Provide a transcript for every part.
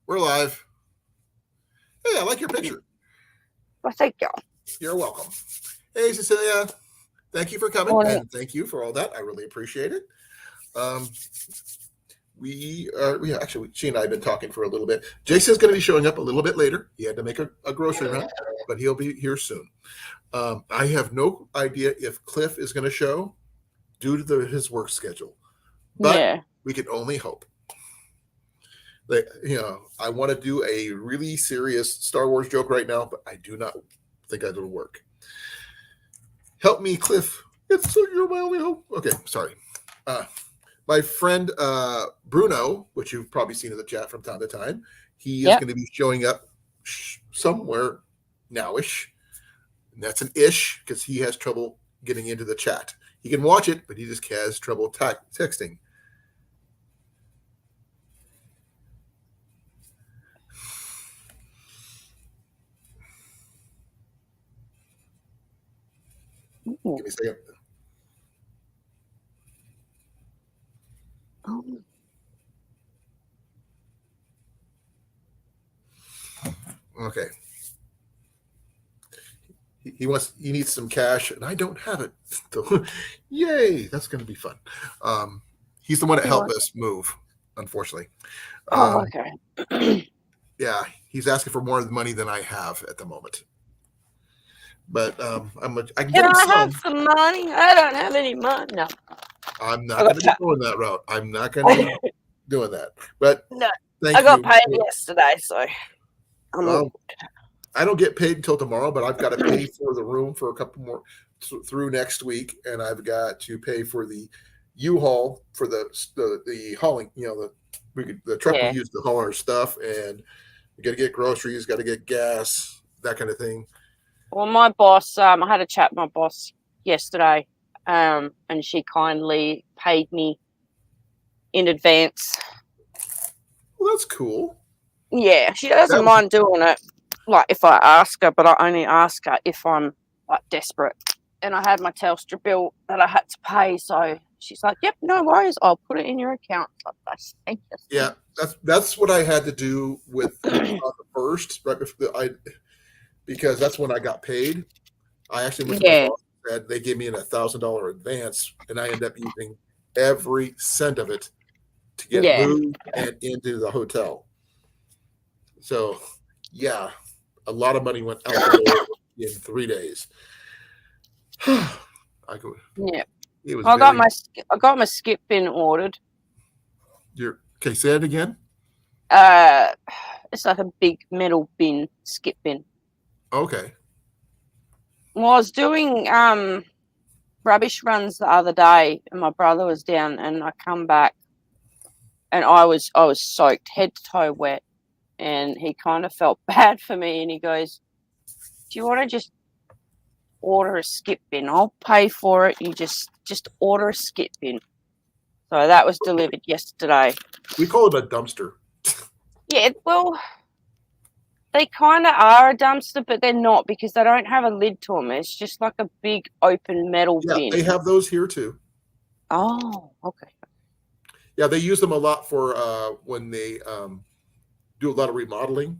We're live. Hey, I like your picture. Well, thank you. You're welcome. Hey, Cecilia. Thank you for coming, Morning. and thank you for all that. I really appreciate it. Um, we actually, she and I have been talking for a little bit. Jason's going to be showing up a little bit later. He had to make a grocery run, but he'll be here soon. I have no idea if Cliff is going to show due to his work schedule, but Yeah. we can only hope. I want to do a really serious Star Wars joke right now, but I do not think that'll work. Help me, Cliff. It's so you're my only hope. Okay, sorry. My friend Bruno, which you've probably seen in the chat from time to time, he is Yep. going to be showing up somewhere nowish. And that's an ish because he has trouble getting into the chat. He can watch it, but he just has trouble texting. Ooh. Give me a second. Oh. Okay. He needs some cash, and I don't have it. So, yay! That's going to be fun. He's the one that helped us move, unfortunately. Oh, okay. Yeah, he's asking for more money than I have at the moment. But I can Can give him I some. have some money? I don't have any money. No. I'm not going to be going that route. I'm not going to be doing that. But No. thank I got you. paid yesterday, so I don't get paid until tomorrow, but I've got to pay for the room for a couple more through next week, and I've got to pay for the U-Haul for the hauling. The truck we use to haul our stuff, and we got to get groceries, got to get gas, that kind of thing. Well, my boss, I had a chat with my boss yesterday, and she kindly paid me in advance. Well, that's cool. Yeah, she doesn't mind doing it, like if I ask her, but I only ask her if I'm like desperate. And I had my Telstra bill that I had to pay, so she's like, "Yep, no worries, I'll put it in your account." Thank you. Yeah, that's what I had to do with the first, right before because that's when I got paid. I actually went to my boss and said they gave me $1,000 advance, and I ended up using every cent of it to get moved and into the hotel. So, yeah, a lot of money went out the door in 3 days. I got my skip bin ordered. Okay, say it again. It's like a big metal bin, skip bin. Okay. Well, I was doing rubbish runs the other day, and my brother was down, and I come back, and I was soaked head to toe wet, and he kind of felt bad for me, and he goes, "Do you want to just order a skip bin? I'll pay for it. You just order a skip bin." So that was delivered yesterday. We call it a dumpster. Yeah, well, they kind of are a dumpster, but they're not because they don't have a lid to them. It's just like a big open metal bin. They have those here too. Oh, okay. Yeah, they use them a lot for when they do a lot of remodeling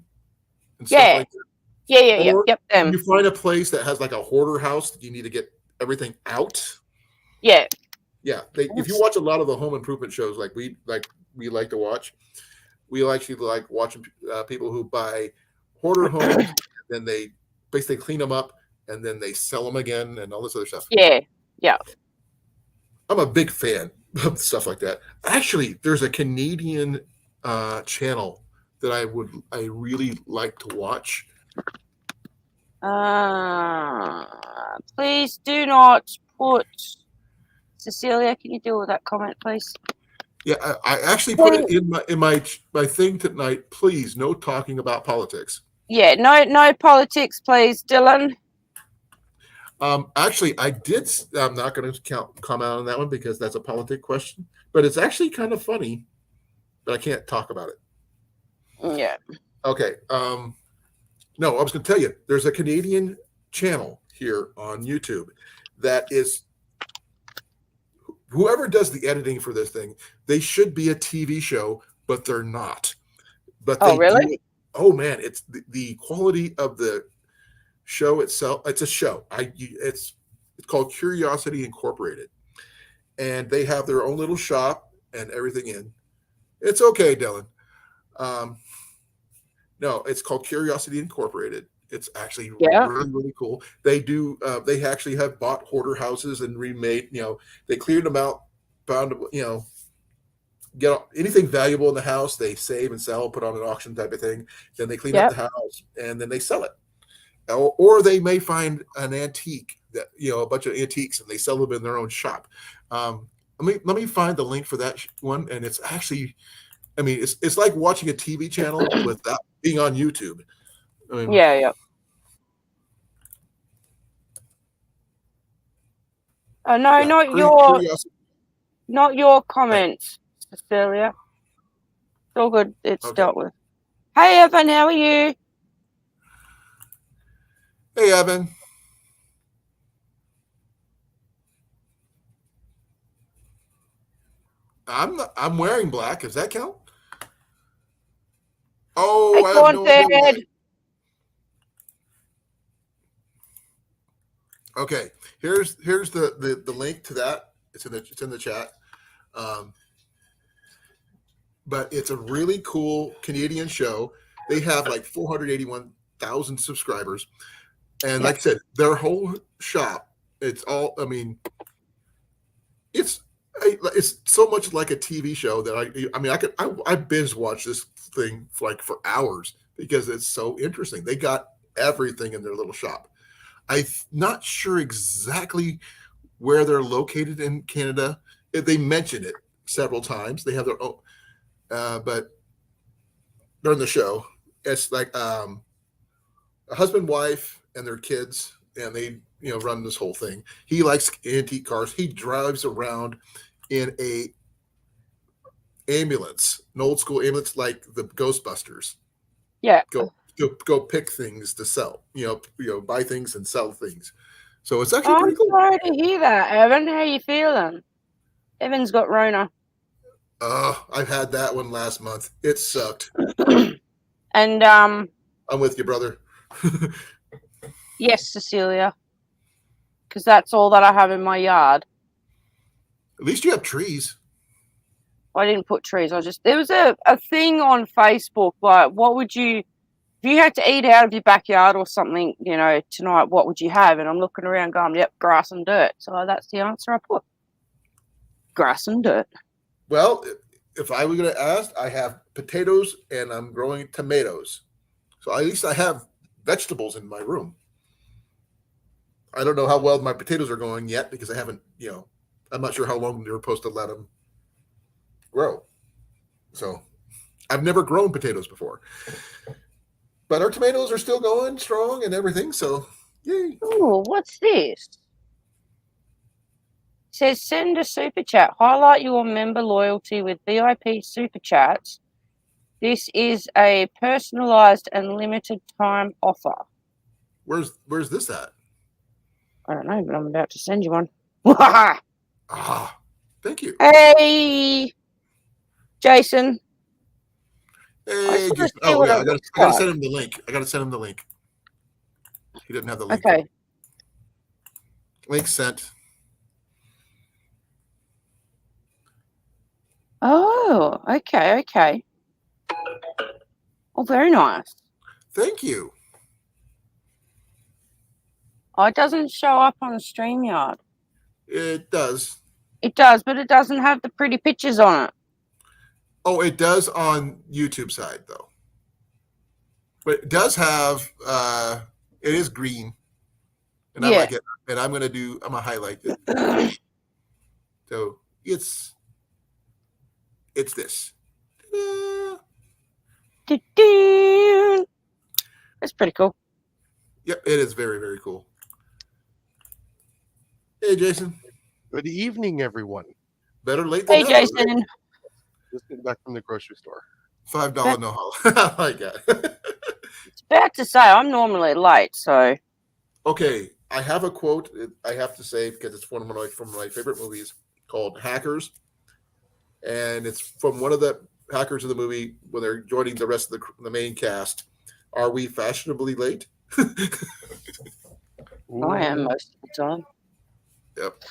and stuff like that. Yeah. Yep. You find a place that has like a hoarder house that you need to get everything out. Yeah. Yeah. If you watch a lot of the home improvement shows like we like to watch, we actually like watching people who buy hoarder homes and then they basically clean them up and then they sell them again and all this other stuff. Yeah. I'm a big fan of stuff like that. Actually, there's a Canadian channel that I really like to watch. Please do not put Cecilia. Can you deal with that comment, please? Yeah, I actually put it in my thing tonight. Please, no talking about politics. Yeah, no politics, please, Dylan. Actually, I did. I'm not going to comment on that one because that's a politic question. But it's actually kind of funny, but I can't talk about it. Yeah. Okay. No, I was going to tell you. There's a Canadian channel here on YouTube that is. Whoever does the editing for this thing, they should be a TV show, but they're not. but Oh, they really? do. Oh man, it's the quality of the show itself. It's a show. It's called Curiosity Incorporated, and they have their own little shop and everything in. It's okay, Dylan. Um, no, it's called Curiosity Incorporated. It's actually Yeah. really, really cool. They do. They actually have bought hoarder houses and remade. They cleared them out, found get anything valuable in the house. They save and sell, put on an auction type of thing. Then they clean up Yep. the house and then they sell it. Or they may find an antique that a bunch of antiques and they sell them in their own shop. Let me find the link for that one, and it's actually, I mean, it's like watching a TV channel without being on YouTube. I mean, Yeah. Oh no, yeah, curiosity. not your Right. comments, Cecilia. It's all good. It's Okay. dealt with. Hey Evan, how are you? Hey, Evan. I'm wearing black. Does that count? Hey Oh, I have no idea why. Cornfed. Okay, here's the link to that. It's in the chat. Um, but it's a really cool Canadian show. They have like 481,000 subscribers, and like I said, their whole shop. It's all. I mean, it's so much like a TV show that I binge watch this thing for hours because it's so interesting. They got everything in their little shop. I'm not sure exactly where they're located in Canada. They mention it several times. They have their own, but during the show, it's like a husband, wife, and their kids, and they run this whole thing. He likes antique cars. He drives around in a ambulance, an old school ambulance like the Ghostbusters. Yeah. Go pick things to sell. Buy things and sell things. So it's actually I'm pretty cool. sorry to hear that, Evan. How you feeling? Evan's got Rona. I've had that one last month. It sucked. And I'm with you, brother. yes, Cecilia, because that's all that I have in my yard. At least you have trees. I didn't put trees. There was a thing on Facebook like, what would you, if you had to eat out of your backyard or something, tonight, what would you have? And I'm looking around going, yep, grass and dirt. So that's the answer I put. Grass and dirt. Well, if I were going to ask, I have potatoes and I'm growing tomatoes. So at least I have vegetables in my room. I don't know how well my potatoes are going yet because I haven't, I'm not sure how long you're supposed to let them grow. So I've never grown potatoes before. But our tomatoes are still going strong and everything. So, yay. Oh, what's this? It says send a super chat. Highlight your member loyalty with VIP super chats. This is a personalized and limited time offer. Where's this at? I don't know, but I'm about to send you one. Thank you. Hey, Jason. Hey, Jason. Oh, yeah. I gotta send him the link. He didn't have the link. Okay. Link sent. Oh, okay. Oh, very nice. Thank you. Oh, it doesn't show up on StreamYard. It does. It does, but it doesn't have the pretty pictures on it. Oh, it does on YouTube side though. But it does have it is green. And I like it. And I'm gonna highlight it. So it's this. That's pretty cool. Yep, it is very, very cool. Hey, Jason. Good evening, everyone. Better late than never. Hey, Jason. Right? Just getting back from the grocery store. $5 no holla. I like that. It's about to say I'm normally late, so. Okay, I have a quote I have to say because it's from my favorite movies called Hackers, and it's from one of the hackers in the movie when they're joining the rest of the main cast. Are we fashionably late? I am most of the time. Yep.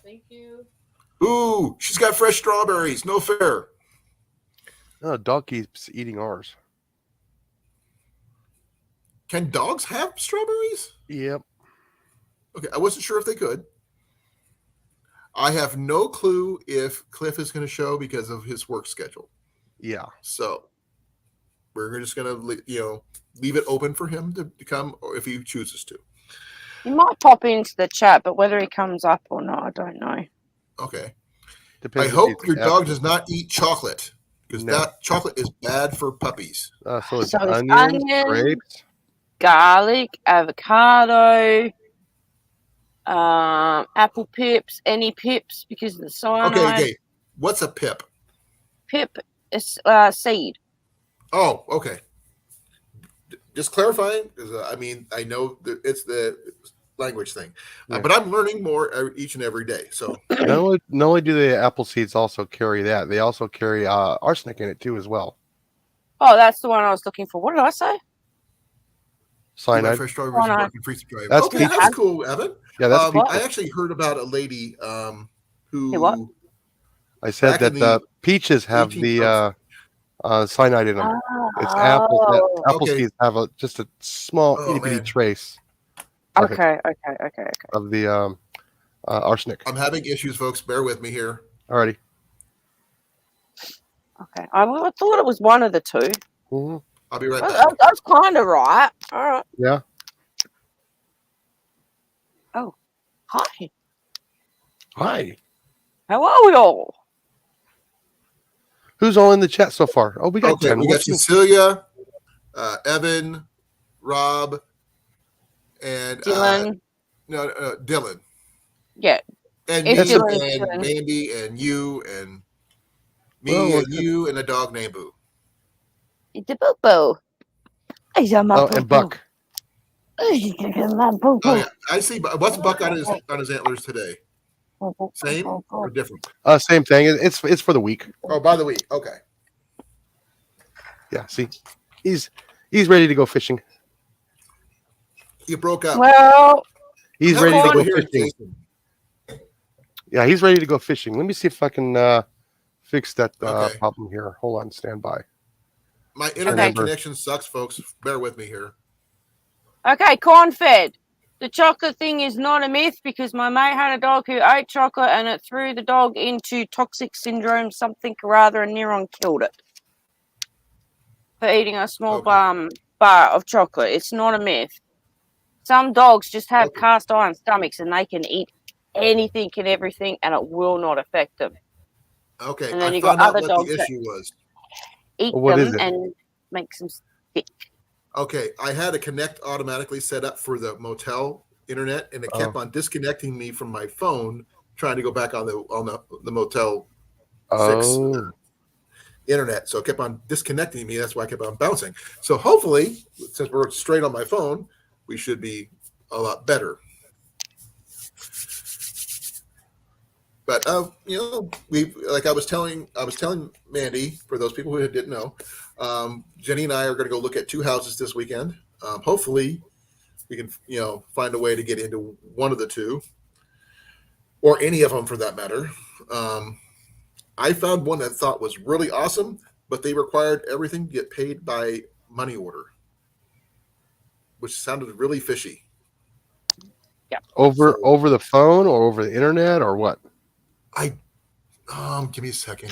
Thank you. Ooh, she's got fresh strawberries. No fair. No, dog keeps eating ours. Can dogs have strawberries? Yep. Okay, I wasn't sure if they could. I have no clue if Cliff is going to show because of his work schedule. Yeah. So we're just going to, leave it open for him to come, or if he chooses to. He might pop into the chat, but whether he comes up or not, I don't know. Okay. Depends I if hope he's your happy. dog does not eat chocolate because No. that chocolate is bad for puppies. So it's So it's onions, onions, grapes. garlic, avocado, apple pips, any pips because of the cyanide. Okay. What's a pip? Pip is seed. Oh, okay. Just clarifying because I know that it's the language thing, Yeah. but I'm learning more each and every day. So Not only do the apple seeds also carry that, they also carry arsenic in it too as well. Oh, that's the one I was looking for. What did I say? my Cyanide. fresh strawberries Cyanide. and working freezer dryer. That's Okay, peaches. that's cool, Evan. Yeah, that's peaches. I actually heard about a lady who Hey, what? I said back that in the the peaches have 1800s. the cyanide in them. It's apples. Apple Okay. seeds have just a small Oh, itty bitty man. trace of it, Okay. of the arsenic. I'm having issues, folks. Bear with me here. Alrighty. Okay. I thought it was one of the two. Mm-hmm. I'll be right I back. was kind of right. All right. Yeah. Oh, hi. Hi. How are we all? Who's all in the chat so far? Oh, we got Okay, 10. we got Cecilia, Evan, Rob, and Dylan. Dylan. Yeah. And It's me Dylan, and Dylan. Mandy and you and me Well, and you and a dog named Boo. It's a boo-boo. He's a Oh, and Buck. Oh yeah, I see. What's Buck on his antlers today? Same or different? Same thing. It's for the week. Oh, by the way, okay. Yeah. See, he's ready to go fishing. You broke up. Well, He's I'm ready to having go trouble fishing. hearing Jason. Yeah, he's ready to go fishing. Let me see if I can fix that Okay. problem here. Hold on, stand by. My internet Okay. connection sucks, folks. Bear with me here. okay, corn-fed. The chocolate thing is not a myth because my mate had a dog who ate chocolate and it threw the dog into toxic syndrome, something or other, and Neuron killed it for eating a small Okay. bar of chocolate. It's not a myth. Some dogs just have Okay. cast iron stomachs and they can eat anything and everything and it will not affect them. Okay, And then I you got found out other what dogs the that issue was. eat What is them it? and makes them sick. Okay, I had a Connect automatically set up for the motel internet, and it kept on disconnecting me from my phone, trying to go back on the Motel 6 Oh, internet. So it kept on disconnecting me. That's why I kept on bouncing. So hopefully, since we're straight on my phone, we should be a lot better. But we like I was telling Mandy, for those people who didn't know, Jenny and I are going to go look at 2 houses this weekend. Hopefully, we can find a way to get into one of the 2, or any of them for that matter. I found one that I thought was really awesome, but they required everything to get paid by money order, which sounded really fishy. over So- the phone or over the internet or what? Give me a second.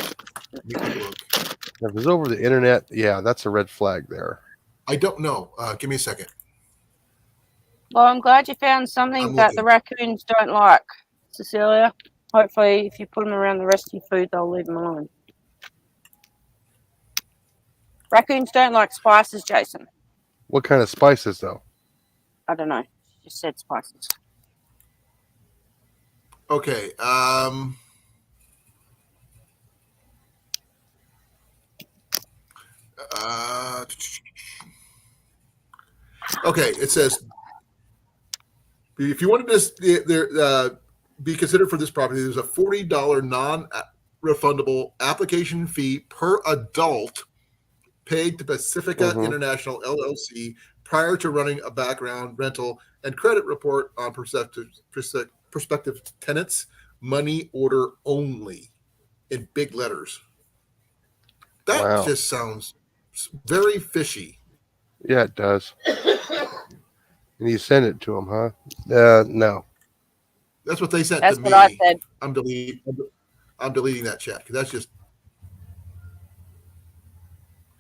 Let me take a look. If it's over the internet, yeah, that's a red flag there. I don't know. Give me a second. Well, I'm glad you found something I'm that the looking. raccoons don't like, Cecilia. Hopefully, if you put them around the rest of your food, they'll leave them alone. Raccoons don't like spices, Jason. What kind of spices though? I don't know. She just said spices. Okay. Okay. It says if you wanted to be considered for this property, there's a $40 non non-refundable application fee per adult paid to Pacifica International LLC prior to running a background, rental, and credit report on prospective tenants. Money order only in big letters. That just sounds very fishy. Yeah, it does. And you send it to them, huh? No. That's what they sent That's to what me. I said. I'm deleting that check. That's just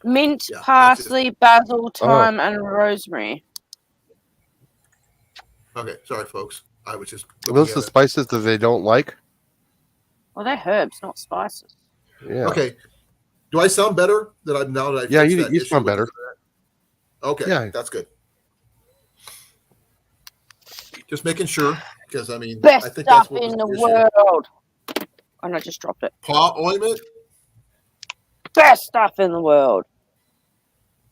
Mint, Yeah, parsley, basil, thyme, and rosemary. okay. Sorry, folks. I was just Are those the spices that they don't like? Well, they're herbs, not spices. Yeah. Okay. Do I sound better that I've now that I've Yeah, fixed you that issue sound with better. the- Okay, Yeah. that's good. Just making sure, because I mean, Best I think stuff that's what was in the the issue. world. And I just dropped it. Paw ointment? Best stuff in the world.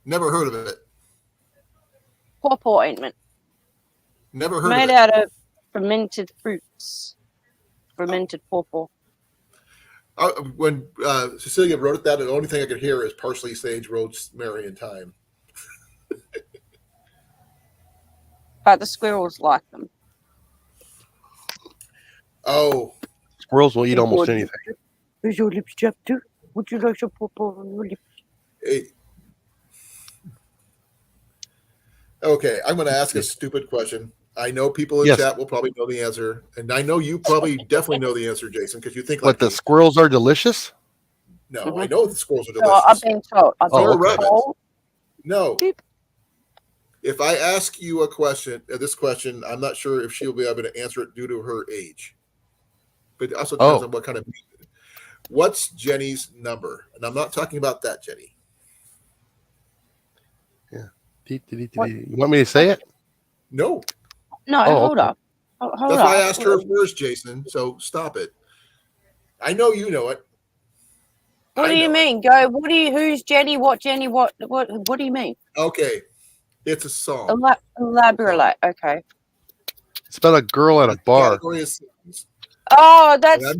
Never heard of it. Pawpaw ointment. Never heard Made of it. out of fermented fruits. Fermented pawpaw. When Cecilia wrote it, the only thing I could hear is parsley, sage, rosemary, and thyme. But the squirrels like them. Oh, Squirrels will eat almost anything. Is your lips chapped too? Would you like some pawpaw on your lips? hey. Okay, I'm going to ask a stupid question. I know people in chat will probably know the answer, and I know you probably definitely know the answer, Jason, because you think like What, the squirrels are delicious? No, I know the squirrels are delicious. No, I've been told. I've been told. No. If I ask you a question, this question, I'm not sure if she'll be able to answer it due to her age. But it also depends on what kind of music. What's Jenny's number? And I'm not talking about that, Jenny. Yeah. You want me to say it? No. No, hold up. Hold That's why I asked her first, Jason. So stop it. I know you know it. What do you mean? Go. What do you? Who's Jenny? What Jenny? What do you mean? Okay, it's a song. Elaborate. Okay. It's about a girl at a bar. Oh, that's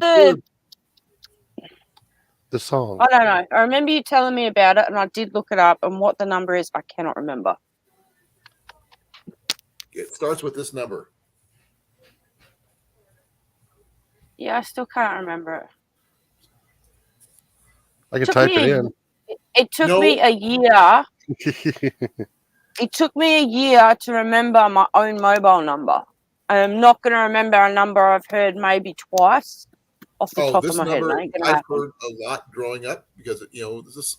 the song. I don't know. I remember you telling me about it, and I did look it up. And what the number is, I cannot remember. It starts with this number. Yeah, I still can't remember it. I can type it in. It took me a year. It took me a year to remember my own mobile number. I'm not going to remember a number I've heard maybe twice off the top of my head. I've heard a lot growing up because it's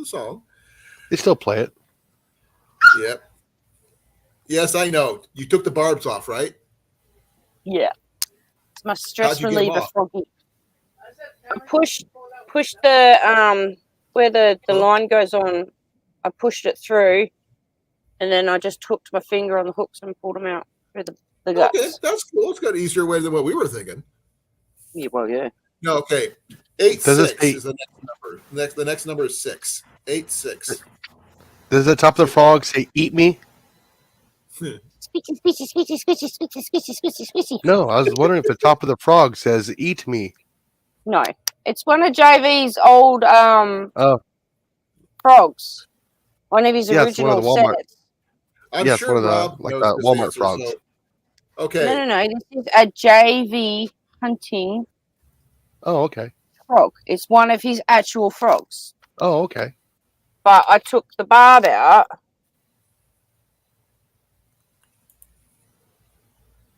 a song. They still play it. Yep. Yes, I know. You took the barbs off, right? Yeah. It's my stress reliever, Froggy. I pushed the where the line goes on. I pushed it through, and then I just hooked my finger on the hooks and pulled them out through the guts. Okay, that's cool. It's got an easier way than what we were thinking. Yeah, well, yeah. No, okay. 8-6 is the next number. The next number is 6. 8-6. Does the top of the frog say "Eat me"? No, I was wondering if the top of the frog says "Eat me." No, it's one of JV's old frogs. One of his original one of the Walmart. sets. I'm sure one of Rob the knows Walmart answer, frogs. So, okay. No. This is a JV hunting. Oh, okay. Frog. It's one of his actual frogs. Oh, okay. But I took the barb out.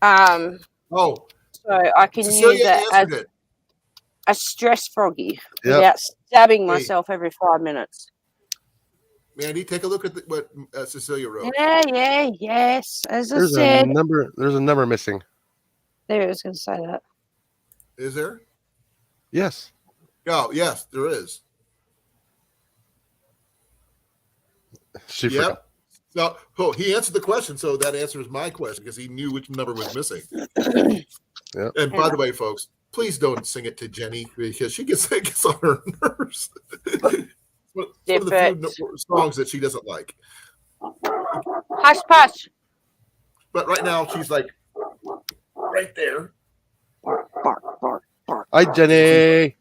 So I can use it as a stress froggy without stabbing myself every 5 minutes. Mandy, take a look at what Cecilia wrote. Yes. As I said, there's a number missing. There, I was going to say that. Is there? Yes. Oh, yes, there is. She forgot. So, he answered the question, so that answers my question because he knew which number was missing. Yep. And by the way, folks, please don't sing it to Jenny because she gets on her nerves. One of the few songs that she doesn't like. Hush. But right now, she's like right there. Hi, Jenny.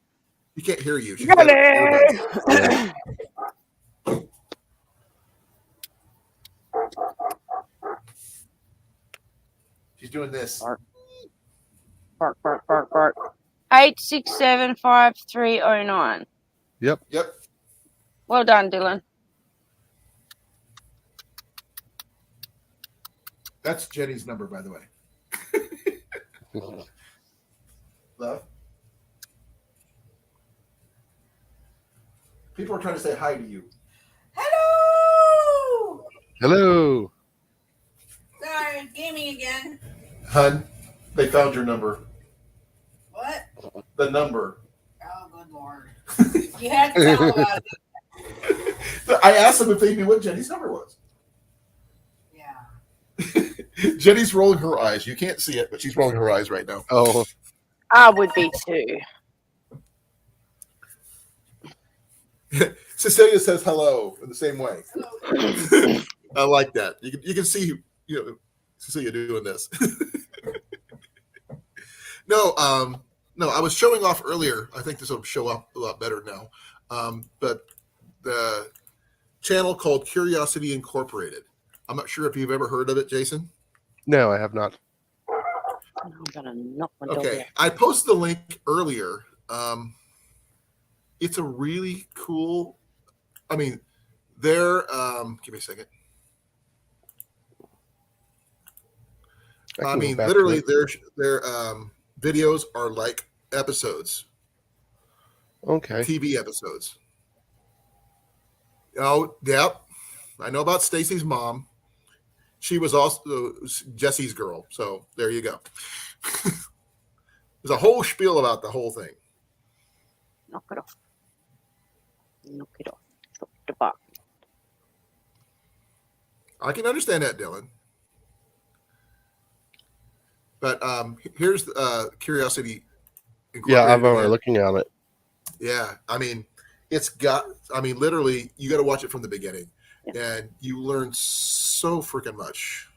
You can't hear you. She's got earbuds. She's doing this. Bark, bark, bark, bark. 8675309. Yep. Yep. Well done, Dylan. That's Jenny's number, by the way. Love. People are trying to say hi to you. Hello! Hello. Sorry, gaming again. Hun, they found your number. What? The number. Oh, good lord. You had to tell about it. I asked them if they knew what Jenny's number was. Yeah. Jenny's rolling her eyes. You can't see it, but she's rolling her eyes right now. Oh, I would be too. Cecilia says hello in the same way. Hello. I like that. You can see Cecilia doing this. No, I was showing off earlier. I think this will show up a lot better now. But the channel called Curiosity Incorporated. I'm not sure if you've ever heard of it, Jason. no, I have not. I'm gonna knock my dog Okay, out. I posted the link earlier. It's a really cool. I mean, they're. Give me a second. I can go mean, back to literally, it. their videos are like episodes, Okay. TV episodes. Oh, yep. I know about Stacy's mom. She was also Jesse's girl. So there you go. There's a whole spiel about the whole thing. Knock it off. Knock it off. Drop the bark. I can understand that, Dylan. But here's Curiosity Yeah, I'm Incorporated already again. looking at it. Yeah, I mean, literally, you got to watch it from the beginning, Yeah. and you learn so freaking much.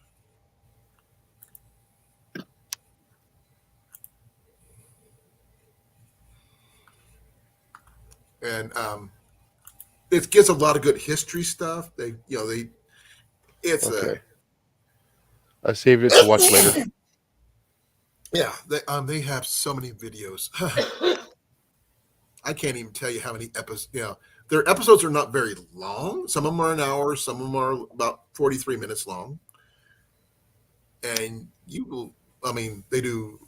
And it gives a lot of good history stuff. It's Okay. I saved it to watch later. they have so many videos. I can't even tell you how many episodes. Their episodes are not very long. Some of them are an hour. Some of them are about 43 minutes long. And they do.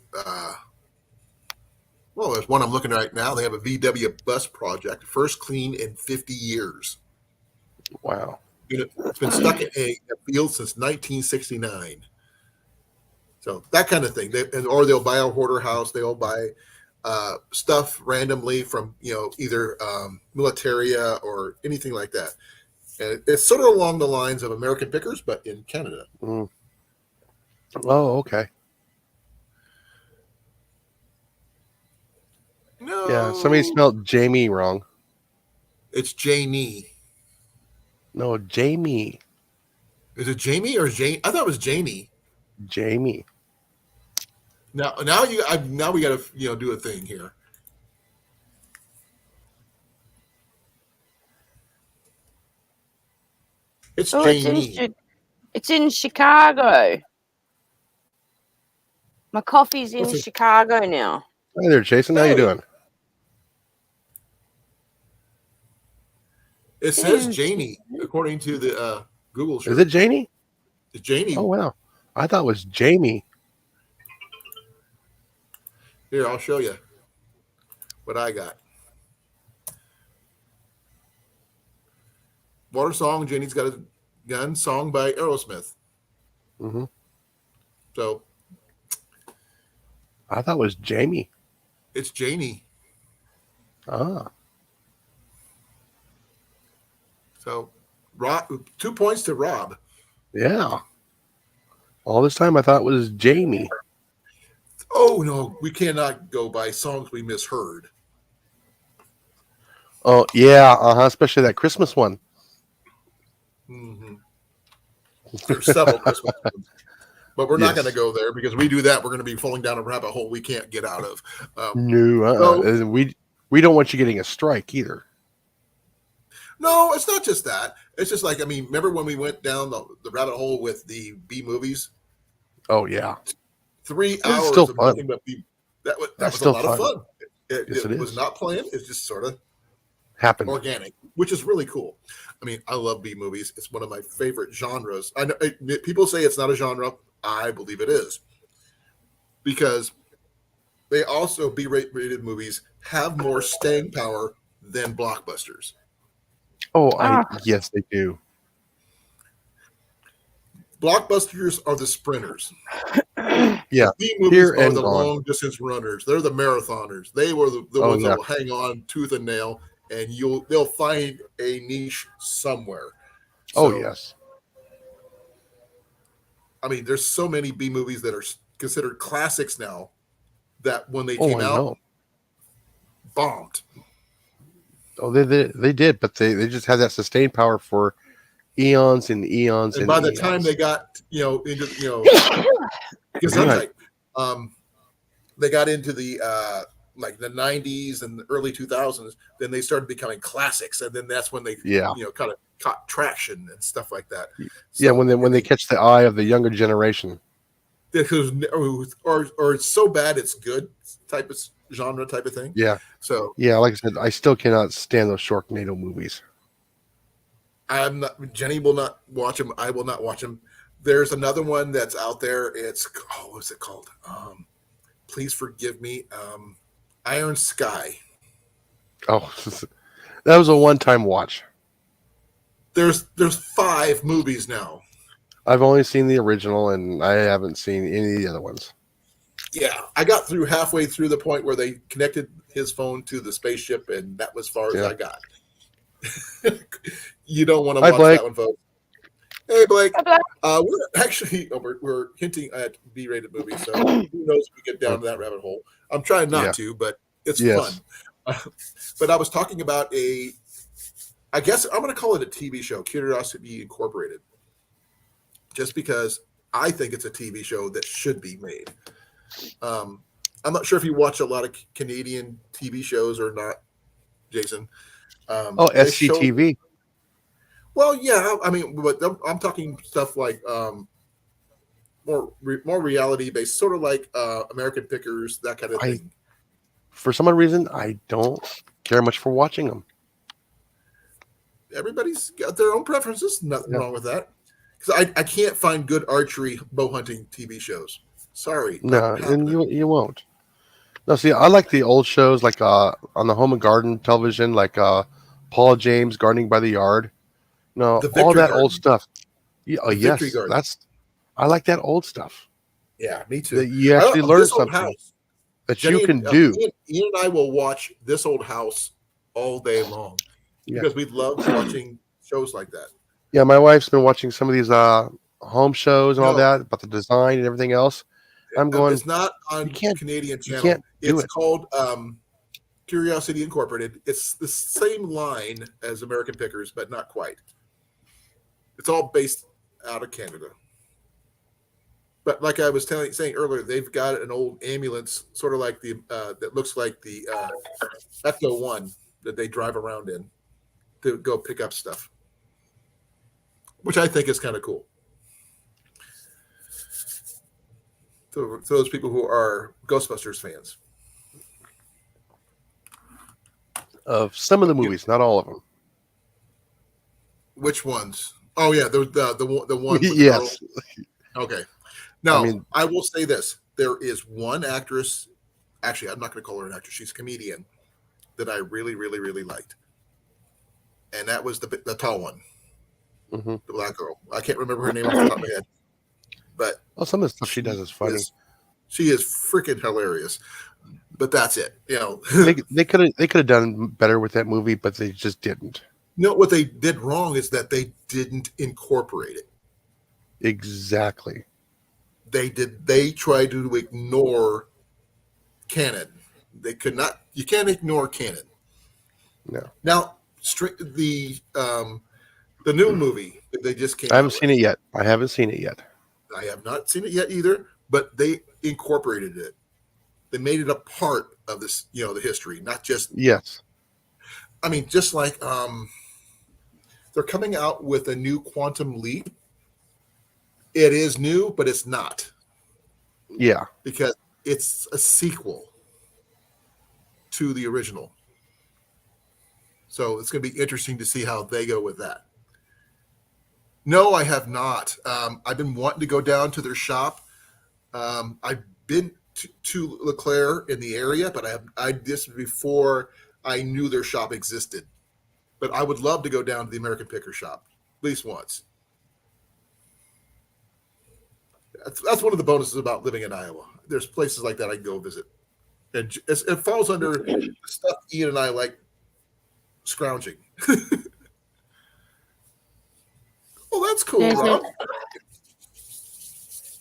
There's one I'm looking at right now. They have a VW bus project, first clean in 50 years. Wow. It's been stuck in a field since 1969. So that kind of thing. Or they'll buy a hoarder house. They'll buy stuff randomly from either Militaria or anything like that. And it's sort of along the lines of American Pickers, but in Canada. Mm. Oh, okay. No. Yeah, somebody spelled Jamie wrong. It's Janie. No, Jamie. Is it Jamie or Jane? I thought it was Janie. Jamie. Now we got to do a thing here. It's Janie. It's in Chicago. My coffee's in Chicago now. Hi there, Jason. How you doing? It says Janie according to the Google. Is it Janie? It's Janie. Oh wow, I thought it was Jamie. Here, I'll show you what I got. Water Song, Janie's Got a Gun, song by Aerosmith. Mm-hmm. So I thought it was Jamie. it's Janie. Ah. So Rob, 2 points to Rob. Yeah. All this time I thought it was Jamie. Oh no, we cannot go by songs we misheard. Oh yeah, especially that Christmas one. Mm-hmm. There's several Christmas ones. But we're not Yes. going to go there because we do that. We're going to be falling down a rabbit hole we can't get out of. No, So- we We don't want you getting a strike either. No, it's not just that. It's just like, I mean, remember when we went down the rabbit hole with the B movies? Oh yeah, 3 it's hours still of fun. nothing but B. That That's was a still lot of fun. fun. It, Yes, it it was is. not planned. It's just sort of Happened. organic, which is really cool. I mean, I love B movies. It's one of my favorite genres. I know people say it's not a genre. I believe it is, because they also B-rated movies have more staying power than blockbusters. Oh, Ah. yes, they do. Blockbusters are the sprinters. Yeah, B movies here are and the gone. long distance runners. They're the marathoners. They were the Oh ones that yeah. will hang on tooth and nail, and they'll find a niche somewhere. Oh So, yes. I mean, there's so many B movies that are considered classics now that when they Oh, came I out, know. bombed. Oh, they did, but they just had that sustained power for eons and eons And and by the eons. time they got into Right. they got into the like the 90s and the early 2000s, then they started becoming classics, and then that's when they Yeah. kind of caught traction and stuff like that. Yeah, So, when they catch the eye of the younger generation. or it's so bad it's good type of genre type of thing. Yeah. So Yeah, like I said, I still cannot stand those Sharknado movies. I'm not. Jenny will not watch them. I will not watch them. There's another one that's out there. It's what's it called? Please forgive me. Iron Sky. Oh, that was a one-time watch. There's 5 movies now. I've only seen the original, and I haven't seen any of the other ones. Yeah, I got through halfway through the point where they connected his phone to the spaceship, and that was as far as Yeah. I got. You don't want to Hi, watch Blake. that one, folks. Hey, Blake. Hi, Blake. We're actually we're hinting at B-rated movies, so who knows if we get down to that rabbit hole. I'm trying not to, but it's Yes. fun. But I was talking about I guess I'm going to call it a TV show, Curiosity Incorporated, just because I think it's a TV show that should be made. I'm not sure if you watch a lot of Canadian TV shows or not, Jason. Oh, they show- SCTV. Well, yeah, I mean, but I'm talking stuff like more reality based, sort of like American Pickers, that kind of thing. For some odd reason, I don't care much for watching them. Everybody's got their own preferences. Nothing wrong with that. Because I can't find good archery bow hunting TV shows. Sorry. No, and you won't. No, see, I like the old shows like on the Home and Garden television, like Paul James Gardening by the Yard. No, The all Victory that Garden. old stuff. Yeah, The yes, Victory Garden. I like that old stuff. Yeah, me too. That you actually learn This Old something House. that Jenny you can and, do. Ian and I will watch This Old House all day long because we love watching shows like that. Yeah, my wife's been watching some of these home shows and all No. that about the design and everything else. I'm going. It's not on you can't- Canadian you channel. can't do It's it. called Curiosity Incorporated. It's the same line as American Pickers, but not quite. It's all based out of Canada. But like I was saying earlier, they've got an old ambulance, sort of like that looks like the Ecto One that they drive around in to go pick up stuff, which I think is kind of cool. To those people who are Ghostbusters fans. Of some of the movies, not all of them. Which ones? Oh yeah, the one. With Yes. Okay. Now, I mean- I will say this: there is one actress. Actually, I'm not going to call her an actress. She's a comedian that I really, really, really liked, and that was the tall one, Mm-hmm. the black girl. I can't remember her name off the top of my head, but Well, some of the stuff she does is funny. She is freaking hilarious. But that's it. You know, They could have done better with that movie, but they just didn't. what they did wrong is that they didn't incorporate it. Exactly. They tried to ignore canon. They could not. You can't ignore canon. No. Now, the new movie that they just came I haven't out seen with, it yet. I haven't seen it yet. I have not seen it yet either, but they incorporated it. They made it a part of this, the history, not just. Yes. I mean, just like they're coming out with a new Quantum Leap. It is new, but it's not. Yeah. Because it's a sequel to the original. So it's going to be interesting to see how they go with that. No, I have not. I've been wanting to go down to their shop. I've been to LeClaire in the area, but I this before I knew their shop existed. But I would love to go down to the American Picker shop at least once. That's one of the bonuses about living in Iowa. There's places like that I can go visit. And it falls under the stuff Ian and I like scrounging. Oh, that's cool, Rob.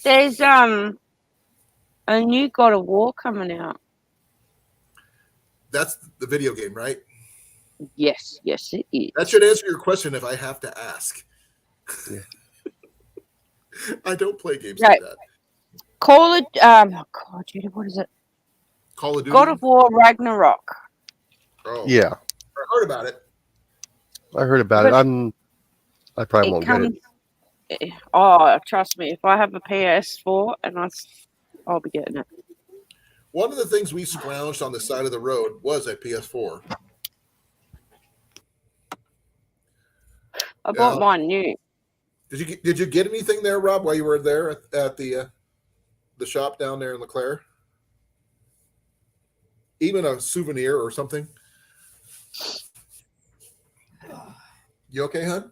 There's a new God of War coming out. That's the video game, right? Yes, it is. That should answer your question if I have to ask. Yeah. I don't play games like that. Call it oh God, Judy, what is it? Call of Duty. God of War Ragnarok. Oh. Yeah. I heard about it. I heard about it. I probably won't get it. Oh, trust me, if I have a PS4 and I'll be getting it. One of the things we scrounged on the side of the road was a PS4. I bought mine new. Did you get anything there, Rob, while you were there at the shop down there in LeClaire? Even a souvenir or something? You okay, hon?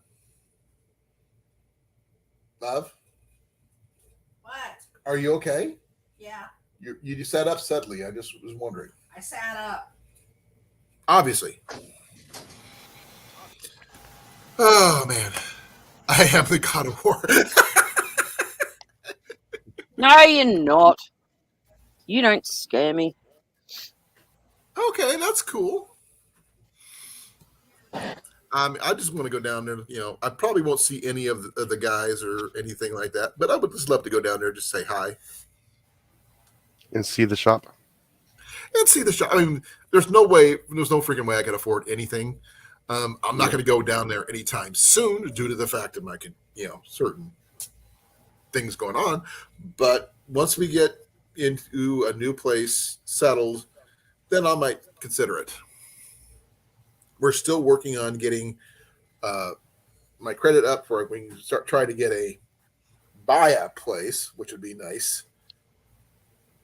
Love? What? Are you okay? Yeah, You sat up suddenly. I just was wondering. I sat up. Obviously. Oh, man. I am the God of War. No, you're not. You don't scare me. Okay, that's cool. I just want to go down there. I probably won't see any of the guys or anything like that, but I would just love to go down there and just say hi. And see the shop. And see the shop. I mean, there's no freaking way I can afford anything. I'm not going to go down there anytime soon due to the fact of my, certain things going on. But once we get into a new place settled, then I might consider it. We're still working on getting my credit up for we can start trying to get a buy-up place, which would be nice.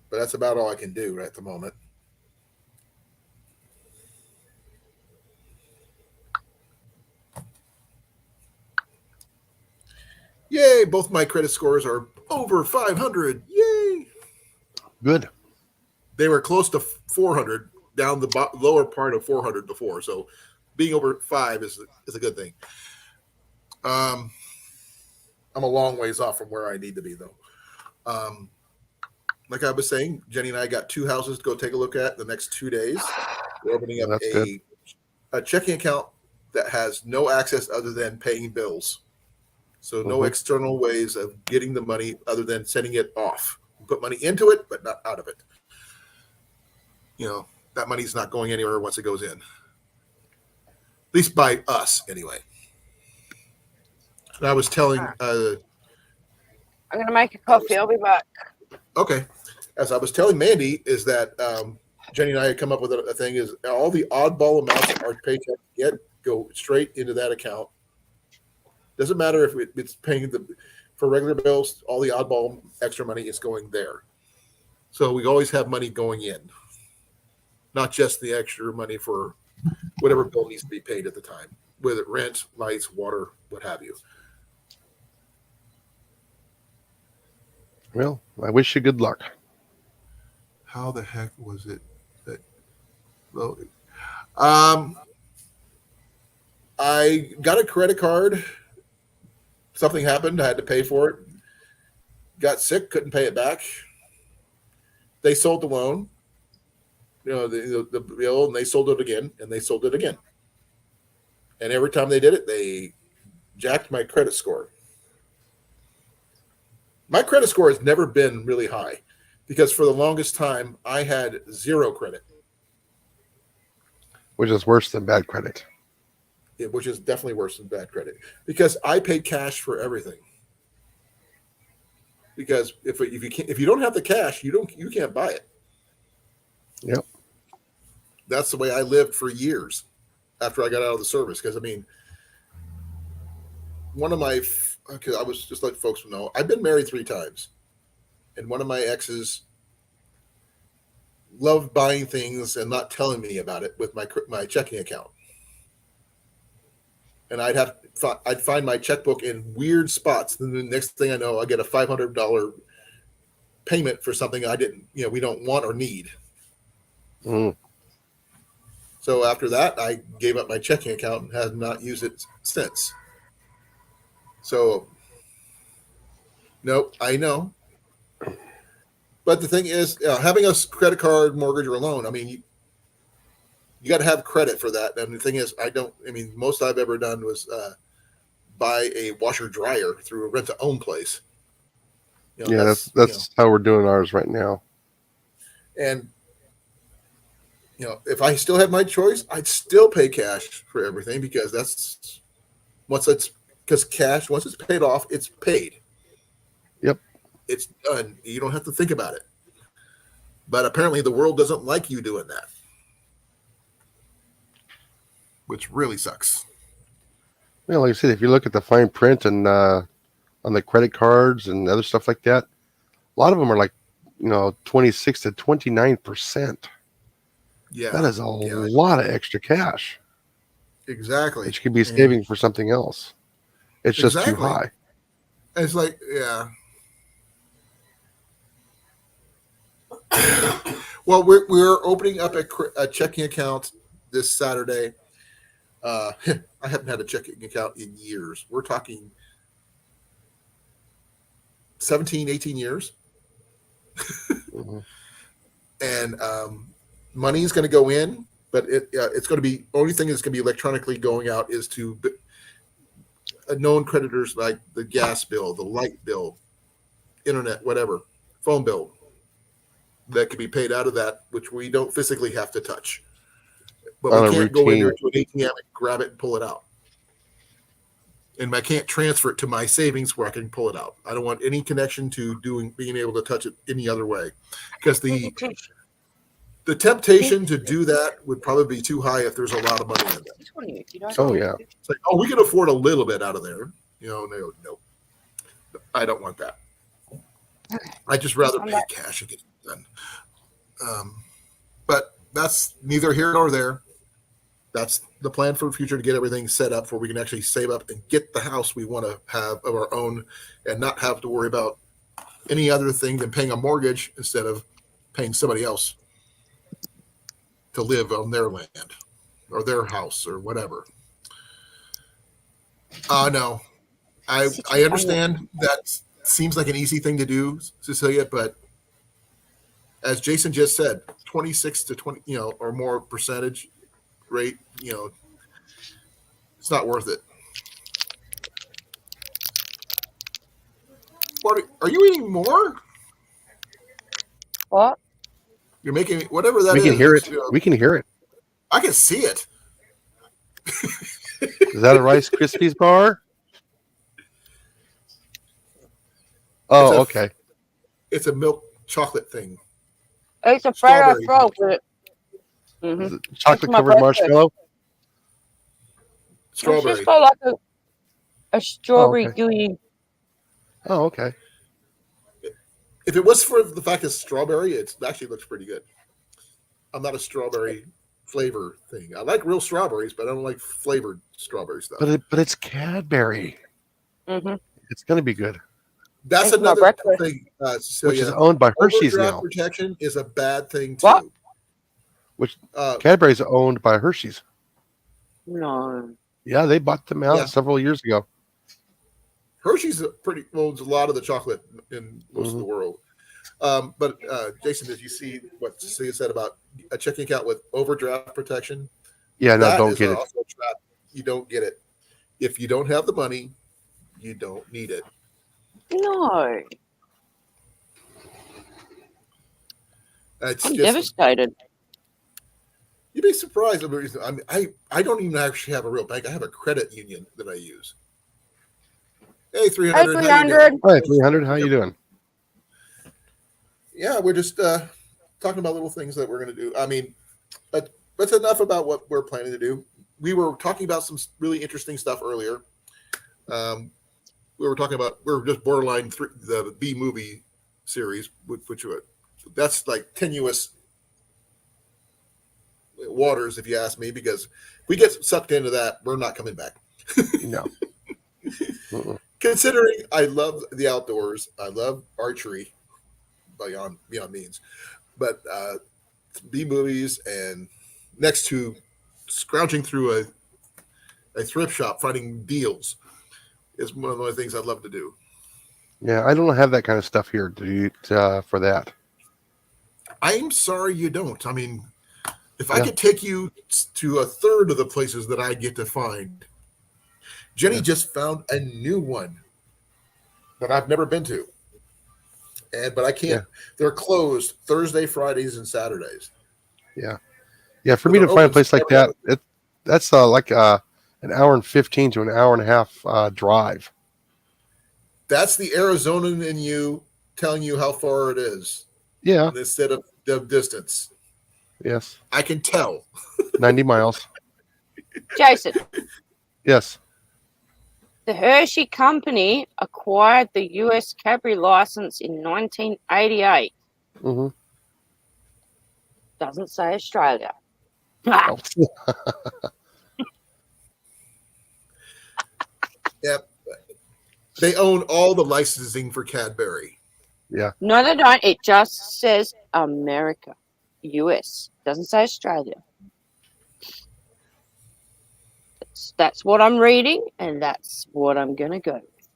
But that's about all I can do right at the moment. Yay, both my credit scores are over 500. Yay. Good. They were close to 400, down the lower part of 400 before. So being over 5 is a good thing. I'm a long ways off from where I need to be, though. Like I was saying, Jenny and I got 2 houses to go take a look at the next 2 days. We're opening up a checking account that has no access other than paying bills. So no external ways of getting the money other than sending it off. Put money into it, but not out of it. That money's not going anywhere once it goes in. At least by us, anyway. And I was telling... I'm going to make a coffee. I'll be back. Okay. As I was telling Mandy, is that Jenny and I had come up with a thing is all the oddball amounts our paycheck get go straight into that account. Doesn't matter if it's paying for regular bills, all the oddball extra money is going there. So we always have money going in, not just the extra money for whatever bill needs to be paid at the time, whether it rent, lights, water, what have you. Well, I wish you good luck. How the heck was it that loaded? I got a credit card. Something happened. I had to pay for it. Got sick. Couldn't pay it back. They sold the loan, the bill, and they sold it again, and they sold it again. And every time they did it, they jacked my credit score. My credit score has never been really high. because for the longest time I had zero credit, which is worse than bad credit. which is definitely worse than bad credit, because I paid cash for everything. Because if you don't have the cash, you can't buy it. Yep. That's the way I lived for years after I got out of the service. Because I mean, I was just like folks know, I've been married 3 times, and one of my exes loved buying things and not telling me about it with my checking account. And I'd find my checkbook in weird spots. And the next thing I know, I get a $500 payment for something we don't want or need. Mm. So after that, I gave up my checking account and have not used it since. So, nope, I know. But the thing is, having a credit card, mortgage, or loan, I mean, you got to have credit for that. And the thing is, most I've ever done was buy a washer dryer through a rent-to-own place. That's how we're doing ours right now. And if I still had my choice, I'd still pay cash for everything, because once it's paid off, it's paid. Yep. It's done. You don't have to think about it. But apparently the world doesn't like you doing that, which really sucks. Well, like I said, if you look at the fine print and on the credit cards and other stuff like that, a lot of them are like 26 to 29%. Yeah, that is a lot of extra cash. Exactly. That you could be saving for something else. It's just too high. It's like, yeah. Well, we're opening up a checking account this Saturday. I haven't had a checking account in years. We're talking 17, 18 years. Mm-hmm. And money is going to go in, but it's going to be, only thing that's going to be electronically going out is to known creditors, like the gas bill, the light bill, internet, whatever, phone bill, that could be paid out of that, which we don't physically have to touch. But we can't go in there to an ATM and grab it and pull it out. And I can't transfer it to my savings where I can pull it out. I don't want any connection to being able to touch it any other way, because the temptation to do that would probably be too high if there's a lot of money in there. Oh yeah. It's like, we can afford a little bit out of there. No. I don't want that. I'd just rather pay cash and get it done. But that's neither here nor there. That's the plan for the future, to get everything set up where we can actually save up and get the house we want to have of our own, and not have to worry about any other thing than paying a mortgage instead of paying somebody else to live on their land or their house or whatever. No, I understand that seems like an easy thing to do, Cecilia, but as Jason just said, 26 to 20, or more percentage rate, it's not worth it. What are you eating more? What? You're making whatever that is. We can hear it. We can hear it. I can see it. Is that a Rice Krispies bar? Oh, okay. It's a milk chocolate thing. It's a Freddo chocolate. Mm-hmm. Chocolate covered marshmallow. Strawberry. It's just got like a strawberry gooey. Oh, okay. If it was for the fact it's strawberry, it actually looks pretty good. I'm not a strawberry flavor thing. I like real strawberries, but I don't like flavored strawberry stuff. But it's Cadbury. Mm-hmm. It's going to be good. That's another thing, Cecilia, which is owned by Hershey's overdraft now. Protection is a bad thing too. What? Which Cadbury's owned by Hershey's. No. Yeah, they bought them out several years ago. Hershey's owns a lot of the chocolate in most of the world. But Jason, did you see what Cecilia said about a checking account with overdraft protection? Yeah, no, don't get it. You don't get it. If you don't have the money, you don't need it. No. It's I'm just devastated. you'd be surprised. I mean, I don't even actually have a real bank. I have a credit union that I use. Hey, 300, Hey, how you 300. doing? Hi, 300. How you doing? Yeah, we're just talking about little things that we're going to do. I mean, that's enough about what we're planning to do. We were talking about some really interesting stuff earlier. We were talking about we were just borderline the B movie series, which that's like tenuous waters, if you ask me, because if we get sucked into that, we're not coming back. No. Mm-mm. Considering I love the outdoors, I love archery beyond means, but B movies and next to scrounging through a thrift shop finding deals is one of the things I'd love to do. Yeah, I don't have that kind of stuff here for that. I'm sorry you don't. I mean, if I Yeah. could take you to a third of the places that I get to find, Jenny Yeah. just found a new one that I've never been to. But I can't. Yeah. They're closed Thursday, Fridays, and Saturdays. Yeah. Yeah. For But me to they're find a open place like every that, other. that's like an hour and 15 to an hour and a half drive. That's the Arizonan in you telling you how far it is Yeah. instead of the distance. Yes. I can tell. 90 miles. Jason, Yes. the Hershey Company acquired the U.S. Cadbury license in 1988. Mm-hmm. Doesn't say Australia. Oh. Yep. They own all the licensing for Cadbury. Yeah. No, they don't. It just says America, US. Doesn't say Australia. That's what I'm reading, and that's what I'm going to go with.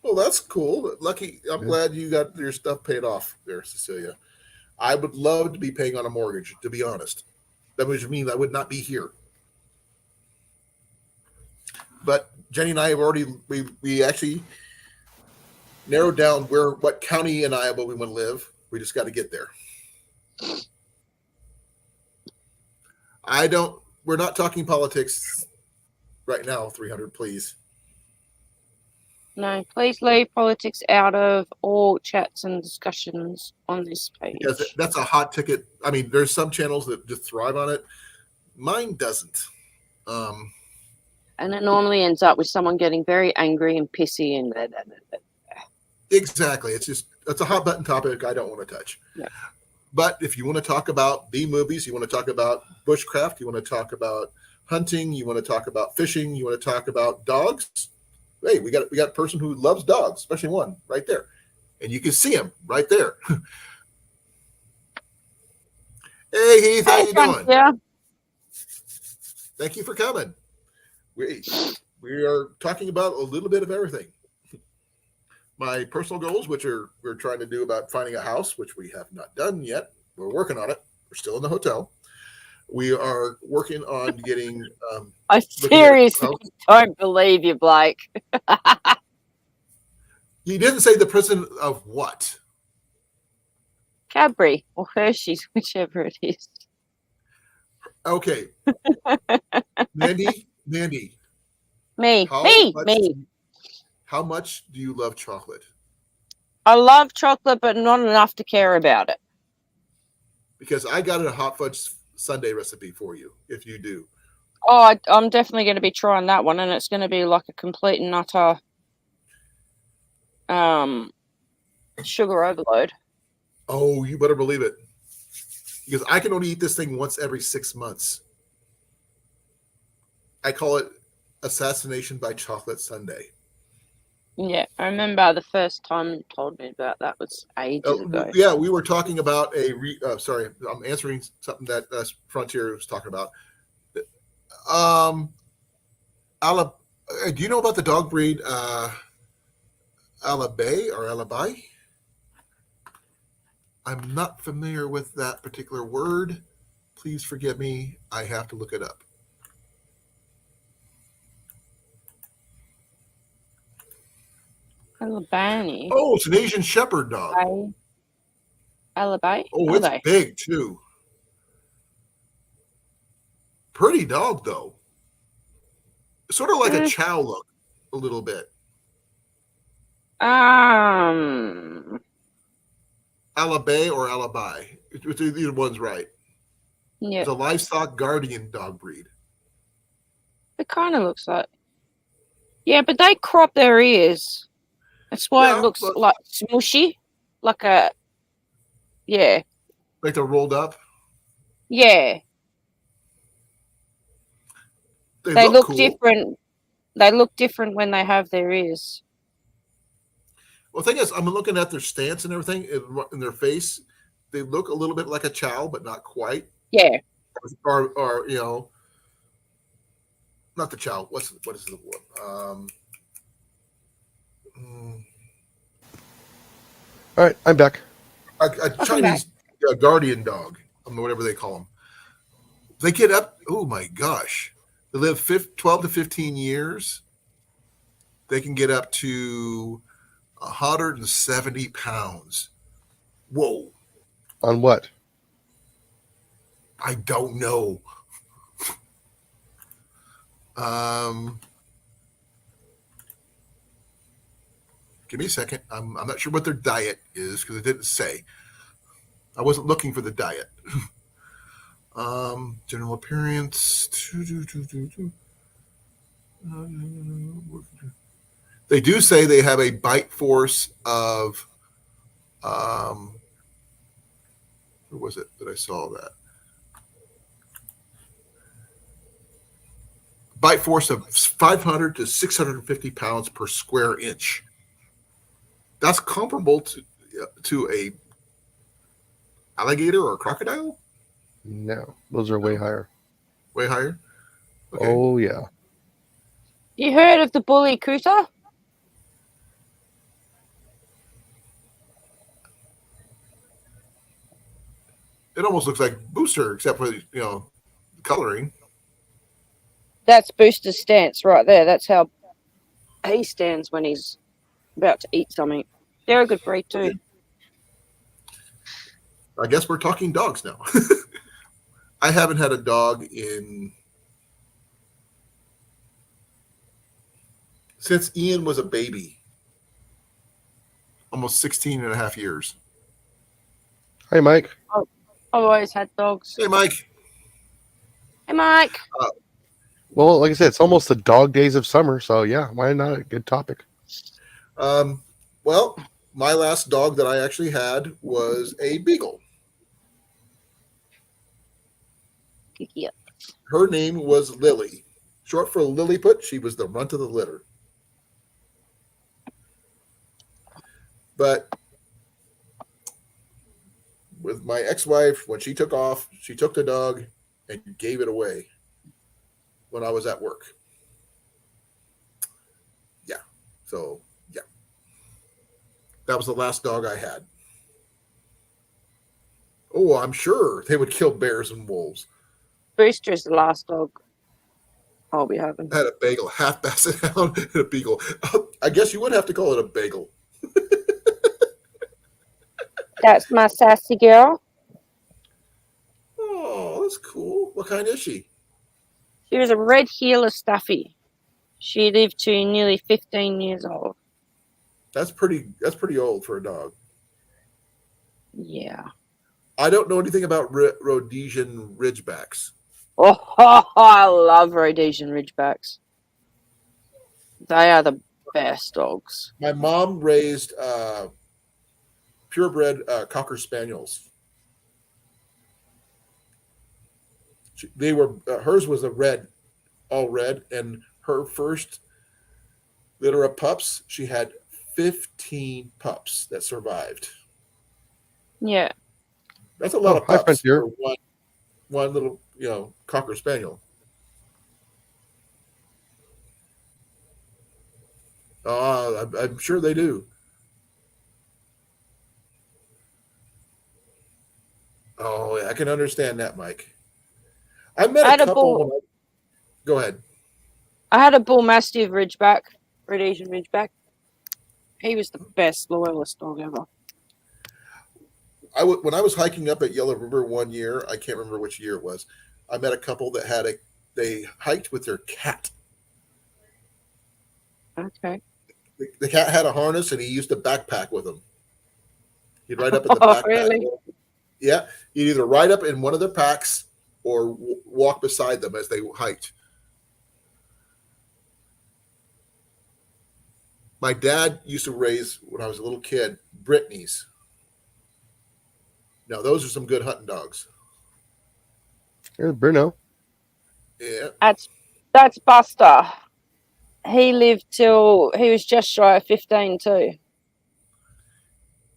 Well, that's cool. Lucky. I'm Yeah. glad you got your stuff paid off there, Cecilia. I would love to be paying on a mortgage, to be honest. That would mean I would not be here. But Jenny and I have already we actually narrowed down what county in Iowa we want to live. We just got to get there. We're not talking politics right now, 300, please. No, please leave politics out of all chats and discussions on this page. Because that's a hot ticket. I mean, there's some channels that just thrive on it. Mine doesn't. And it normally ends up with someone getting very angry and pissy and blah, blah, blah, blah. Exactly. It's a hot button topic I don't want to touch. Yeah. But if you want to talk about B movies, you want to talk about bushcraft, you want to talk about hunting, you want to talk about fishing, you want to talk about dogs. Hey, we got a person who loves dogs, especially one right there, and you can see him right there. Hey Heath, how you doing? Yeah. Thank you for coming. We are talking about a little bit of everything. My personal goals, which we're trying to do about finding a house, which we have not done yet. We're working on it. We're still in the hotel. We are working on getting. I seriously don't believe you, Blake. You didn't say the president of what? Cadbury or Hershey's, whichever it is. Okay. Mandy. Me. How much do you love chocolate? I love chocolate, but not enough to care about it. Because I got a hot fudge sundae recipe for you, if you do. Oh, I'm definitely going to be trying that one, and it's going to be like a complete and utter sugar overload. Oh, you better believe it. Because I can only eat this thing once every 6 months. I call it Assassination by Chocolate Sundae. Yeah, I remember the first time you told me about that was ages ago. Yeah, we were talking about sorry, I'm answering something that Frontier was talking about. Do you know about the dog breed Alabay or Alabai? I'm not familiar with that particular word. Please forgive me. I have to look it up. Alabani. Oh, it's an Asian Shepherd dog. Alibi? Oh, it's Alibi. big too. Pretty dog though. Sort of like a chow look, a little bit. Alibi or alibi. Either one's right. Yeah. It's a livestock guardian dog breed. It kind of looks like. Yeah, but they crop their ears. That's why it looks like smushy. Like a. Yeah. Like they're rolled up. Yeah. They look cool. different. They look different when they have their ears. Well, the thing is, I'm looking at their stance and everything in their face. They look a little bit like a chow, but not quite. Yeah. Or not the chow. What is the one? All right, I'm back. A Chinese guardian dog, whatever they call them. They get up. Oh my gosh, they live 12 to 15 years. They can get up to 170 pounds. Whoa! On what? I don't know. Give me a second. I'm not sure what their diet is because it didn't say. I wasn't looking for the diet. General appearance. They do say they have a bite force of. Where was it that I saw that? Bite force of 500 to 650 pounds per square inch. That's comparable to a alligator or a crocodile? No, those are way higher. Way higher? Okay. Oh, yeah. You heard of the bully cooter? It almost looks like Booster, except for, coloring. That's Booster's stance right there. That's how he stands when he's about to eat something. They're a good breed too. Okay. I guess we're talking dogs now. I haven't had a dog since Ian was a baby. Almost 16 and a half years. Hey, Mike. I've always had dogs. Hey, Mike. Hey, Mike. Well, like I said, it's almost the dog days of summer, so yeah, why not? A good topic. Well, my last dog that I actually had was a beagle. Yeah. Her name was Lily. Short for Lilliput. She was the runt of the litter. But with my ex-wife, when she took off, she took the dog and gave it away when I was at work. Yeah. So, yeah. That was the last dog I had. Oh, I'm sure they would kill bears and wolves. Booster's the last dog I'll be having. I had a bagel, half basset hound, and a beagle. I guess you would have to call it a bagel. That's my sassy girl. Oh, that's cool. What kind is she? She was a red heeler stuffy. She lived to nearly 15 years old. That's pretty old for a dog. Yeah. I don't know anything about Rhodesian Ridgebacks. Oh, I love Rhodesian Ridgebacks. They are the best dogs. My mom raised purebred Cocker Spaniels. They were hers was a red, all red, and her first litter of pups, she had 15 pups that survived. Yeah. That's a lot of pups for one little, Cocker Spaniel. I'm sure they do. Oh, yeah, I can understand that, Mike. I met a couple. Go ahead. I had a bull mastiff Ridgeback, Rhodesian Ridgeback. He was the best, loyalest dog ever. when I was hiking up at Yellow River one year, I can't remember which year it was. I met a couple that they hiked with their cat. Okay. The cat had a harness, and he used a backpack with him. He'd ride up in the Oh, backpack. really? Yeah, he'd either ride up in one of their packs or walk beside them as they hiked. My dad used to raise, when I was a little kid, Brittany's. Now, those are some good hunting dogs. Here's Bruno. Yeah. That's Buster. He lived till he was just shy of 15 too.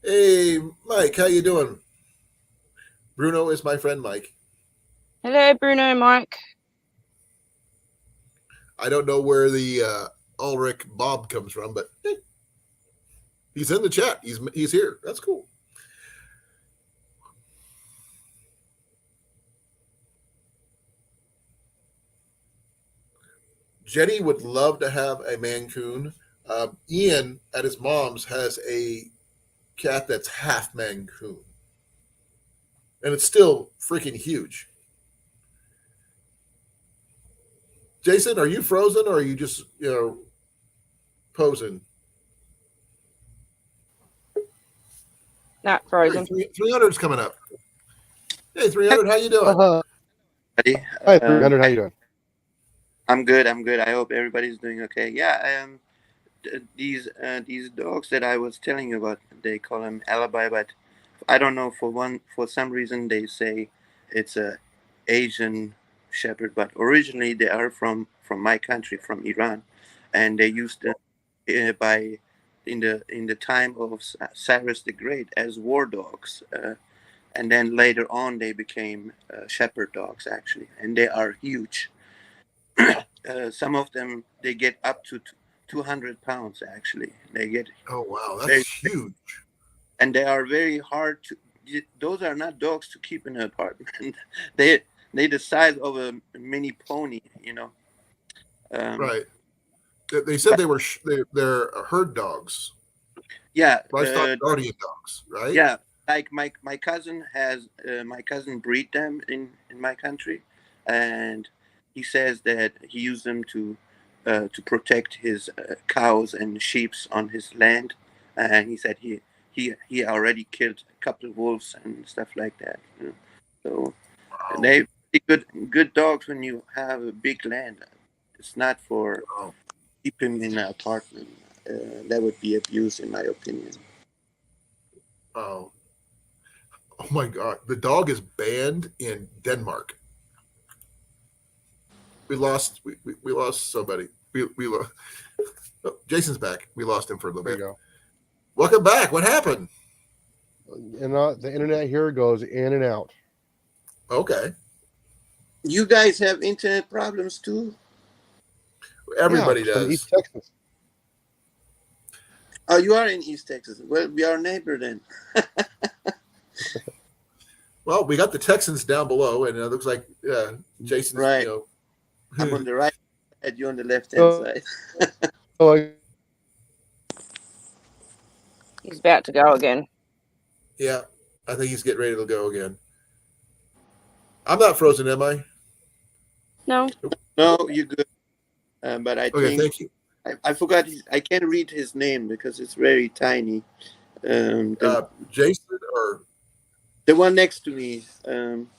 Hey, Mike, how you doing? Bruno is my friend Mike. Hello, Bruno, Mike. I don't know where the Ulrich Bob comes from, but he's in the chat. He's here. That's cool. Jenny would love to have a Mancoon. Ian at his mom's has a cat that's half Mancoon, and it's still freaking huge. Jason, are you frozen or are you just posing? Not frozen. Hey, 300's coming up. Hey, 300, how you doing? Everybody. Hi, 300. How you doing? I'm good. I'm good. I hope everybody's doing okay. Yeah. These dogs that I was telling you about, they call them alibi, but I don't know. For some reason they say it's a Asian Shepherd, but originally they are from my country, from Iran, and they used them by in the time of Cyrus the Great as war dogs. And then later on they became shepherd dogs actually, and they are huge. Some of them they get up to 200 pounds actually. They get Oh, wow, very, that's huge. and they are very hard to. Those are not dogs to keep in an apartment. they the size of a mini pony, you know. Right. They said they're herd dogs. Yeah. Livestock guardian dogs, right? Yeah. Like my cousin has my cousin breed them in my country, and he says that he used them to protect his cows and sheep on his land, and he said he already killed a couple of wolves and stuff like that. You know? So Wow. they good dogs when you have a big land. It's not for Wow. keep him in an apartment. That would be abuse, in my opinion. Wow. Oh my God, the dog is banned in Denmark. We lost somebody. We lost. Oh, Jason's back. We lost him for a little There bit. you go. Welcome back. What happened? And the internet here goes in and out. Okay. You guys have internet problems too? Everybody Yeah, from does. East Texas. Oh, you are in East Texas. Well, we are neighbor then. Well, we got the Texans down below, and it looks like Jason's. Right. I'm on the right side, you on the left hand Oh. side. Oh, He's about to go again. Yeah, I think he's getting ready to go again. I'm not frozen, am I? No. No, you're good. But I Okay, think thank you. I forgot. I can't read his name because it's very tiny. Jason or The one next to me.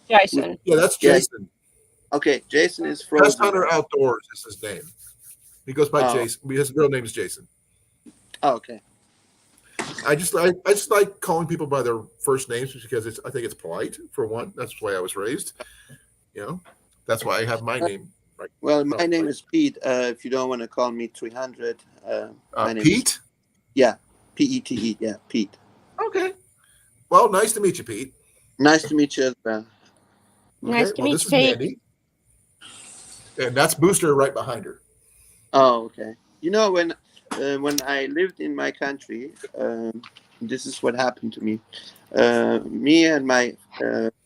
Jason. yeah, that's Yeah. Jason. Okay, Jason is Pest frozen. Hunter Outdoors is his name. He goes by Jason. His real name is Jason. Oh, okay. I just like calling people by their first names because I think it's polite for one. That's the way I was raised. You know, that's why I have my name. Right. Well, my name is Pete. If you don't want to call me 300, my name Pete. is, yeah, Pete. Yeah, Pete. Okay. Well, nice to meet you, Pete. Nice to meet you as well. Nice to meet this you, is Pete. Mandy, and that's Booster right behind her. Oh, okay. You know, when I lived in my country, this is what happened to me. Me and my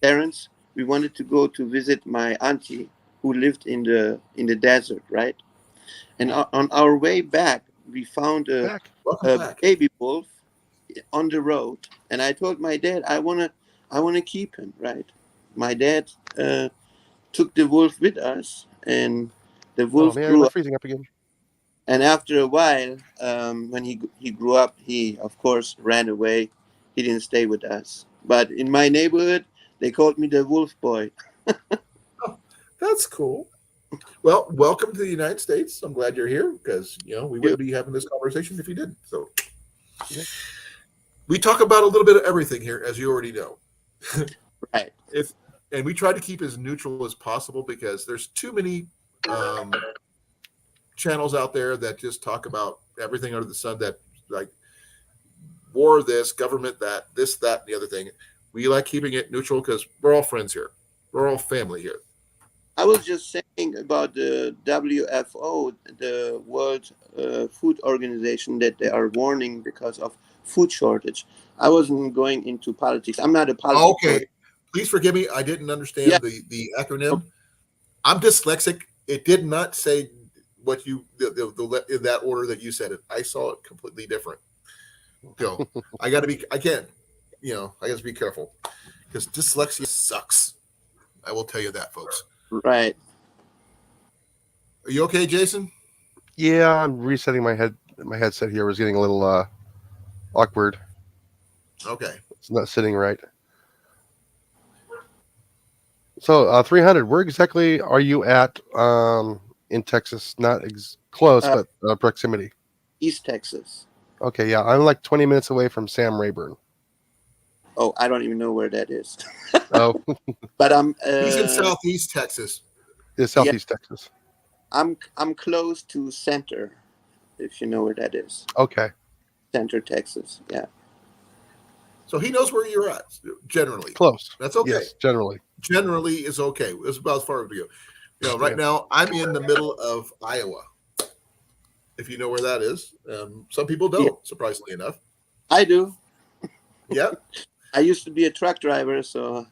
parents, we wanted to go to visit my auntie who lived in the desert, right? And on our way back, we found Welcome a back. baby wolf on the road, and I told my dad I want I want to keep him, right? My dad took the wolf with us, and the Oh wolf man, am grew I up. freezing up again? And after a while, when he grew up, he of course ran away. He didn't stay with us. But in my neighborhood, they called me the wolf boy. Oh, that's cool. Well, welcome to the United States. I'm glad you're here because we wouldn't be having this conversation if you didn't. So Yeah. we talk about a little bit of everything here, as you already know. Right. And we try to keep as neutral as possible because there's too many channels out there that just talk about everything under the sun, that like war this, government that, this, that, and the other thing. We like keeping it neutral because we're all friends here. We're all family here. I was just saying about the WFO, the World Food Organization, that they are warning because of food shortage. I wasn't going into politics. I'm not a politics Okay. person. Please forgive me. I didn't Yeah. understand the acronym. I'm dyslexic. It did not say what you in that order that you said it. I saw it completely different. So I got to be. I can't. I got to be careful because dyslexia sucks. I will tell you that, folks. Right. Are you okay, Jason? Yeah, I'm resetting my headset here. Was getting a little awkward. Okay. It's not sitting right. So 300. Where exactly are you at in Texas? Not close, Uh, but proximity. East Texas. Okay, yeah, I'm like 20 minutes away from Sam Rayburn. Oh, I don't even know where that is. Oh, But I'm. He's in Southeast Texas. it's Southeast Texas. I'm close to Center, if you know where that is. Okay. Center, Texas. Yeah. So he knows where you're at, generally. Close. That's okay. Yes, generally. Generally is okay. It's about as far as we go. Right now, I'm in the middle of Iowa. If you know where that is. Some people don't, surprisingly enough. I do. Yeah. I used to be a truck driver, so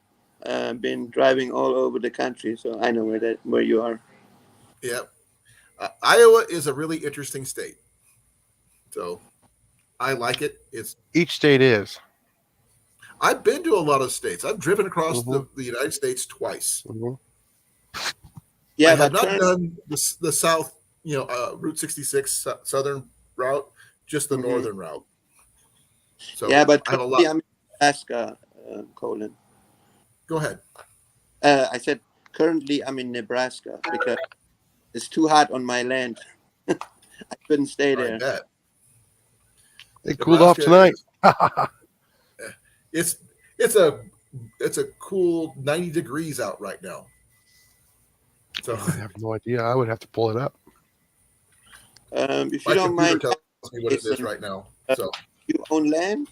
I've been driving all over the country, so I know where you are. Yeah. Iowa is a really interesting state. So I like it. Each state is. I've been to a lot of states. I've driven across the United States twice. Mm-hmm. Yeah, I have not done the South, Route 66 Southern route, just the Northern route. So yeah, but I have a lot. I'm in Nebraska, Colan. Go ahead. I said currently I'm in Nebraska because it's too hot on my land. I couldn't stay there. I bet. It cooled off tonight. It's a cool 90 degrees out right now. So I have no idea. I would have to pull it up. If my you don't mind, computer tells me what it is right now. So you own land?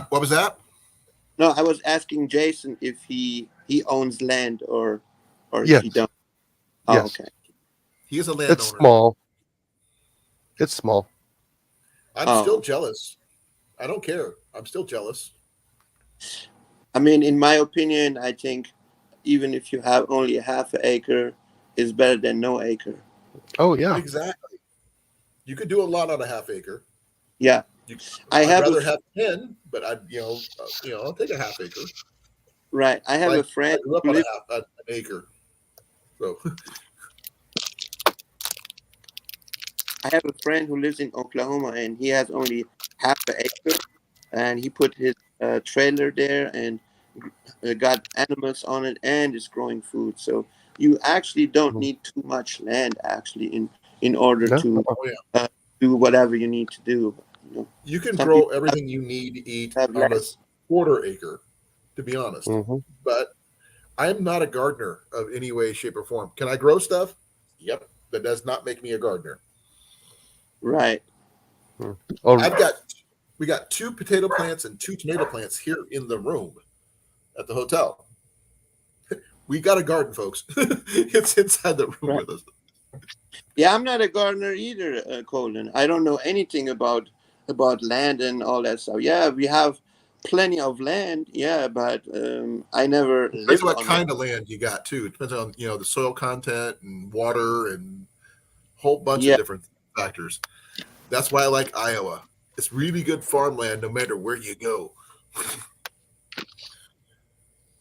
what was that? No, I was asking Jason if he owns land or Yes. if he don't. Oh, Yes. okay. He is a landowner. It's small. It's small. I'm still jealous. I don't care. I'm still jealous. I mean, in my opinion, I think even if you have only a half an acre, is better than no acre. Oh yeah. Exactly. You could do a lot on a half acre. Yeah. I'd rather have 10, but I'll take a half acre. Right. I have a friend. I grew up on an acre. So I have a friend who lives in Oklahoma, and he has only half an acre, and he put his trailer there and got animals on it, and is growing food. So you actually don't need too much land, actually, in order to do whatever you need to do. You can grow everything you need to eat on a quarter acre, to be honest. But I'm not a gardener of any way, shape, or form. Can I grow stuff? Yep. That does not make me a gardener. Right. We got 2 potato plants and 2 tomato plants here in the room at the hotel. We got a garden, folks. It's inside the room with us. Yeah, I'm not a gardener either, Colin. I don't know anything about land and all that stuff. Yeah, we have plenty of land. Yeah, but I never lived on what kind of land you got too. It depends on the soil content and water and a whole bunch of different factors. That's why I like Iowa. It's really good farmland no matter where you go.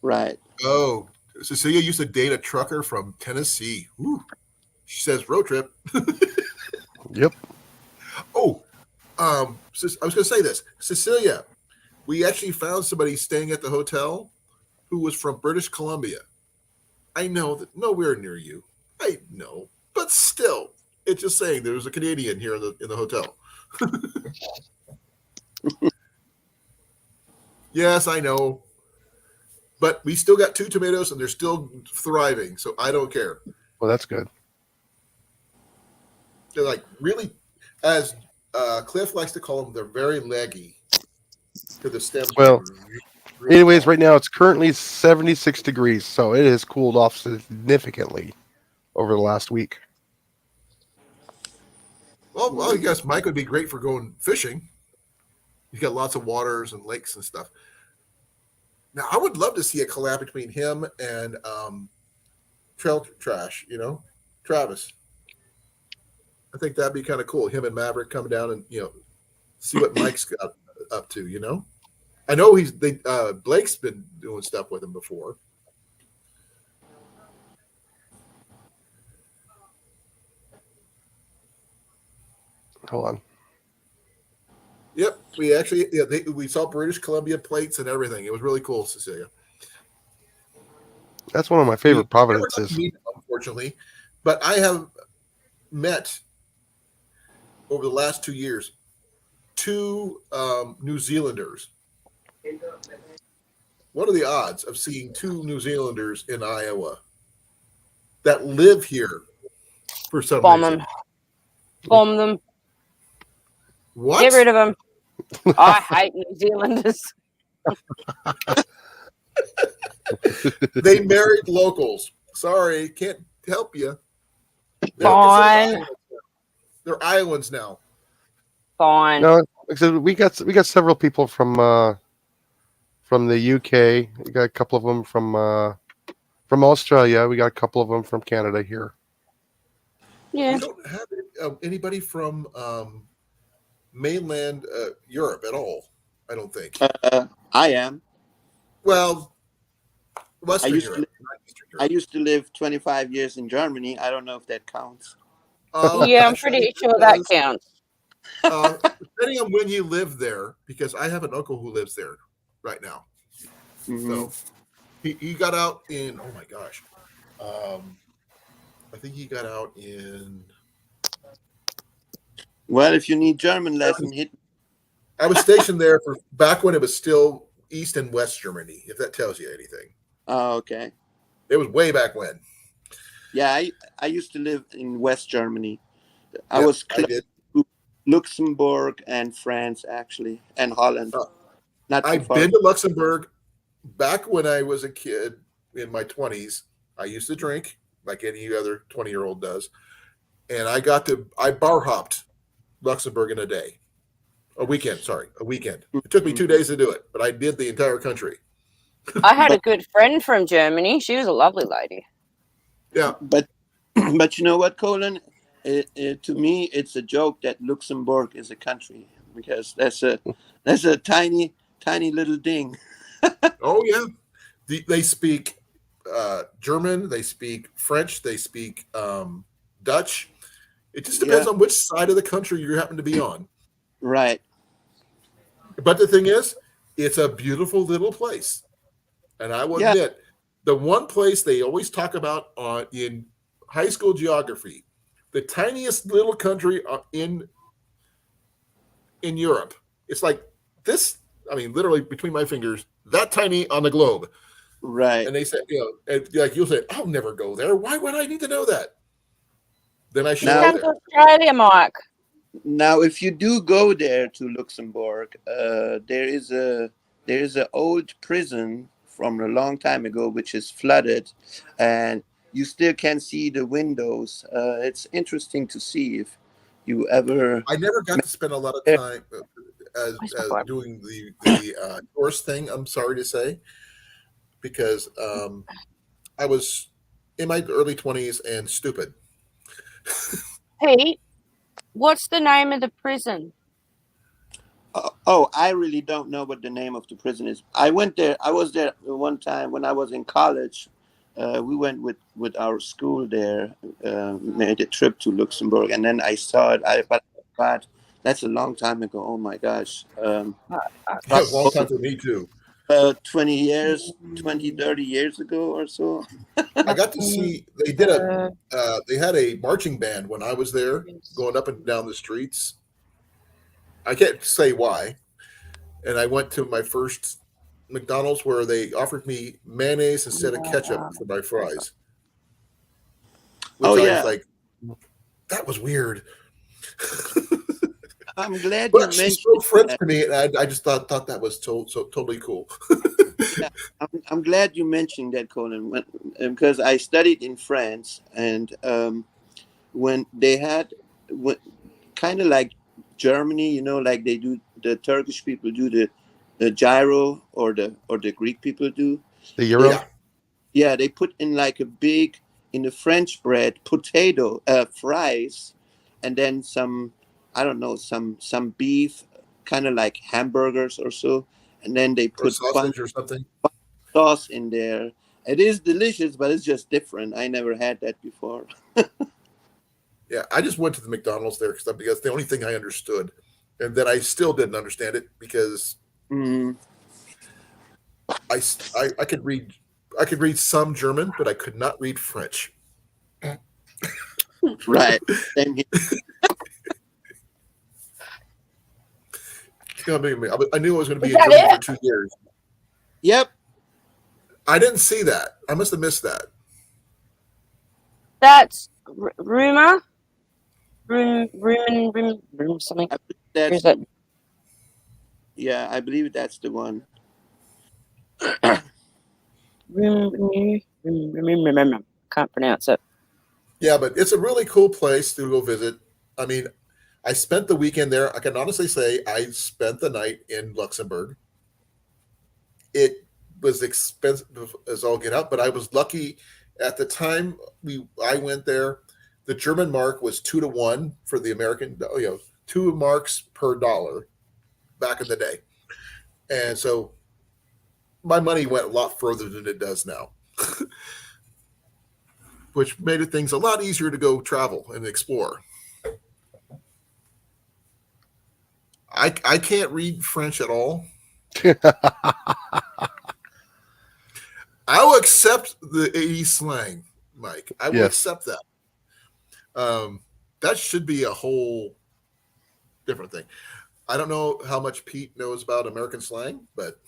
Right. Oh, Cecilia used to date a trucker from Tennessee. Ooh. She says road trip. Yep. Oh, I was going to say this. Cecilia, we actually found somebody staying at the hotel who was from British Columbia. I know that nowhere near you. I know, but still, it's just saying there was a Canadian here in the hotel. Yes, I know, but we still got 2 tomatoes and they're still thriving, so I don't care. Well, that's good. They're like really, as Cliff likes to call them, they're very leggy to the stems. Well, Really anyways, long. right now it's currently 76 degrees, so it has cooled off significantly over the last week. Well, I guess Mike would be great for going fishing. He's got lots of waters and lakes and stuff. Now, I would love to see a collab between him and Trail Trash, Travis. I think that'd be kind of cool. Him and Maverick come down and, see what Mike's got up to. I know Blake's been doing stuff with him before. Hold on. Yep, we saw British Columbia plates and everything. It was really cool, Cecilia. That's one of my favorite providences. Unfortunately, but I have met over the last 2 years 2 New Zealanders. What are the odds of seeing 2 New Zealanders in Iowa that live here for some reason? Bomb them. What? Get rid of them. I hate New Zealanders. They married locals. Sorry, can't help you. Fine. They're Iowans now. Fine. No, like I said, we got several people from the UK. We got a couple of them from Australia. We got a couple of them from Canada here. Yeah. We don't have anybody from mainland Europe at all. I don't think. I am. Well, Western used to Europe. I used to live 25 years in Germany. I don't know if that counts. Yeah, I'm pretty sure that counts. Depending on when you live there, because I have an uncle who lives there right now. Mm-hmm. So he got out in, oh my gosh. I think he got out in. Well, if you need German lesson, hit. I was stationed there for back when it was still East and West Germany, if that tells you anything. Oh, okay. It was way back when. Yeah, I used to live in West Germany. I was I did. to Luxembourg and France, actually, and Holland. Not too I've far. been to Luxembourg back when I was a kid in my 20s. I used to drink like any other 20-year-old does. And I bar hopped Luxembourg in a weekend. It took me 2 days to do it, but I did the entire country. I had a good friend from Germany. She was a lovely lady. Yeah. But you know what, Colan? To me, it's a joke that Luxembourg is a country, because that's a tiny little ding. Oh, yeah. They speak German. They speak French. They speak Dutch. It just depends on which side of the country you happen to be on. Right. But the thing is, it's a beautiful little place. And I will admit, the one place they always talk about in high school geography, the tiniest little country in Europe. It's like this, literally between my fingers, that tiny on the globe. Right. And they said, like you'll say, I'll never go there. Why would I need to know that? Then I should Come to Australia, Mike. Now, if you do go there to Luxembourg, there is an old prison from a long time ago which is flooded, and you still can see the windows. It's interesting to see if you ever. I never got to spend a lot of time as doing the tourist thing. I'm sorry to say, because I was in my early 20s and stupid. Pete, what's the name of the prison? Oh, I really don't know what the name of the prison is. I went there. I was there one time when I was in college. We went with our school there, made a trip to Luxembourg, and then I saw it. But that's a long time ago. Oh my gosh. Yeah, a long time for me too. 20 years, 20, 30 years ago or so. I got to see they did they had a marching band when I was there, going up and down the streets. I can't say why. And I went to my first McDonald's where they offered me mayonnaise instead of ketchup for my fries, which Oh I was yeah. like, that was weird. I'm glad you But she mentioned spoke French that. to me, and I just thought that was so totally cool. Yeah, I'm glad you mentioned that, Conan, because I studied in France, and when they had, kind of like Germany, like they do, the Turkish people do the gyro, or the Greek people do. The They, euro. yeah, they put in like in the French bread, potato fries, and then some, I don't know, some beef, kind of like hamburgers or so, and then they Or put fun sausage or something. sauce in there. It is delicious, but it's just different. I never had that before. Yeah, I just went to the McDonald's there because the only thing I understood, and then I still didn't understand it because Mm, I could read some German, but I could not read French. right. Same here. I knew I was going to Is be in that Germany for it? 2 years. Yep. I didn't see that. I must have missed that. That's rumor. Room something. I believe Where that's is it? Yeah. I believe that's the one. Can't pronounce it. Yeah, but it's a really cool place to go visit. I mean, I spent the weekend there. I can honestly say I spent the night in Luxembourg. It was expensive as all get out, but I was lucky at the time I went there. The German mark was 2 to 1 for the American, 2 marks per dollar back in the day, and so my money went a lot further than it does now, which made it things a lot easier to go travel and explore. I can't read French at all. I will accept the 80s slang, Mike. I will Yes. accept that. That should be a whole different thing. I don't know how much Pete knows about American slang, but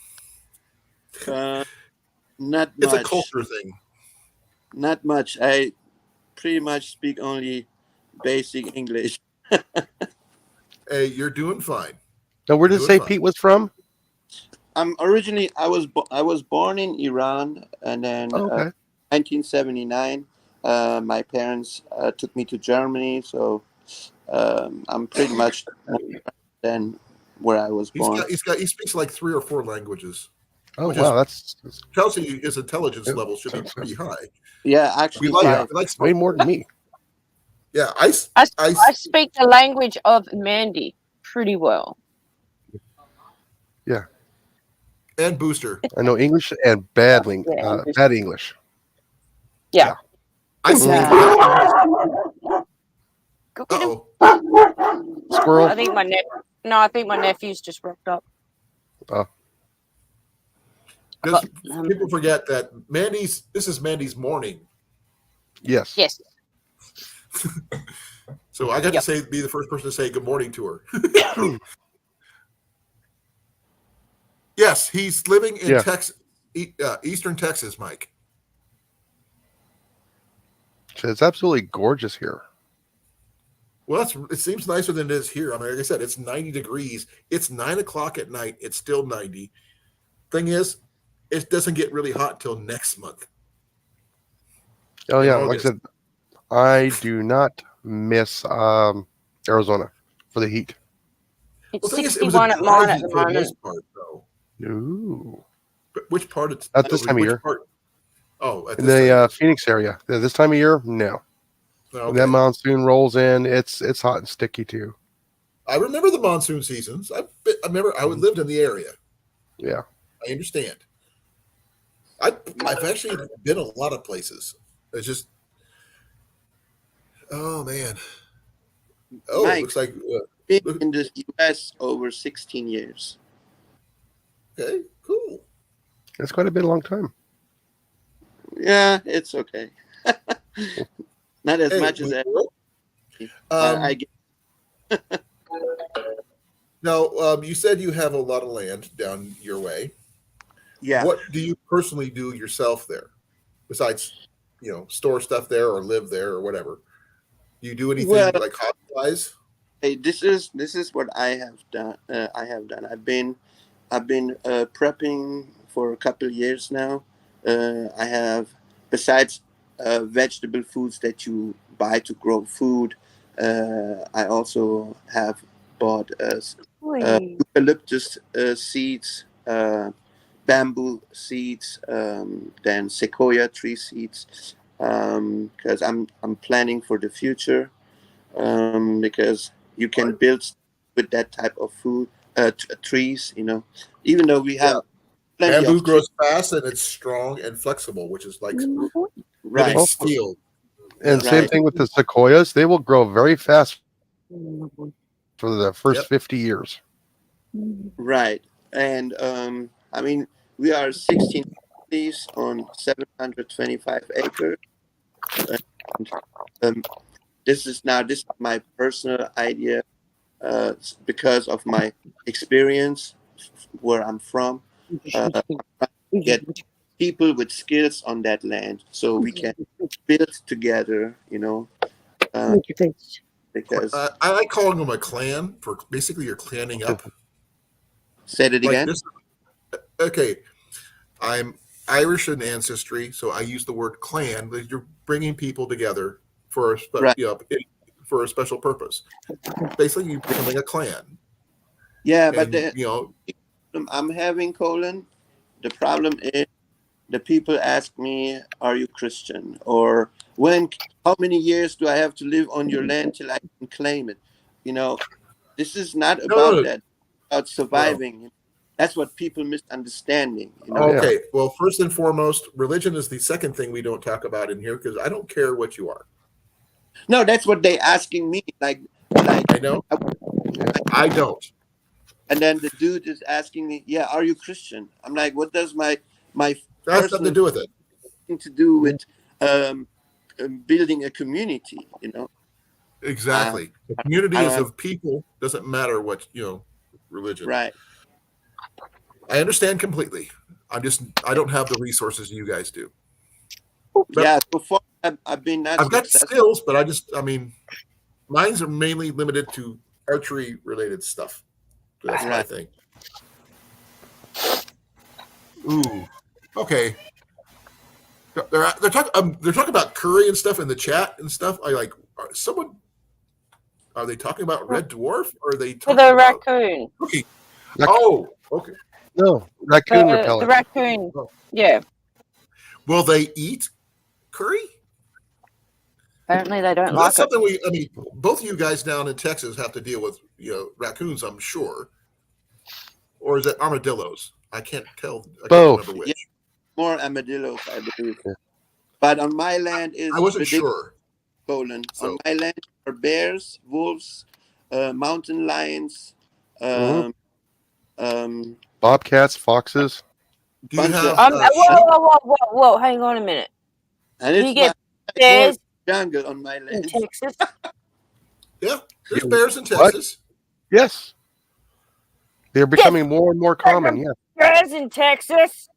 Not it's a much. culture thing. Not much. I pretty much speak only basic English. Hey, you're doing fine. Now, where did it Doing say fine. Pete was from? Originally I was born in Iran, and then Oh, okay. 1979, my parents took me to Germany, so I'm pretty much then where I was born. He speaks like 3 or 4 languages. Oh, Which wow. That's tells you his intelligence Yeah. level should be pretty high. Yeah, We actually like five. we like way more than me. Yeah, I speak the language of Mandy pretty well. and Booster. I know English and bad Yeah. bad English. Yeah. I speak. Go get him. Uh-oh. Squirrel. I think my nephew's just rocked up. Because people forget that this is Mandy's morning. Yes. Yes. So I got Yep. to be the first person to say good morning to her. Yes, he's living in Yeah. Texas, Eastern Texas, Mike. It's absolutely gorgeous here. Well, it seems nicer than it is here. I mean, like I said, it's 90 degrees. It's 9 o'clock at night. It's still 90. Thing is, it doesn't get really hot till next month. Oh In yeah, like I August. said, I do not miss Arizona for the heat. It's Well, the thing is, it was a 61 at dry mine at heat the for the moment. most part, though. Ooh. But which part? At this time of year. Part? Oh, at In this time. the Phoenix area. This time of year, no. Okay. When that monsoon rolls in, it's hot and sticky too. I remember the monsoon seasons. I remember I lived in the area. Yeah. I understand. I've actually been a lot of places. It's just, oh man. Oh, Mike, looks like been look, in the U.S. over 16 years. okay, cool. It's quite a bit, a long time. Yeah, it's okay. Not as Hey, much as that. I um, get. now you said you have a lot of land down your way. Yeah. What do you personally do yourself there, besides store stuff there or live there or whatever? Do you do anything Well, like hobby wise? hey, this is what I have done. I've been prepping for a couple of years now. I have, besides vegetable foods that you buy to grow food, I also have bought Really? eucalyptus seeds, bamboo seeds, then sequoia tree seeds, because I'm planning for the future, because you can build with that type of food, trees. Even though we Yeah, have plenty bamboo of trees, grows fast and it's strong and flexible, which is like living right, Oh, steel. and Yeah. same right, thing with the sequoias. They will grow very fast for the first Yep. 50 years. right, and I mean, we are 16 families on 725 acres, and this is my personal idea, because of my experience where I'm from. Uh, get people with skills on that land so we can build together, uh, because I like calling them a clan for basically you're clanning up. said it Like again. this. Okay, I'm Irish in ancestry, so I use the word clan. That you're bringing people together for Right. for a special purpose. Basically, you're becoming a clan, Yeah, but and the problem I'm having, Colin, the problem is the people ask me, "Are you Christian?" Or how many years do I have to live on your land till I can claim it? You know, this is not no, no, about no, that. About no. surviving. That's what people misunderstanding. Yeah. Okay, well, first and foremost, religion is the second thing we don't talk about in here because I don't care what you are. No, that's what they asking me. Like, I know I don't. and then the dude is asking me, "Yeah, are you Christian?" I'm like, "What does my That has nothing to personal do with it. thing to do with um, building a community?" Uh, Exactly. The community I don't is have, of people. Doesn't matter what religion. right. I understand completely. I don't have the resources you guys do. But Yeah, so far I've been not I've got successful. skills, but I mean, mine's are mainly limited to archery related stuff. That's my Right. thing. Ooh, okay. They're talking about curry and stuff in the chat and stuff. I like someone. Are they talking about red dwarf or are they For talking the about raccoon. cookie? Oh, okay. No, raccoon The repellent. raccoon. Oh. Yeah. Will they eat curry? Apparently they don't That's like it. something I mean, both of you guys down in Texas have to deal with, raccoons, I'm sure. Or is it armadillos? I can't tell. I can't Both. remember which. Yeah, more armadillos, I believe. Yeah. But on my land I is wasn't ridiculous, sure. Colin. On So, my land are bears, wolves, mountain lions, hmm um, um, Bobcats, foxes. do you bunch of, have sheep? Whoa, hang on a minute. and Do you it's my get like more bears jungle on my in land. Texas? Yeah, there's bears in What? Texas. Yes. They're becoming Yes, more and more common. Yeah. bears in Texas.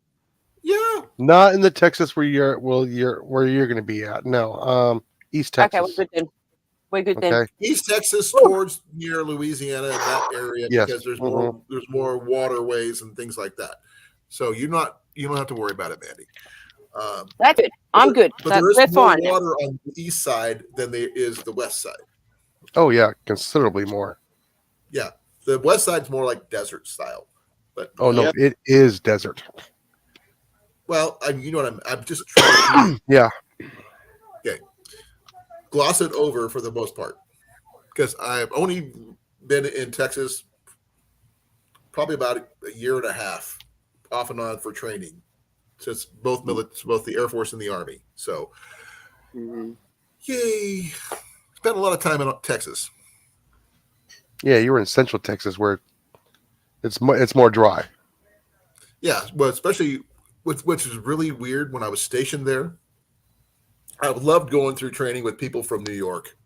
Yeah. Not in the Texas where you're going to be at. No. East Okay, we're Texas. good then. We're good then. Okay. East Texas Woo. towards near Louisiana and that area Yes. because there's more waterways and things like that. So you don't have to worry about it, Mandy. That's good. I'm good. But there is We're more fine now. water on the east side than there is the west side. Oh yeah, considerably more. Yeah, the west side's more like desert style. But Oh no, Yep. it is desert. well, you know what I'm just trying to Yeah. gloss it over for the most part because I've only been in Texas probably about a year and a half, off and on for training, since both the Air Force and the Army. So, yay! Spent a lot of time in Texas. Yeah, you were in Central Texas where it's more dry. Yeah, well, especially which is really weird. When I was stationed there, I loved going through training with people from New York,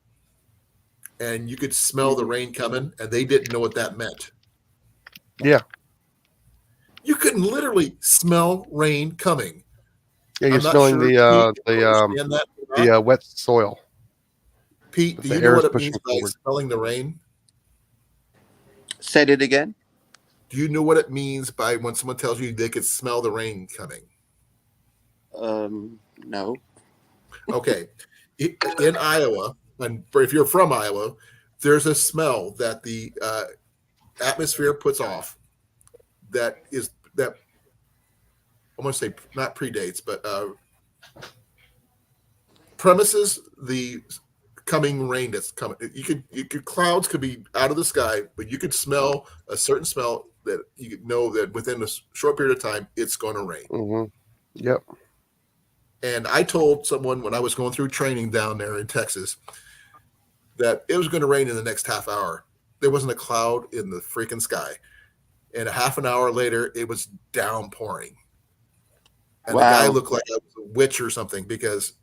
and you could smell the rain coming, and they didn't know what that meant. Yeah. You can literally smell rain coming. Yeah, you're I'm not smelling sure, Pete, you understand that or not? the wet soil. Pete, do The you know air what is it means pushing by forward. smelling the rain? Said it again. Do you know what it means by when someone tells you they could smell the rain coming? No. Okay. In Iowa, and if you're from Iowa, there's a smell that the atmosphere puts off that I want to say not predates, but premises the coming rain that's coming. You could clouds could be out of the sky, but you could smell a certain smell that you could know that within a short period of time it's going to rain. Mm-hmm. Yep. And I told someone when I was going through training down there in Texas that it was going to rain in the next half hour. There wasn't a cloud in the freaking sky. And a half an hour later, it was downpouring. And the guy looked like I was a witch or something, because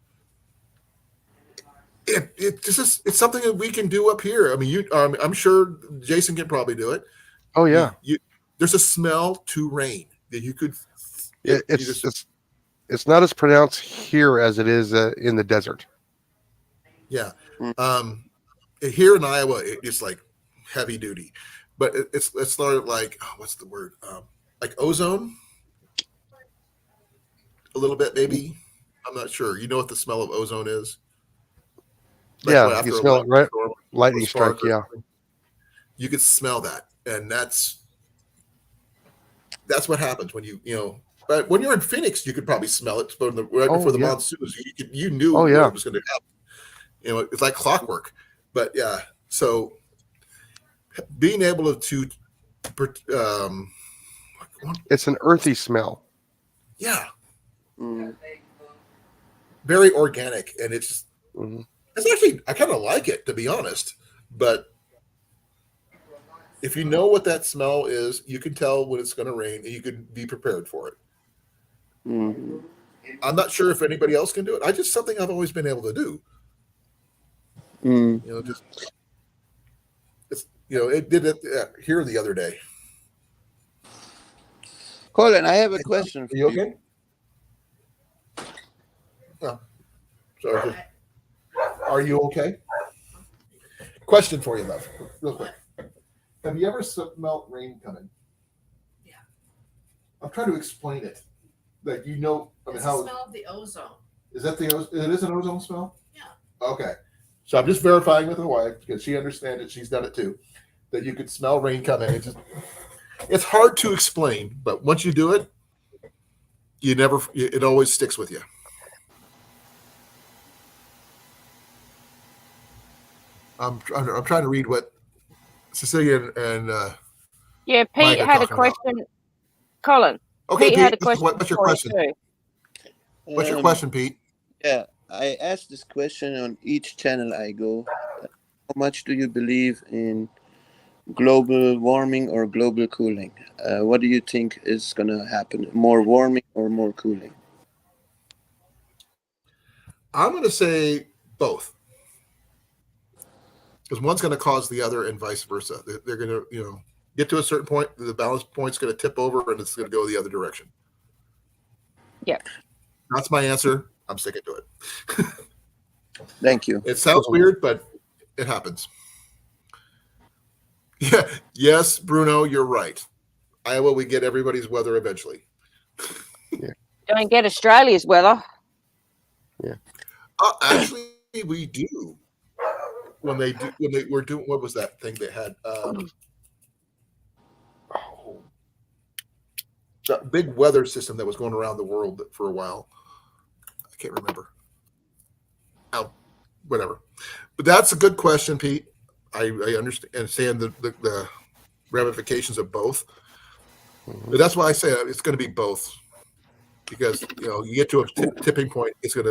it's something that we can do up here. I mean, I'm sure Jason can probably do it. Oh yeah. There's a smell to rain that you could. It's not as pronounced here as it is in the desert. Yeah. Here in Iowa, it's like heavy duty, but it's sort of like, what's the word? Like ozone. A little bit, maybe. I'm not sure. You know what the smell of ozone is? Like yeah, you smell it, right? Lightning strike, yeah. You could smell that, and that's what happens when you know. But when you're in Phoenix, you could probably smell it right before the monsoons. You knew what was going to happen. You know, it's like clockwork. But yeah, so being able to it's an earthy smell. Yeah. Very organic, and it's actually, I kind of like it, to be honest. But if you know what that smell is, you can tell when it's going to rain, and you can be prepared for it. I'm not sure if anybody else can do it. Just something I've always been able to do. You know, it did it here the other day. Colin, I have a question for you. Okay? No. Sorry. Are you okay? Question for you, love. Real quick. Have you ever smelled rain coming? Yeah. I'm trying to explain it. Like, I mean, it's the smell of the ozone. Is that it is an ozone smell? Yeah. Okay. So I'm just verifying with my wife, because she understands it. She's done it too. That you could smell rain coming. It's hard to explain, but once you do it, it always sticks with you. I'm trying to read what Cecilia and Pete Mike had a question. About. Colin. Okay, Pete had a question. What's your question? What's your question, Pete? Yeah, I asked this question on each channel I go. How much do you believe in global warming or global cooling? What do you think is going to happen? More warming or more cooling? I'm going to say both. Because one's going to cause the other and vice versa. They're going to, get to a certain point, the balance point's going to tip over, and it's going to go the other direction. Yeah. That's my answer. I'm sticking to it. Thank you. It sounds weird, but it happens. Yeah. Yes, Bruno, you're right. Iowa, we get everybody's weather eventually. Yeah. Don't get Australia's weather. Yeah. Actually, we do. When they were doing, what was that thing they had? That big weather system that was going around the world for a while. I can't remember. Whatever. But that's a good question, Pete. I understand the ramifications of both. Mhm. But that's why I say it's going to be both, because you get to a tipping point, they're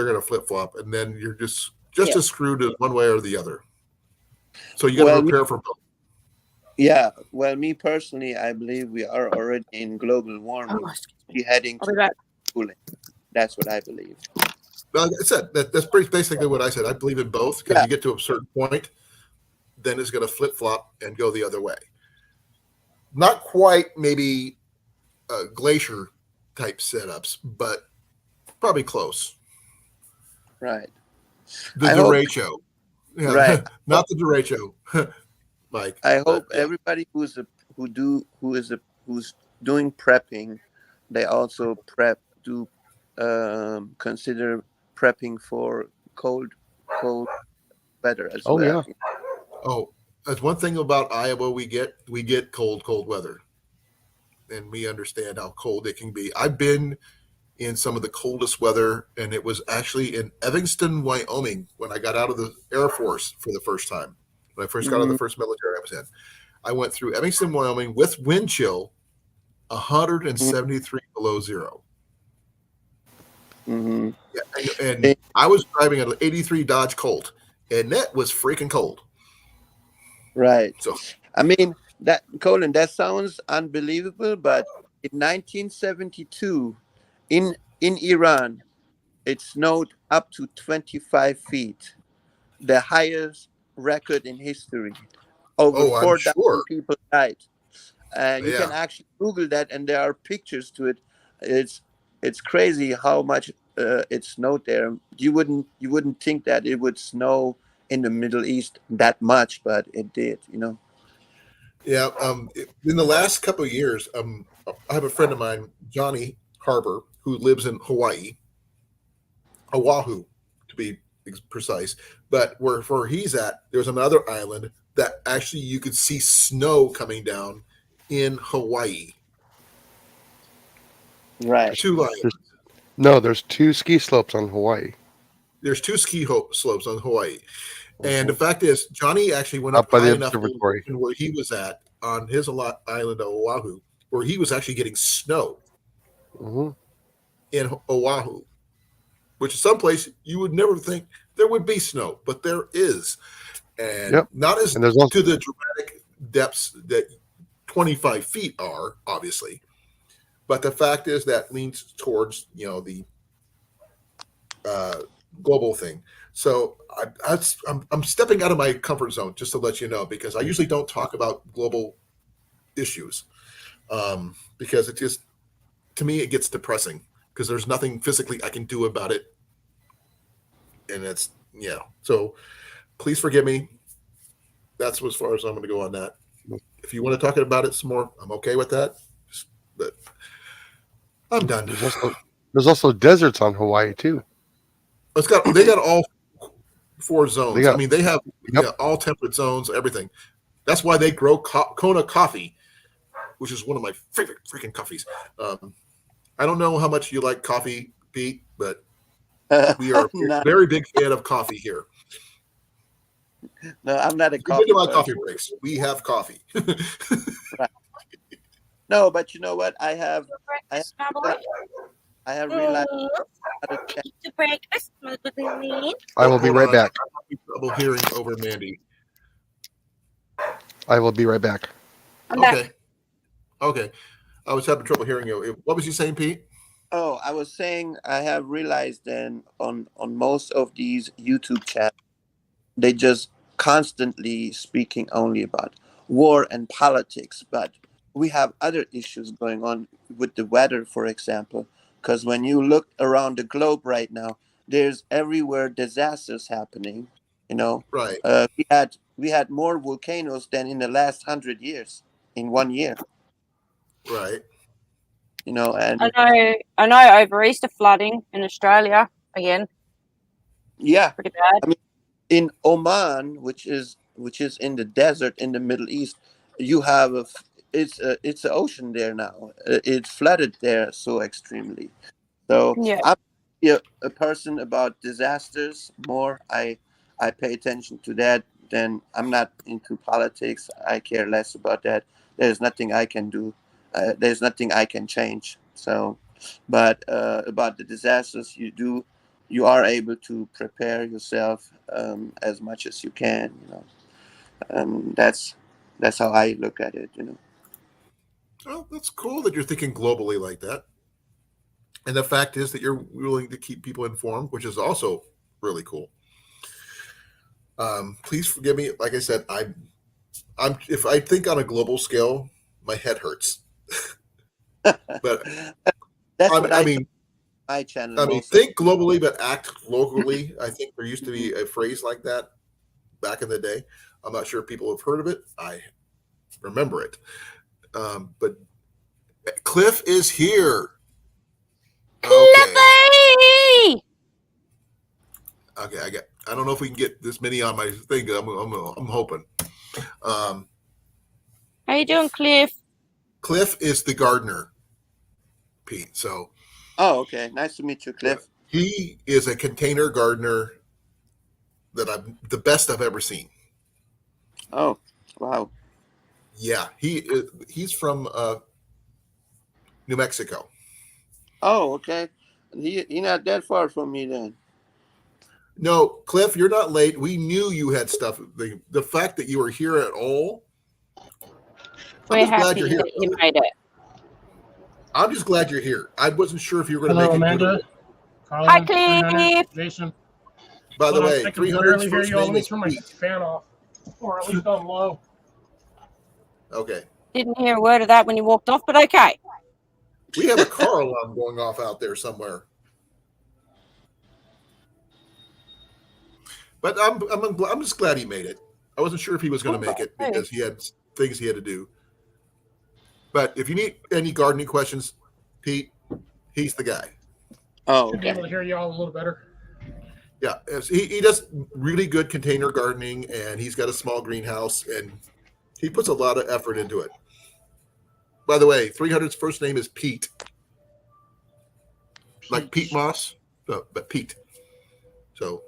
going to flip flop, and then you're just Yeah. as screwed as one way or the other. So you got to Well, prepare for both. yeah. Well, me personally, I believe we are already in global warming. Oh, excuse me. We're heading I'll be to back. cooling. That's what I believe. Like I said, that's basically what I said. I believe in both, because Yeah. you get to a certain point, then it's going to flip flop and go the other way. Not quite maybe glacier type setups, but probably close. Right. The I hope. derecho. Yeah, Right. not the derecho. Mike. I but hope yeah. everybody who's doing prepping, they also consider prepping for cold weather as Oh well. yeah. Oh, that's one thing about Iowa. We get cold weather, and we understand how cold it can be. I've been in some of the coldest weather, and it was actually in Evanston, Wyoming, when I got out of the Air Force for the first time. When I first got out of the first military I was in, I went through Evanston, Wyoming with wind chill, 173 below zero. Mm-hmm. Yeah, and I was driving an 83 Dodge Colt, and that was freaking cold. Right. So, I mean, Colin, that sounds unbelievable, but in 1972, in Iran, it snowed up to 25 feet, the highest record in history. Over I'm 4,000 sure. people died. You Yeah. can actually Google that, and there are pictures to it. It's crazy how much it snowed there. You wouldn't think that it would snow in the Middle East that much, but it did. Yeah. In the last couple of years, I have a friend of mine, Johnny Harbor, who lives in Hawaii, Oahu, to be precise. But where he's at, there's another island that actually you could see snow coming down in Hawaii. Right. Two islands. No, there's 2 ski slopes on Hawaii. There's 2 ski slopes on Hawaii. And the Mhm. fact is, Johnny actually went Up up by high the enough observatory. in where he was at on his island of Oahu, where he was actually getting snow Hmm. in Oahu, which is someplace you would never think there would be snow, but there is. And Yep. not as And there's also to the dramatic depths that 25 feet are, obviously. But the fact is that leans towards, the global thing. So I'm stepping out of my comfort zone, just to let you know, because I usually don't talk about global issues, because it just, to me, it gets depressing, because there's nothing physically I can do about it. And it's, so please forgive me. That's as far as I'm going to go on that. If you want to talk about it some more, I'm okay with that. But I'm done. there's also deserts on Hawaii too. They got all 4 zones. got- I mean, they have Yep. all temperate zones, everything. That's why they grow Kona coffee, which is one of my favorite freaking coffees. I don't know how much you like coffee, Pete, but we are No, a very big fan of coffee here. no, I'm not a We've coffee been to my person. coffee breaks. We have coffee. No, but you know what? I have Breakfast, my boy. realized how to check. Eat your breakfast, my good man. I will be Hold right on. back. I'm having trouble hearing over Mandy. I will be right back. I'm back. Okay. I was having trouble hearing you. What was you saying, Pete? Oh, I was saying I have realized then on most of these YouTube chats, they just constantly speaking only about war and politics, but we have other issues going on with the weather, for example. Because when you look around the globe right now, there's everywhere disasters happening. Right. We had more volcanoes than in the last 100 years in 1 year. Right. And I know over Easter flooding in Australia again. yeah, Pretty bad. I mean, in Oman, which is in the desert in the Middle East, you have it's an ocean there now. It's flooded there so extremely. So Yeah. I'm a person about disasters more. I pay attention to that. then I'm not into politics. I care less about that. There's nothing I can do. There's nothing I can change. So, but about the disasters, you are able to prepare yourself as much as you can. That's how I look at it. Well, that's cool that you're thinking globally like that. And the fact is that you're willing to keep people informed, which is also really cool. Please forgive me. Like I said, I'm if I think on a global scale, my head hurts. But That's I, what I mean, my channel I mean, also. think globally but act locally. I think there used to be a phrase like that back in the day. I'm not sure if people have heard of it. I remember it. But Cliff is here. Okay. Cliffy! Okay, I don't know if we can get this many on my thing. I'm hoping. How you doing, Cliff? Cliff is the gardener, Pete. So Oh, okay. Nice to meet you, Cliff. he is a container gardener that I'm the best I've ever seen. Oh, wow. Yeah, he's from New Mexico. Oh, okay. He not that far from me then. No, Cliff, you're not late. We knew you had stuff. The fact that you were here at all, I'm We're just glad happy you're here. that you made it. I'm just glad you're here. I wasn't sure if you were going to Hello, make it. Amanda. Colin, Hi, 300, Cliff. Jason. By the way, I can 300's barely hear first you all. Let name me is turn my Pete. fan off, or at least on low. Okay. Didn't hear a word of that when you walked off, but okay. We have a car alarm going off out there somewhere. But I'm just glad he made it. I wasn't sure if he was going to make it because he had things he had to do. But if you need any gardening questions, Pete, he's the guy. Oh, Should be able okay. to hear you all a little better. Yeah, he does really good container gardening, and he's got a small greenhouse, and he puts a lot of effort into it. By the way, 300's first name is Pete. Like Pete Moss, but Pete. So,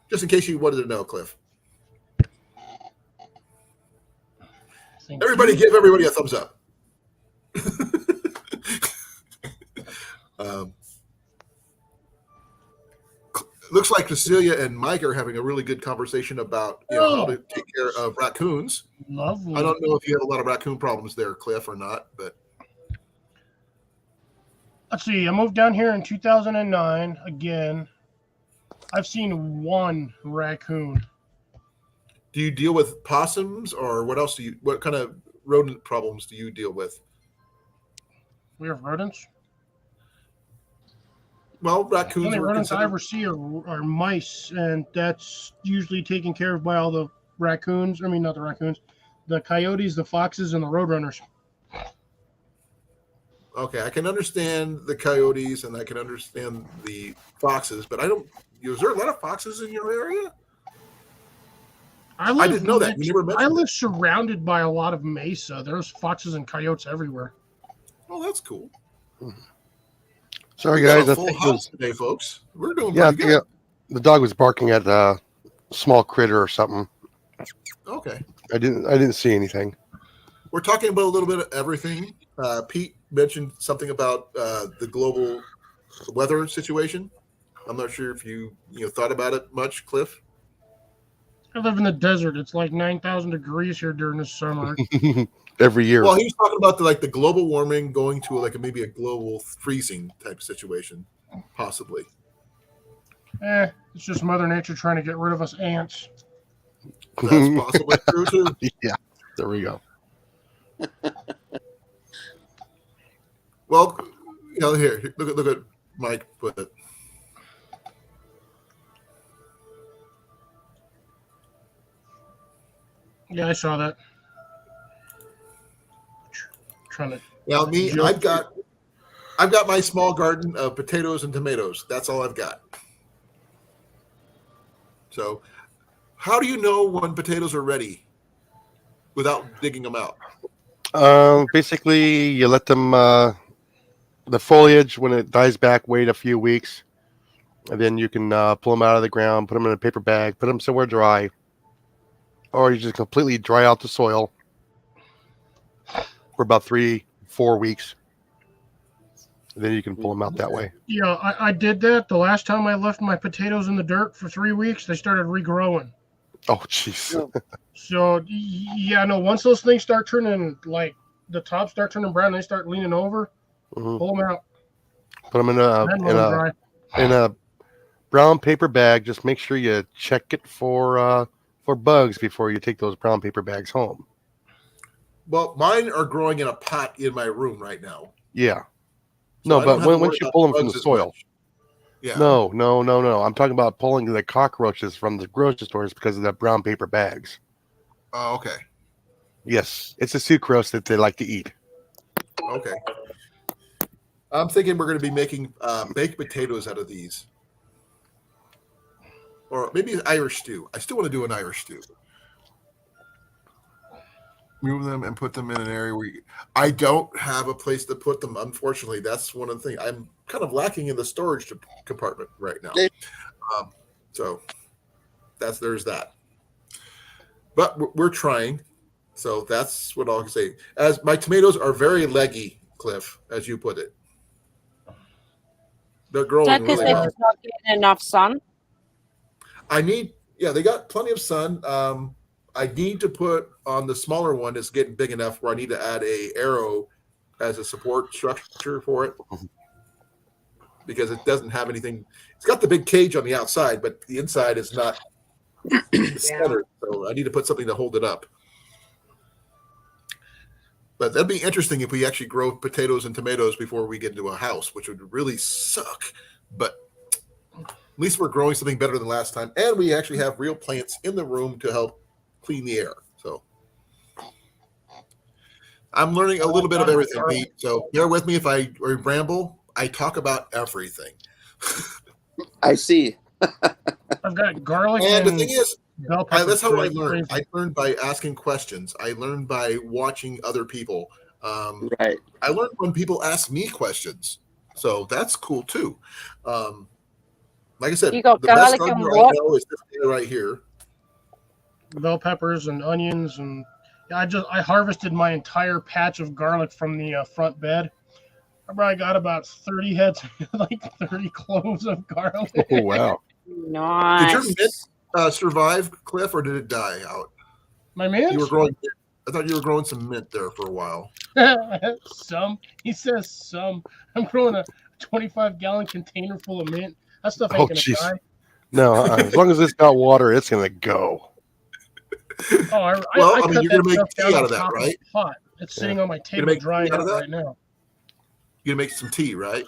just in case you wanted to know, Cliff. Thank Everybody, you. give everybody a thumbs up. Looks like Cecilia and Mike are having a really good conversation about how to take care of raccoons. Lovely. I don't know if you have a lot of raccoon problems there, Cliff, or not, but Let's see. I moved down here in 2009. Again, I've seen one raccoon. do you deal with possums or what else what kind of rodent problems do you deal with? We have rodents. Well, The raccoons only were rodents I considered. ever see are mice, and that's usually taken care of by all the raccoons. I mean, not the raccoons, the coyotes, the foxes, and the roadrunners. Okay, I can understand the coyotes and I can understand the foxes, but I don't. Is there a lot of foxes in your area? I didn't know that. You never mentioned I live that. surrounded by a lot of mesa. There's foxes and coyotes everywhere. Oh, that's cool. Sorry, We got guys. a I full think it house was, today, folks. We're doing yeah, I pretty think good. the dog was barking at a small critter or something. Okay, I didn't see anything. we're talking about a little bit of everything. Pete mentioned something about the global weather situation. I'm not sure if you thought about it much, Cliff. I live in the desert. It's like 9,000 degrees here during the summer. Every year. Well, he was talking about the global warming going to maybe a global freezing type situation, possibly. It's just Mother Nature trying to get rid of us ants. That's possibly true too. Yeah, there we go. Well, here, look at Mike put it. Yeah, I saw that. Trying to. Now, me, Joke. I've got my small garden of potatoes and tomatoes. That's all I've got. So, how do you know when potatoes are ready without digging them out? Basically, you let them the foliage when it dies back. Wait a few weeks, and then you can pull them out of the ground, put them in a paper bag, put them somewhere dry, or you just completely dry out the soil for about 3-4 weeks. And then you can pull them out that way. Yeah, I did that. The last time I left my potatoes in the dirt for 3 weeks, they started regrowing. Oh, jeez. So, yeah, no, once those things start turning, like, the tops start turning brown, they start leaning over, pull them out. Put them in a brown paper bag. Just make sure you check it for bugs before you take those brown paper bags home. Well, mine are growing in a pot in my room right now. Yeah. So No, I don't but have to once worry you about pull them from bugs the as soil. much. Yeah. No. I'm talking about pulling the cockroaches from the grocery stores because of the brown paper bags. Oh, okay. Yes, it's a sucrose that they like to eat. Okay. I'm thinking we're going to be making baked potatoes out of these. Or maybe an Irish stew. I still want to do an Irish stew. Move them and put them in an area where I don't have a place to put them. Unfortunately, that's one of the things. I'm kind of lacking in the storage compartment right now. So there's that. But we're trying. So that's what I'll say. As my tomatoes are very leggy, Cliff, as you put it. They're Is growing that because really they're well. just not getting enough sun? They got plenty of sun. I need to put on the smaller one is getting big enough where I need to add a arrow as a support structure for it because it doesn't have anything. It's got the big cage on the outside, but the inside is not centered. So I need to put something to hold it up. But that'd be interesting if we actually grow potatoes and tomatoes before we get into a house, which would really suck. But at least we're growing something better than last time. And we actually have real plants in the room to help clean the air. So I'm learning a little bit of everything, Pete. So bear with me if I ramble. I talk about everything. I see. I've got garlic And the and thing is, bell pepper. that's how I learned. I learned by asking questions. I learned by watching other people. Right. I learned when people ask me questions. So that's cool too. Like I said, You got the best garlic and gardener I what? know is this guy right here. Bell peppers and onions, and I harvested my entire patch of garlic from the front bed. I probably got about 30 heads, like 30 cloves of garlic. Oh, wow. Nice. Did your mint survive, Cliff, or did it die out? My mint? You were growing. I thought you were growing some mint there for a while. Some. He says some. I'm growing a 25-gallon container full of mint. That stuff ain't gonna die. No, as long as it's got water, it's gonna go. Oh, I Well, cut you're that gonna make stuff tea down out on of that, top right? a pot. It's sitting on my table make drying tea out out of that? right now. You're gonna make some tea, right?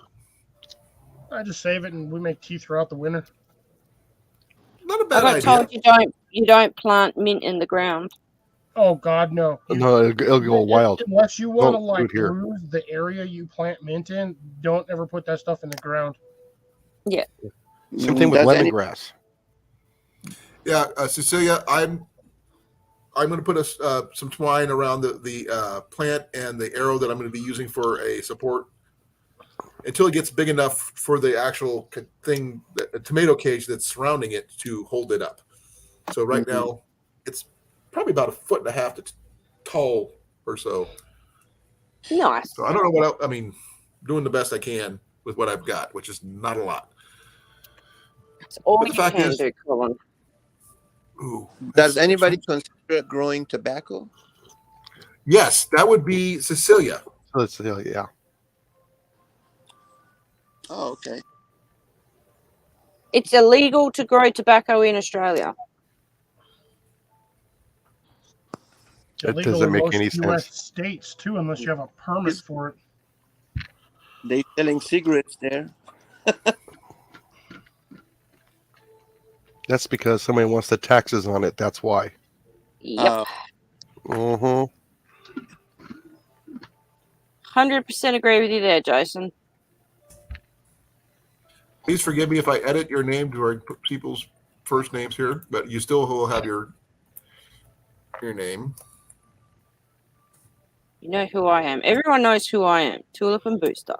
I just save it and we make tea throughout the winter. Not a I bad got idea. told you don't plant mint in the ground. Oh God, no! No, it'll go wild. Unless you want to Don't do it here. lose the area you plant mint in, don't ever put that stuff in the ground. Yeah. Same thing with Does any- lemongrass. Yeah, Cecilia, I'm going to put some twine around the plant and the arrow that I'm going to be using for a support until it gets big enough for the actual thing, the tomato cage that's surrounding it to hold it up. So right now, it's probably about 1.5 feet tall or so. Nice. So I don't know what else. I mean, doing the best I can with what I've got, which is not a lot. That's all But the you fact can is- do, Colin. Ooh, Does anybody consider growing tobacco? Yes, that would be Cecilia. Yeah. Oh, okay. It's illegal to grow tobacco in Australia. That Illegal doesn't in make most any U.S. sense. states too, unless you have a permit for it. They selling cigarettes there. That's because somebody wants the taxes on it. That's why. Yep. Mm-hmm. 100% agree with you there, Jason. Please forgive me if I edit your name to put people's first names here, but you still will have your name. You know who I am. Everyone knows who I am. Tulip and Booster.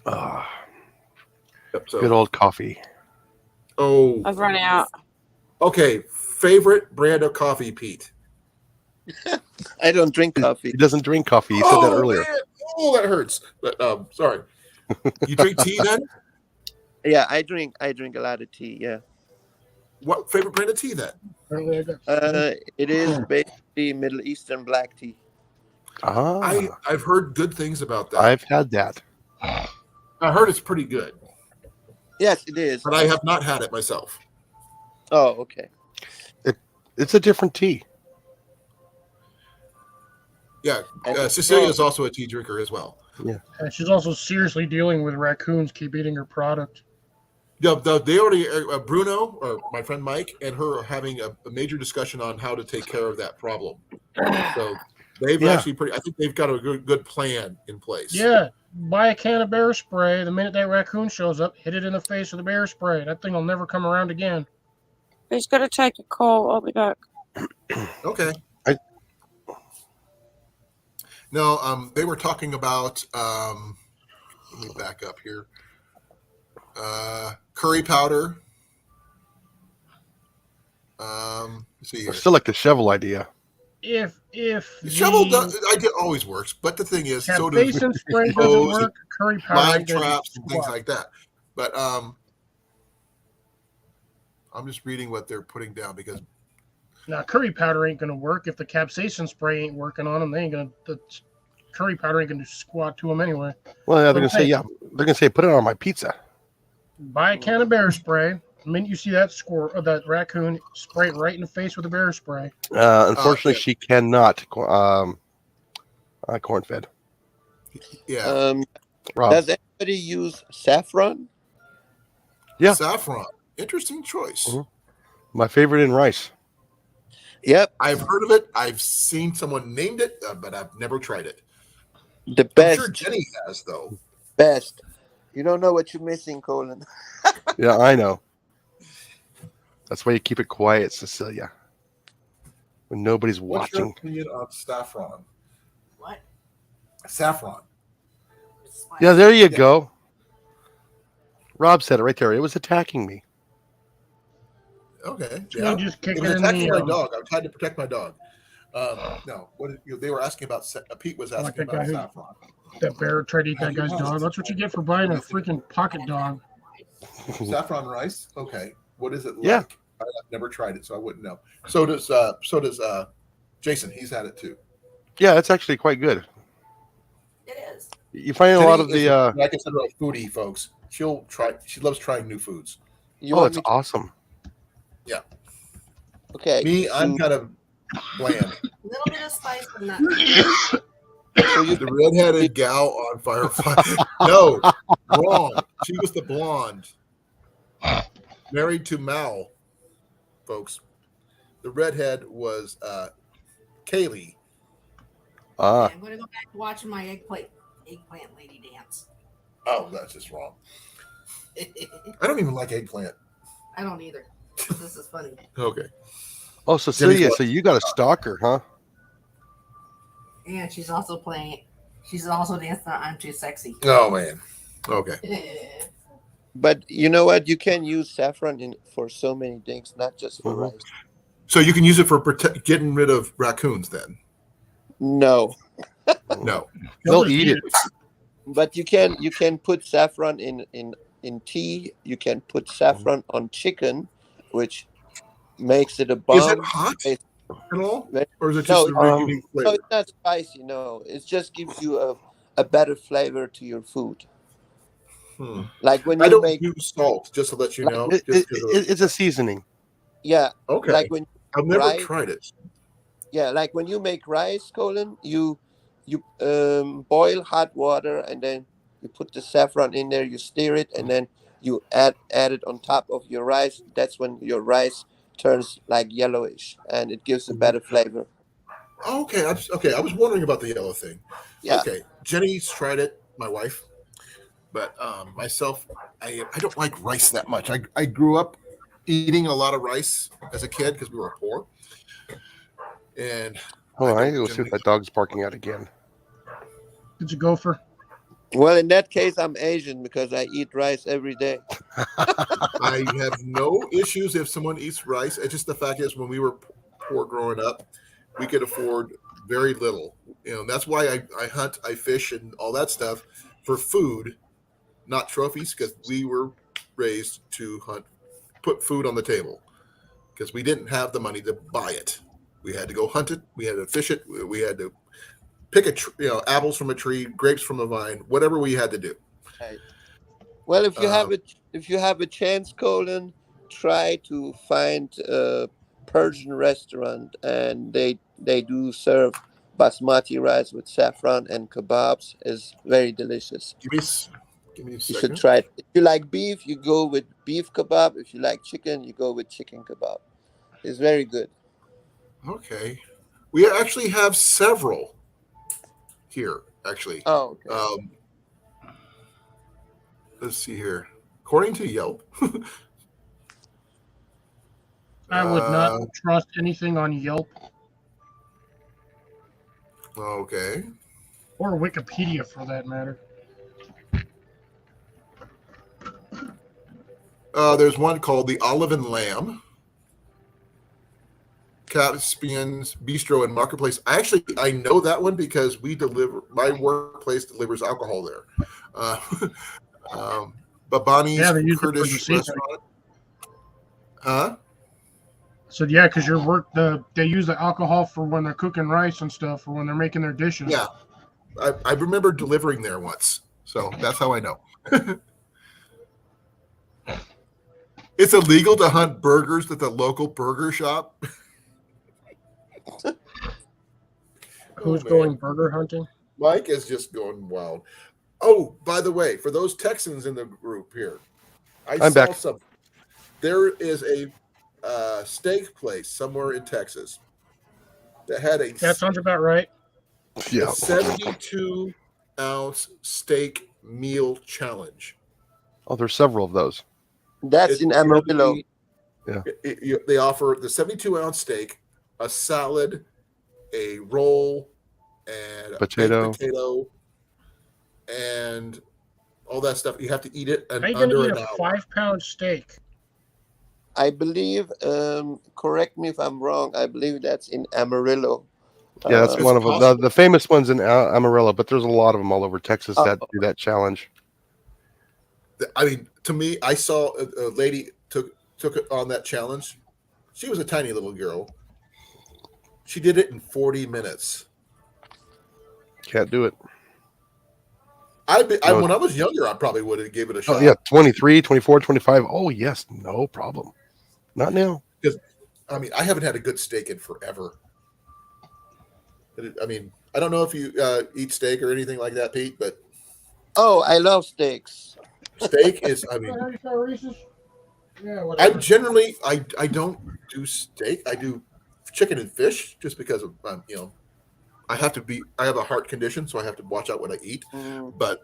Ah, Yep, so, good old coffee. oh, I've run out. okay. Favorite brand of coffee, Pete? I don't drink He coffee. doesn't drink coffee. He said that earlier. Man. Oh, that hurts. But sorry. You drink tea then? Yeah, I drink a lot of tea. Yeah. What favorite brand of tea then? Apparently I got It is basically Middle Eastern black tea. I've heard good things about that. I've had that. I heard it's pretty good, Yes, it is. but I have not had it myself. Oh, okay. It's a different tea. Yeah, And- Cecilia is also a tea drinker as well. And she's also seriously dealing with raccoons keep eating her product. Yeah, they already Bruno or my friend Mike and her are having a major discussion on how to take care of that problem. So they've actually I think they've got a good plan in place. Yeah, buy a can of bear spray. The minute that raccoon shows up, hit it in the face with the bear spray. That thing will never come around again. Who's got to take a call? I'll be back. Okay. No, they were talking about. Let me back up here. Curry powder. Let's see I here. still like the shovel idea. If Shovel the idea always works, but the thing is, so does capsaicin spray doesn't hose work, curry powder live ain't gonna do traps and things squat. like that. But I'm just reading what they're putting down because Now curry powder ain't gonna work if the capsaicin spray ain't working on them. They ain't gonna. The curry powder ain't gonna do squat to them anyway. Well, yeah, What they're gonna say put it on my pizza. Buy a can of bear spray. The minute you see that that raccoon, spray it right in the face with a bear spray. Unfortunately, yeah. she cannot corn fed. yeah, Rob. Does anybody use saffron? Yeah. saffron. Interesting choice. Mhm. My favorite in rice. Yep, I've heard of it. I've seen someone named it, but I've never tried it. the I'm best. sure Jenny has though. Best. You don't know what you're missing, Colan. Yeah, I know. That's why you keep it quiet, Cecilia. When nobody's What's your watching. opinion on saffron? What? Saffron. Yeah, there you Yeah. go. Rob said it right there. It was attacking me. Okay. You Yeah. just kick It it was in attacking my the. dog. I tried to protect my dog. No. They were asking about. Pete was Like asking that guy about who- saffron. That bear tried to eat that guy's dog. That's what you get for buying a freaking pocket dog. Saffron rice. Okay. What is it like? Yeah. I've never tried it, so I wouldn't know. So does Jason. He's had it too. Yeah, it's actually quite good. It is. You find a lot of Jenny is, the. like I said, a foodie, folks. She'll try. She loves trying new foods. You Oh, want it's me to- awesome. okay. Me, I'm kind of bland. A little bit of spice, but not. So you The redheaded gal on Firefly. No, wrong. She was the blonde. Married to Mal, folks. The redhead was Kaylee. Ah, I'm gonna go back to watching my eggplant lady dance. Oh, that's just wrong. I don't even like eggplant. I don't either. This is funny. Okay. oh, Cecilia. Jenny's So you got a stalker, huh? And she's also playing. She's also dancing on I'm Too Sexy. Oh man. Okay. But you know what? You can use saffron for so many things, not just for Mhm. rice. So you can use it for getting rid of raccoons then? No, No. They'll just eat it. but you can put saffron in tea. You can put saffron on chicken, which makes it a bomb. Is it hot at all? Or is it just No, a really unique So flavor? it's not spicy. No, it just gives you a better flavor to your food. Hmm. Like when I you don't make, use salt, just to let you know. It- Just it- 'cause of- it's a seasoning. yeah, okay. like when I've never rice- tried it. yeah, like when you make rice, Colin, you boil hot water and then you put the saffron in there, you stir it, and then you add it on top of your rice. That's when your rice turns like yellowish, and it gives a better flavor. Okay. I was wondering about the yellow thing. Yeah. Okay. Jenny's tried it, my wife. But myself, I don't like rice that much. I grew up eating a lot of rice as a kid because we were poor. And Hold on, I don't need to go see generally- what that dog's barking at again. It's a gopher. Well, in that case, I'm Asian because I eat rice every day. I have no issues if someone eats rice. It's just the fact is, when we were poor growing up, we could afford very little. And that's why I hunt, I fish, and all that stuff for food, not trophies, because we were raised to hunt, put food on the table, because we didn't have the money to buy it. We had to go hunt it. We had to fish it. We had to pick apples from a tree, grapes from a vine, whatever we had to do. Right. Well, Um, if you have a chance, Colin, try to find a Persian restaurant, and they do serve basmati rice with saffron and kebabs. Is very delicious. give me give me a You should second. try it. If you like beef, you go with beef kebab. If you like chicken, you go with chicken kebab. It's very good. Okay, we actually have several here. Actually, Oh, okay. um, let's see here. According to Yelp, I would not uh, trust anything on Yelp okay, or Wikipedia for that matter. there's one called the Olive and Lamb, Caspian's Bistro and Marketplace. I know that one because we deliver. My workplace delivers alcohol there. Uh, Babani's Yeah, they use it for the Kurdish seasoning. restaurant. Huh? So yeah, because they use the alcohol for when they're cooking rice and stuff, or when they're making their dishes. Yeah, I remember delivering there once, so that's how I know. It's illegal to hunt burgers at the local burger shop. Who's Oh, man. going burger hunting? Mike is just going wild. Oh, by the way, for those Texans in the group here, I'm saw back. something. There is a steak place somewhere in Texas that had That sounds about right. a 72-ounce steak meal challenge. Oh, there's several of those. That's It's in gonna Amarillo. be- Yeah. They offer the 72-ounce steak, a salad, a roll, and a baked Potato. potato, and all that stuff. You have to eat it in How you gonna under eat an a hour. 5-pound steak? I believe. Correct me if I'm wrong. I believe that's in Amarillo. Yeah, that's It's one of them. possible. The famous ones in Amarillo, but there's a lot of them all over Texas that do that challenge. I mean, to me, I saw a lady took it on that challenge. She was a tiny little girl. She did it in 40 minutes. Can't do it. When I was younger, I probably would have gave it a shot. Oh, yeah, 23, 24, 25. Oh, yes, no problem. Not now. Because, I mean, I haven't had a good steak in forever. I mean, I don't know if you eat steak or anything like that, Pete, but Oh, I love steaks. steak is, I mean, Yeah, I generally, I don't do steak. I do chicken and fish just because of, I have a heart condition, so I have to watch out what I eat. But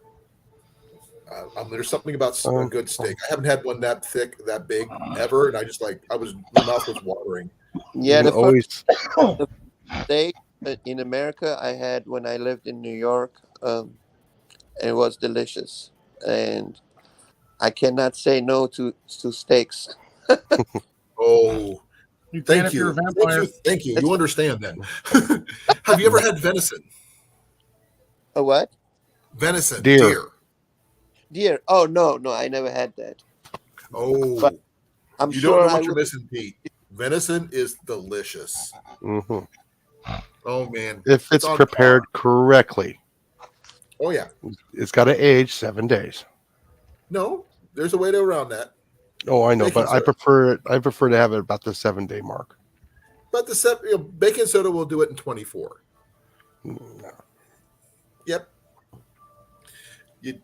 there's something about a good steak. I haven't had one that thick, that big ever, and my mouth was watering. Yeah, the always. first steak in America I had when I lived in New York. It was delicious, and I cannot say no to steaks. Oh, You can thank if you're a you. vampire. Thank you. You understand then. Have you ever had venison? A what? Venison, Deer. Deer. Oh no, I never had that. Oh, But I'm you sure don't know I what you're would. missing, Pete. Venison is delicious. Hmm. Oh man, If it's on prepared par. correctly, Oh yeah. it's got to age 7 days. No, there's a way to around that. Oh, I know, Baking but I soda. prefer it. I prefer to have it about the 7-day mark. But baking soda will do it in 24. No. Yep. You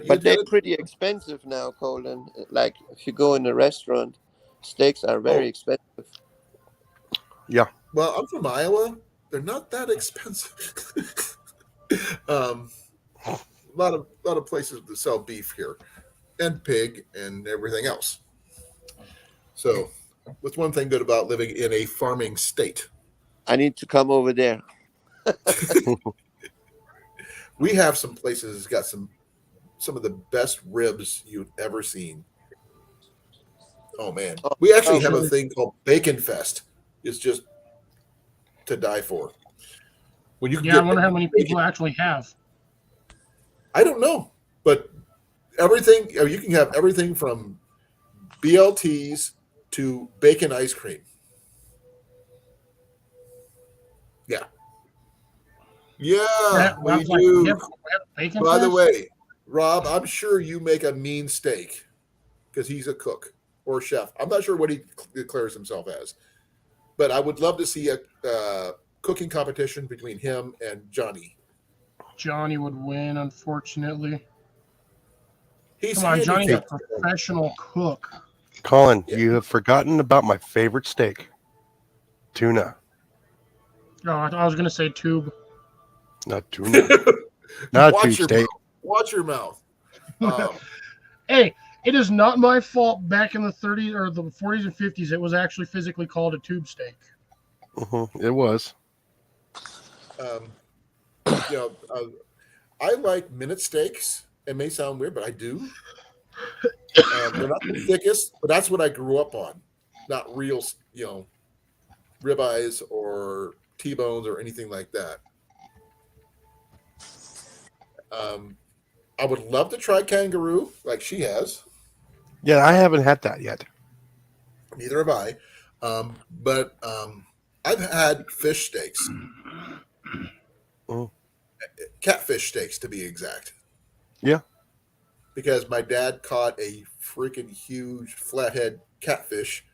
But they're gotta- pretty expensive now, Colin. Like if you go in a restaurant, steaks are very expensive. Well, I'm from Iowa. They're not that expensive. A lot of places that sell beef here, and pig, and everything else. So that's one thing good about living in a farming state. I need to come over there. We have some places that's got some of the best ribs you've ever seen. Oh man, we actually have a thing called Bacon Fest. It's just to die for. When you can Yeah, I get wonder how many bacon, people actually have. I don't know, but everything you can have everything from BLTs to bacon ice cream. Yeah, yeah, we Rob's like, do. we have bacon By the fest? way, Rob, I'm sure you make a mean steak because he's a cook or chef. I'm not sure what he declares himself as, but I would love to see a cooking competition between him and Johnny. Johnny would win, unfortunately. He's Come on, Johnny's a handicapped. professional cook. Colin, Yeah. you have forgotten about my favorite steak, tuna. Oh, I was gonna say tube. Not tuna. Not Watch tube your steak. mouth. Watch your mouth. Hey, it is not my fault. Back in the 30s or the 40s and 50s, it was actually physically called a tube steak. It was. I like minute steaks. It may sound weird, but I do. They're not the thickest, but that's what I grew up on. Not real, ribeyes or T-bones or anything like that. I would love to try kangaroo like she has. Yeah, I haven't had that yet. Neither have I. But I've had fish steaks. Oh. Catfish steaks, to be exact. Yeah. Because my dad caught a freaking huge flathead catfish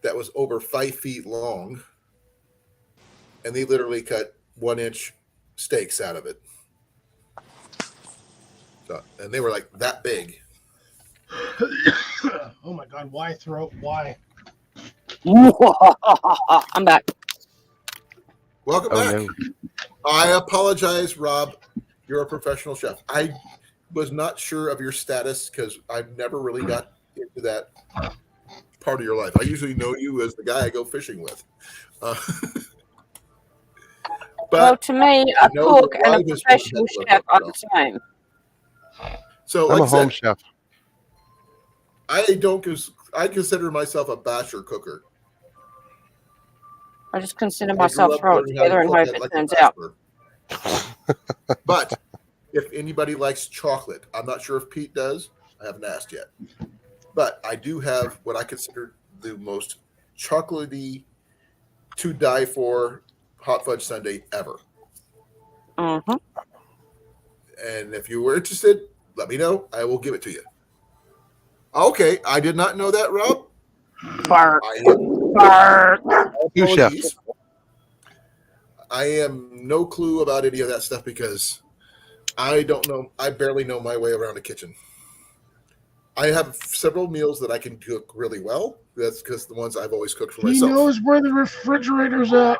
that was over 5 feet long. And they literally cut 1-inch steaks out of it. So, and they were like that big. Oh my God, why throat? Why? I'm back. Welcome back. No. I apologize, Rob. You're a professional chef. I was not sure of your status because I've never really got into that part of your life. I usually know you as the guy I go fishing with. Well, to me, a cook and a professional chef are the same. So, I'm like a home chef. I consider myself a batcher cooker. I just consider myself throw it together and hope it turns out. But if anybody likes chocolate, I'm not sure if Pete does. I haven't asked yet. But I do have what I consider the most chocolatey to die for hot fudge sundae ever. Mm-hmm. And if you were interested, let me know. I will give it to you. Okay, I did not know that, Rob. Bark. Apologies. I am no clue about any of that stuff because I don't know. I barely know my way around a kitchen. I have several meals that I can cook really well. That's because the ones I've always cooked for myself. He knows where the refrigerator's at.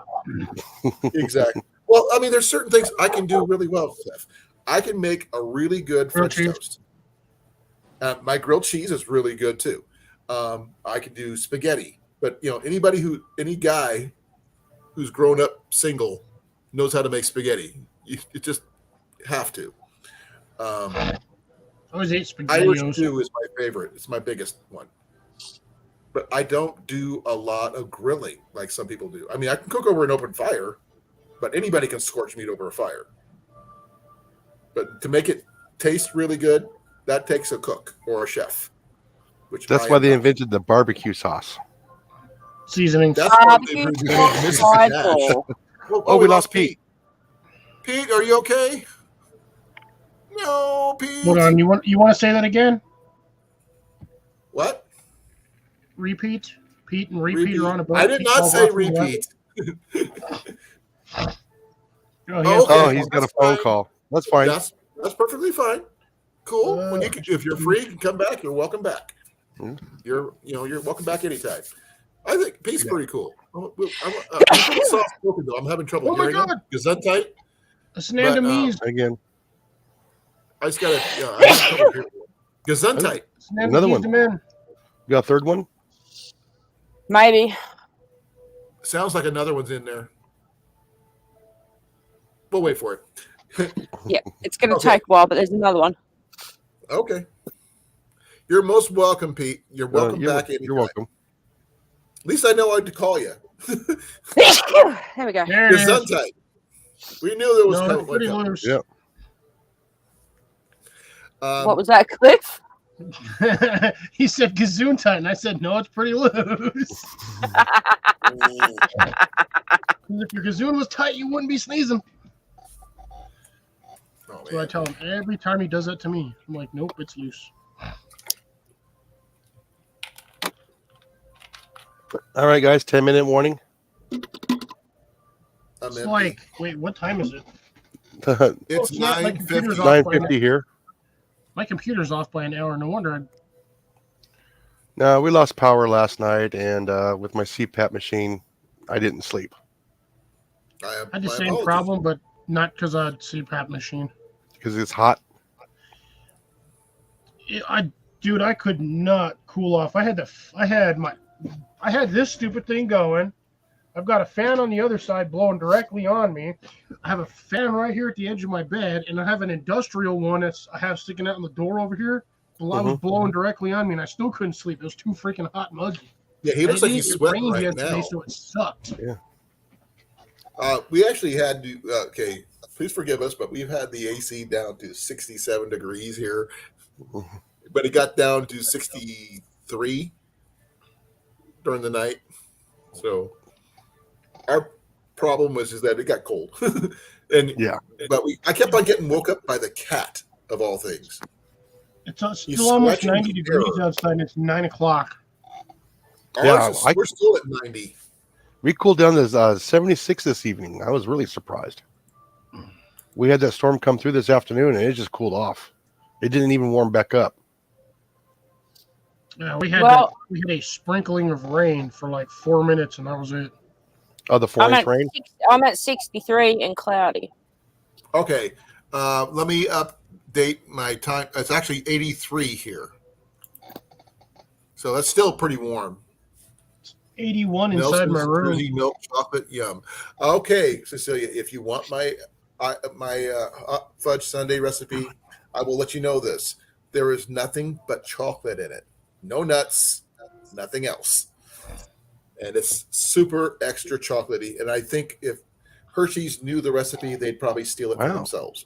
Exactly. Well, I mean, there's certain things I can do really well, Steph. I can make a really good French toast. My grilled cheese is really good too. I can do spaghetti, but any guy who's grown up single knows how to make spaghetti. You just have to. I always ate spaghetti. Irish stew is my favorite. It's my biggest one. But I don't do a lot of grilling like some people do. I mean, I can cook over an open fire, but anybody can scorch meat over a fire. But to make it taste really good, that takes a cook or a chef. That's why they invented the barbecue sauce. Seasoning. That's what they Oh, we lost Pete. Pete, are you okay? No, Pete. Hold on. You want to say that again? What? Repeat. Pete and repeat are on a boat. I did not say repeat. He's got a phone call. That's fine. That's perfectly fine. Cool. If you're free, you can come back. You're welcome back. You're welcome back anytime. I think Pete's pretty cool. I'm pretty soft spoken though. I'm having trouble hearing him. Gesundheit. Again. I just gotta. I have trouble hearing him. Gesundheit. Another one. You got a third one? Maybe. Sounds like another one's in there. We'll wait for it. Yeah, it's going to Okay. take a while, but there's another one. Okay. You're most welcome, Pete. You're welcome back anytime. You're welcome. At least I know what to call you. There we go. There it You're is. Zuntite. We knew there was No, coming. it's pretty loose. Yeah. What was that, Cliff? He said Gesundheit, and I said, no, it's pretty loose. If your gazoon was tight, you wouldn't be sneezing. Oh, So I tell him every time he does that to me. I'm like, nope, it's loose. All right, guys. 10-minute warning. I'm It's like, wait, what time is it? it's yeah, my 9:50. computer's off. 9:50 here. My computer's off by an hour. No wonder. No, we lost power last night, and with my CPAP machine, I didn't sleep I I had the my same apologies. problem, but not because I had CPAP machine. because it's hot. Dude, I could not cool off. I had this stupid thing going. I've got a fan on the other side blowing directly on me. I have a fan right here at the edge of my bed, and I have an industrial one I have sticking out in the door over here. I was blowing directly on me, and I still couldn't sleep. It was too freaking hot and muggy. Yeah, he looks like he's sweating right yesterday, now. so it sucked. Yeah. We actually had to. Okay, please forgive us, but we've had the AC down to 67 degrees here, but it got down to 63 during the night. So our problem was that it got cold, and Yeah. But I kept on getting woke up by the cat of all things. It's He's still almost scratching 90 the degrees air. outside, and it's 9 o'clock. We're still at 90. We cooled down to 76 this evening. I was really surprised. We had that storm come through this afternoon, and it just cooled off. It didn't even warm back up. Yeah, we had a sprinkling of rain for like 4 minutes, and that was it. Oh, the 4-inch rain? I'm at 63 and cloudy. Okay, let me update my time. It's actually 83 here, so that's still pretty warm. 81 inside my room. Jersey milk chocolate, yum. Okay, Cecilia, if you want my hot fudge sundae recipe, I will let you know this. There is nothing but chocolate in it. No nuts, nothing else. And it's super extra chocolatey. And I think if Hershey's knew the recipe, they'd probably steal it for themselves.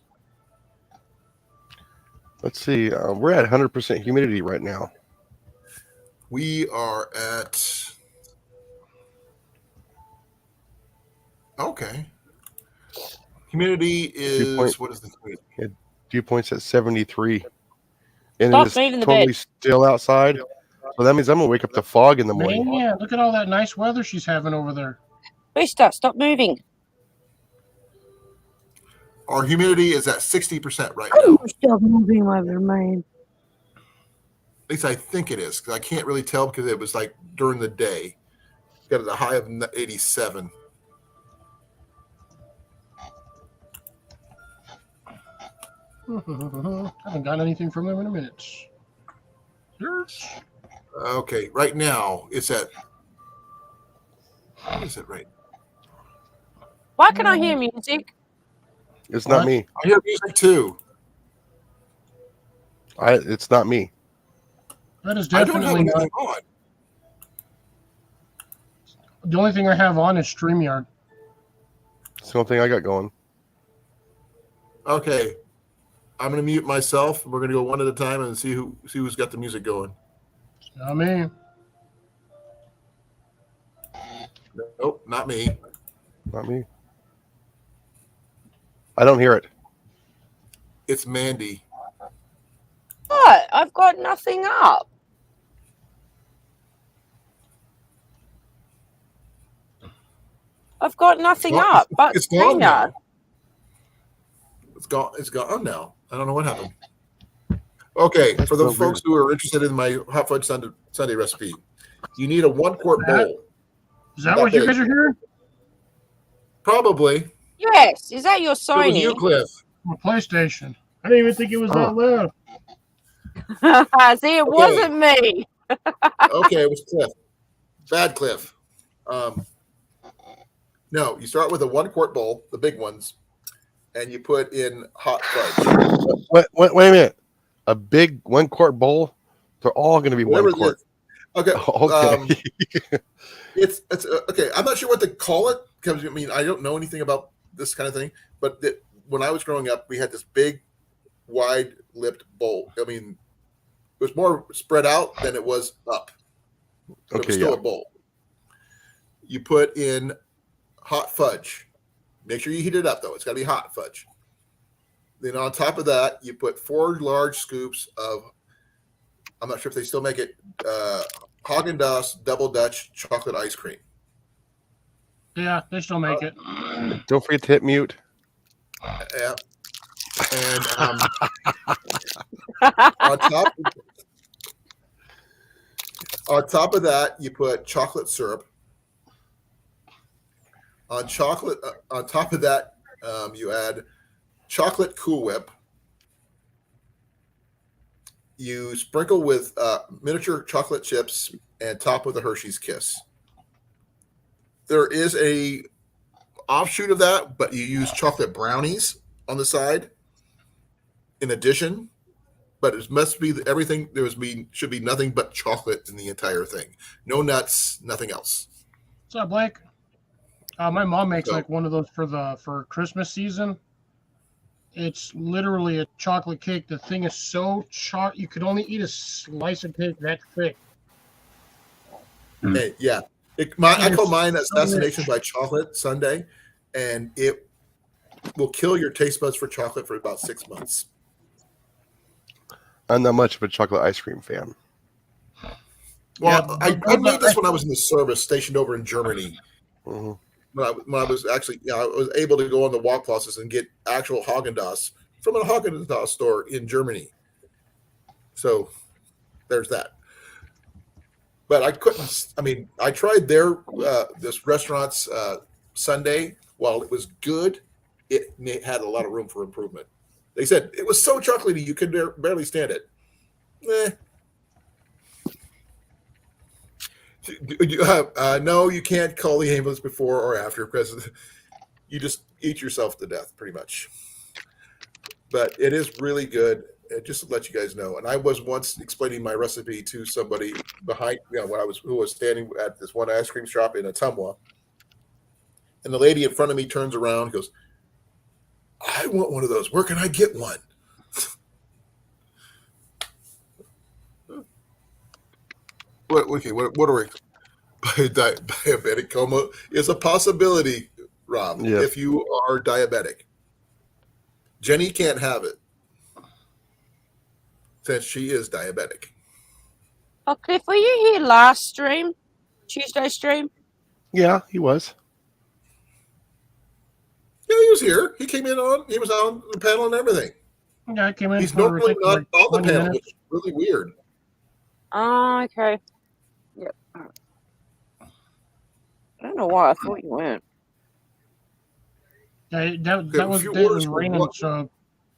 Let's see. We're at 100% humidity right now. We are at... Okay. Humidity is... What is the humidity? Dew point's at 73. And Stop it's moving the totally bed. still outside. So that means I'm going to wake up to fog in the morning. Man, yeah, look at all that nice weather she's having over there. Booster, stop moving. Our humidity is at 60% right now. Stop moving, my man. At least I think it is, because I can't really tell because it was like during the day. Got a high of 87. Haven't got anything from them in a minute. Search. Okay, right now it's at... What is it right? Why can I hear music? It's not me. I hear music too. It's not me. That is I don't have definitely not. anything on. The only thing I have on is StreamYard. It's the only thing I got going. Okay, I'm going to mute myself. We're going to go one at a time and see who's got the music going. Not me. Nope, not me. Not me. I don't hear it. It's Mandy. What? I've got nothing up. I've got nothing Well, up. But it's gone StreamYard. now. It's gone now. I don't know what happened. Okay, for the folks who are interested in my hot fudge sundae recipe, you need a 1-quart bowl. Is that what you guys are hearing? Probably. Yes. Is that your It was Sony? you, Cliff. My PlayStation. I didn't even think it was that loud. See, it wasn't me. Okay, it was Cliff. Bad Cliff. No, you start with a 1-quart bowl, the big ones, and you put in hot fudge. Wait a minute. A big 1 quart bowl. They're all going to be Whatever 1 quart. Okay. Okay. It's okay. I'm not sure what to call it because I mean I don't know anything about this kind of thing. But when I was growing up, we had this big, wide-lipped bowl. I mean, it was more spread out than it was up. But it was still a bowl. You put in hot fudge. Make sure you heat it up though. It's got to be hot fudge. Then on top of that, you put 4 large scoops of. I'm not sure if they still make it. Haagen-Dazs Double Dutch chocolate ice cream. Yeah, they still make it. Don't forget to hit mute. Yeah. And on top of that, you put chocolate syrup. On top of that, you add chocolate Cool Whip. You sprinkle with miniature chocolate chips and top with a Hershey's Kiss. There is a offshoot of that, but you use chocolate brownies on the side in addition. But it must be everything. Should be nothing but chocolate in the entire thing. No nuts, nothing else. What's up, Blake? My mom makes like one of those for Christmas season. It's literally a chocolate cake. The thing is so you could only eat a slice of cake that thick. Hey, yeah. I call mine Assassination by Chocolate Sundae, and it will kill your taste buds for chocolate for about 6 months. I'm not much of a chocolate ice cream fan. Well, yeah, I made this when I was in the service stationed over in Germany. Mm-hmm. When I was actually, I was able to go on the walk process and get actual Haagen-Dazs from a Haagen-Dazs store in Germany. So there's that. But I couldn't. I mean, I tried this restaurant's sundae. While it was good, it had a lot of room for improvement. They said it was so chocolatey you could barely stand it. No, you can't call the ambulance before or after because you just eat yourself to death, pretty much. But it is really good. Just to let you guys know. And I was once explaining my recipe to somebody behind, who was standing at this one ice cream shop in Ottumwa. And the lady in front of me turns around and goes, I want one of those. Where can I get one? What are we? Diabetic coma is a possibility, Rob, if you are diabetic. Jenny can't have it since she is diabetic. Oh, Cliff, were you here last stream? Tuesday stream? Yeah, he was. Yeah, he was here. He came in he was on the panel and everything. Yeah, I came in. He's normally not on the panel, which is really weird. Oh, okay. Yep. I don't know why I thought you went. Yeah, that was raining, so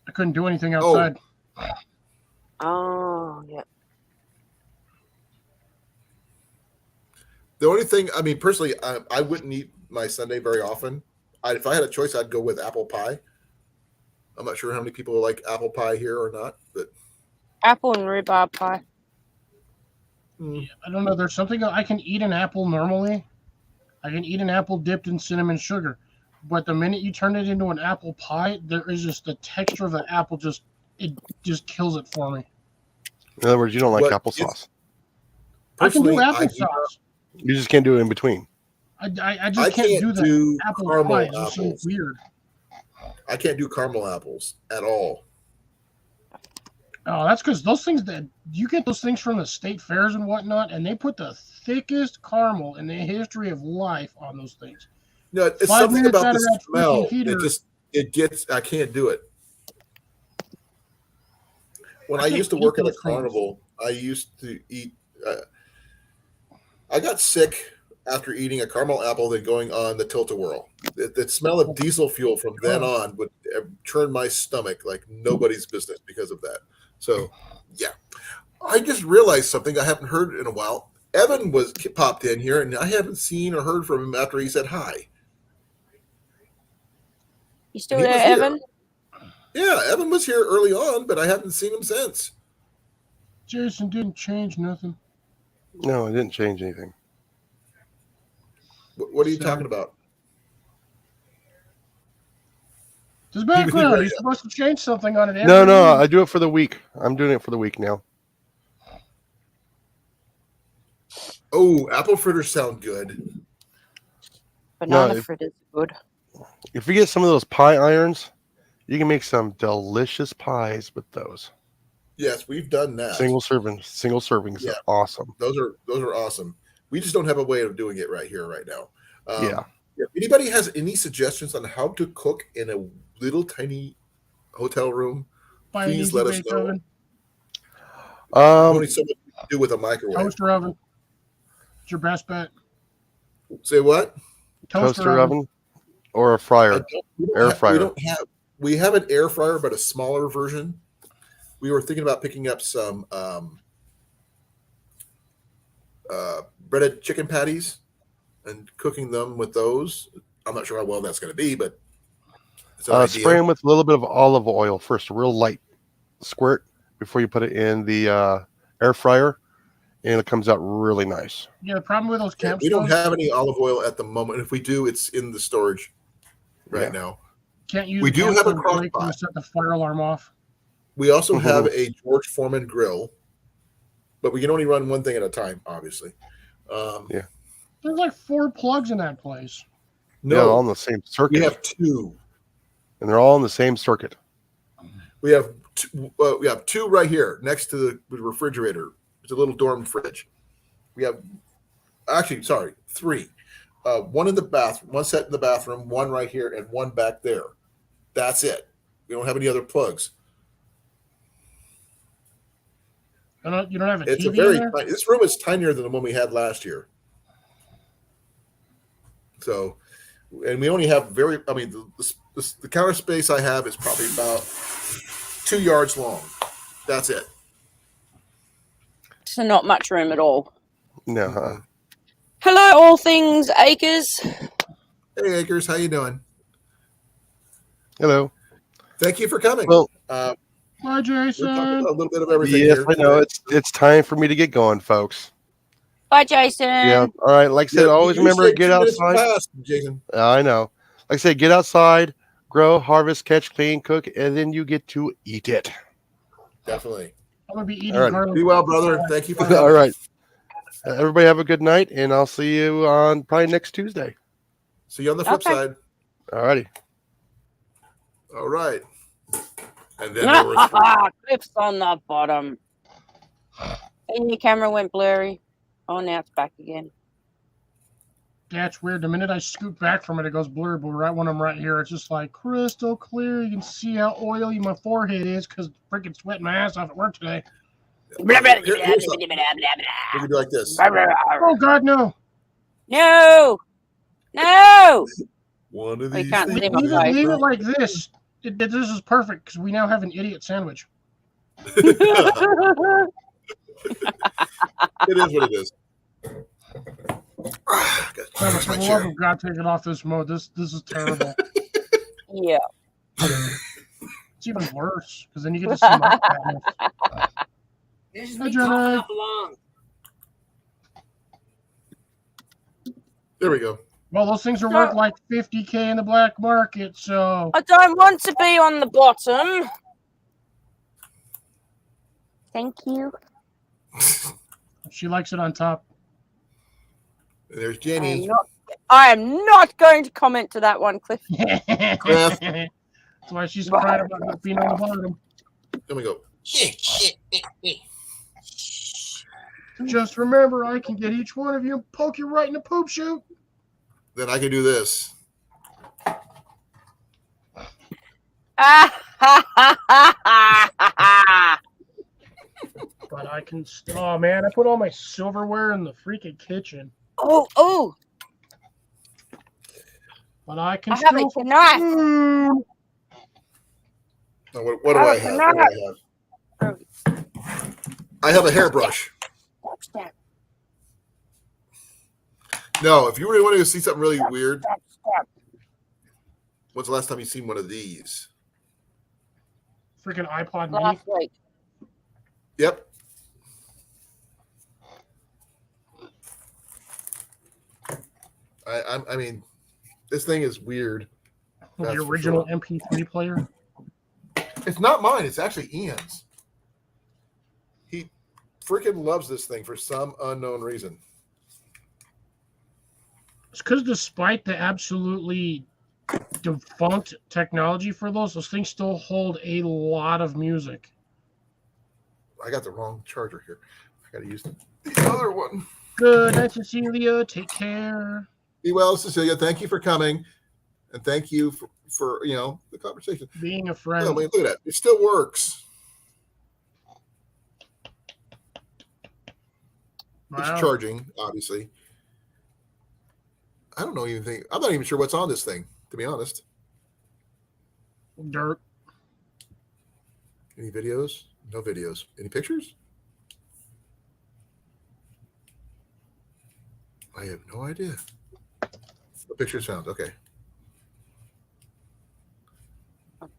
I couldn't do anything outside. Oh, yeah. The only thing, I mean, personally, I wouldn't eat my sundae very often. If I had a choice, I'd go with apple pie. I'm not sure how many people like apple pie here or not, but apple and rhubarb pie. I don't know. There's something I can eat an apple normally. I can eat an apple dipped in cinnamon sugar, but the minute you turn it into an apple pie, there is just the texture of the apple it just kills it for me. In other words, you don't like applesauce. I can do applesauce. You just can't do it in between. I just can't do the apple pie. It just seems weird. I can't do caramel apples at all. Oh, that's because those things you get those things from the state fairs and whatnot, and they put the thickest caramel in the history of life on those things. No, it's something about the smell. I can't do it. When I used to work at a carnival, I used to eat. I got sick after eating a caramel apple than going on the tilt-a-whirl. The smell of diesel fuel from then on would churn my stomach like nobody's business because of that. So, yeah. I just realized something I haven't heard in a while. Evan popped in here, and I haven't seen or heard from him after he said hi. You still there, Evan? Yeah, Evan was here early on, but I haven't seen him since. Jason didn't change nothing. No, I didn't change anything. What are you So- talking about? His background. Right, He's yeah. supposed to change something on it. No, every week. I do it for the week. I'm doing it for the week now. Oh, apple fritters sound good. Banana if- fritters are good. If you get some of those pie irons, you can make some delicious pies with those. Yes, we've done that. Single servings Yeah. are awesome. Those are awesome. We just don't have a way of doing it right here, right now. Yeah. If anybody has any suggestions on how to cook in a little tiny hotel room, Buy an please easy let us bake know. oven, Only so much you can do with a microwave. toaster oven. It's your best bet. Say what? Toaster oven or a I fryer. don't- we don't Air have- fryer. We have an air fryer, but a smaller version. We were thinking about picking up some breaded chicken patties and cooking them with those. I'm not sure how well that's going to be, but it's an idea. Spray them with a little bit of olive oil first, a real light squirt before you put it in the air fryer, and it comes out really nice. Yeah, the problem with those Yeah, camp we don't stoves, have any olive oil at the moment. If we do, it's in the storage right now. can't use we the do camp have a stove crock break when you pot. set the fire alarm off. We also Mhm. have a George Foreman grill, but we can only run one thing at a time, obviously. Yeah. There's like 4 plugs in that place. Yeah, all No, in the same we circuit, have two. and they're all in the same circuit. We have two right here next to the refrigerator. It's a little dorm fridge. We have actually, 3. One in the bathroom, one set in the bathroom, one right here, and one back there. That's it. We don't have any other plugs. You don't have a It's TV a very in there? tiny, this room is tinier than the one we had last year. So, and we only have the counter space I have is probably about 2 yards long. That's it. So not much room at all. No, Mhm. Hello, all things acres. Hey, Akers, how you doing? Hello. Thank you for coming. Well, Bye, We're talking Jason. about a little bit of everything yes, here. I know today. it's time for me to get going, folks. Bye, Jason. Yeah. All right. Like I said, Yeah, always you remember said get 2 minutes outside. past, Jason. I know. Like I said, get outside, grow, harvest, catch, clean, cook, and then you get to eat it. Definitely. I'm gonna be eating Alrighty. garlic. Be well, brother. Thank you for coming. All right. Everybody have a good night, and I'll see you on probably next Tuesday. See you on the flip Okay. side. All righty. All right. And then there was Cliff's on the bottom. And your camera went blurry. Oh, now it's back again. Yeah, it's weird. The minute I scoot back from it, it goes blurry. But right when I'm right here, it's just like crystal clear. You can see how oily my forehead is because freaking sweating my ass off at work today. Blah, blah, Here- here's something. We can do like this. blah, blah, blah. Oh God, no! No! No! One of We these can't things. see my Leave face. it like this. This is perfect because we now have an idiot sandwich. It is what it is. Gotta For fix my the chair. love of God, take it off this mode. This is terrible. Yeah. It's even worse because then you get to see my sadness. This is Hi, me Jenna. coughing up along. There we go. Well, those things are worth like $50K in the black market, so I don't want to be on the bottom. Thank you. she likes it on top. There's I am Jenny. not going to comment to that one, Cliff. Cliff. That's why she's crying about not being on the bottom. There we go. Just remember, I can get each one of you and poke you right in the poop chute. Then I can do this. But I can. Oh man, I put all my silverware in the freaking kitchen. oh, But I can I have still. it tonight. Mm. Now, what do I have? What do I have? I have a hairbrush. No, if you really want to see something really weird, when's the last time you seen one of these? freaking iPod Mini. last week. Yep. I mean, this thing is weird. The That's for original sure. MP3 player. It's not mine. It's actually Ian's. He freaking loves this thing for some unknown reason. It's because despite the absolutely defunct technology for those things still hold a lot of music. I got the wrong charger here. I got to use the other one. Good night, Cecilia. Take care. Be well, Cecilia. Thank you for coming, and thank you for the conversation. Being a friend. Oh, wait, look at that. It still works. Wow. It's charging, obviously. I don't know anything. I'm not even sure what's on this thing, to be honest. Dirt. Any videos? No videos. Any pictures? I have no idea. The pictures found. Okay.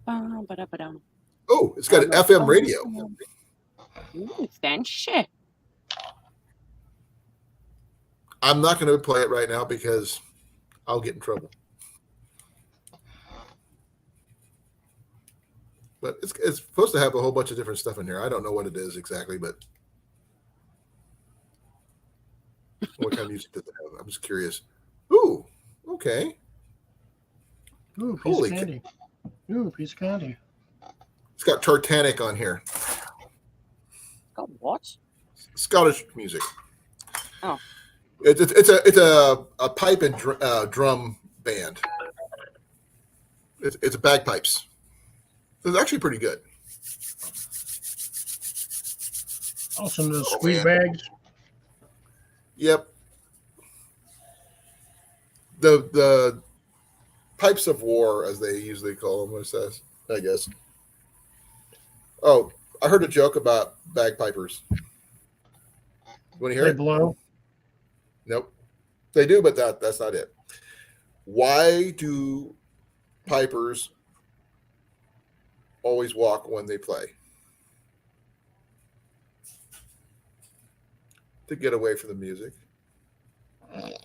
Ba-ba-da-ba-dum. Oh, it's got an FM radio. Ooh, fancy. I'm not going to play it right now because I'll get in trouble. But it's supposed to have a whole bunch of different stuff in here. I don't know what it is exactly, but what kind of music does it have? I'm just curious. Ooh, okay. Ooh, piece Holy of candy. Ooh, piece of candy. It's got Tartanic on here. Got what? Scottish music. Oh. It's a pipe and drum band. It's bagpipes. It's actually pretty good. Awesome, those Oh, squeeze man. bags. Yep. The pipes of war, as they usually call them, I guess. Oh, I heard a joke about bagpipers. You want to hear They it? blow. Nope. They do, but that's not it. Why do pipers always walk when they play? To get away from the music. The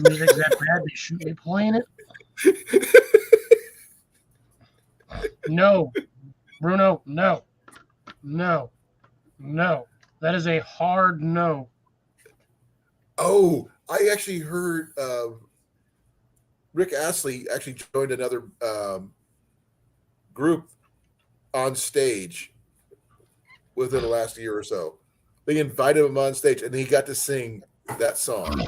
music's that bad they should be playing it. No. Bruno, no. No. No. That is a hard no. Oh, I actually heard Rick Astley actually joined another group on stage within the last year or so. They invited him on stage, and he got to sing that song.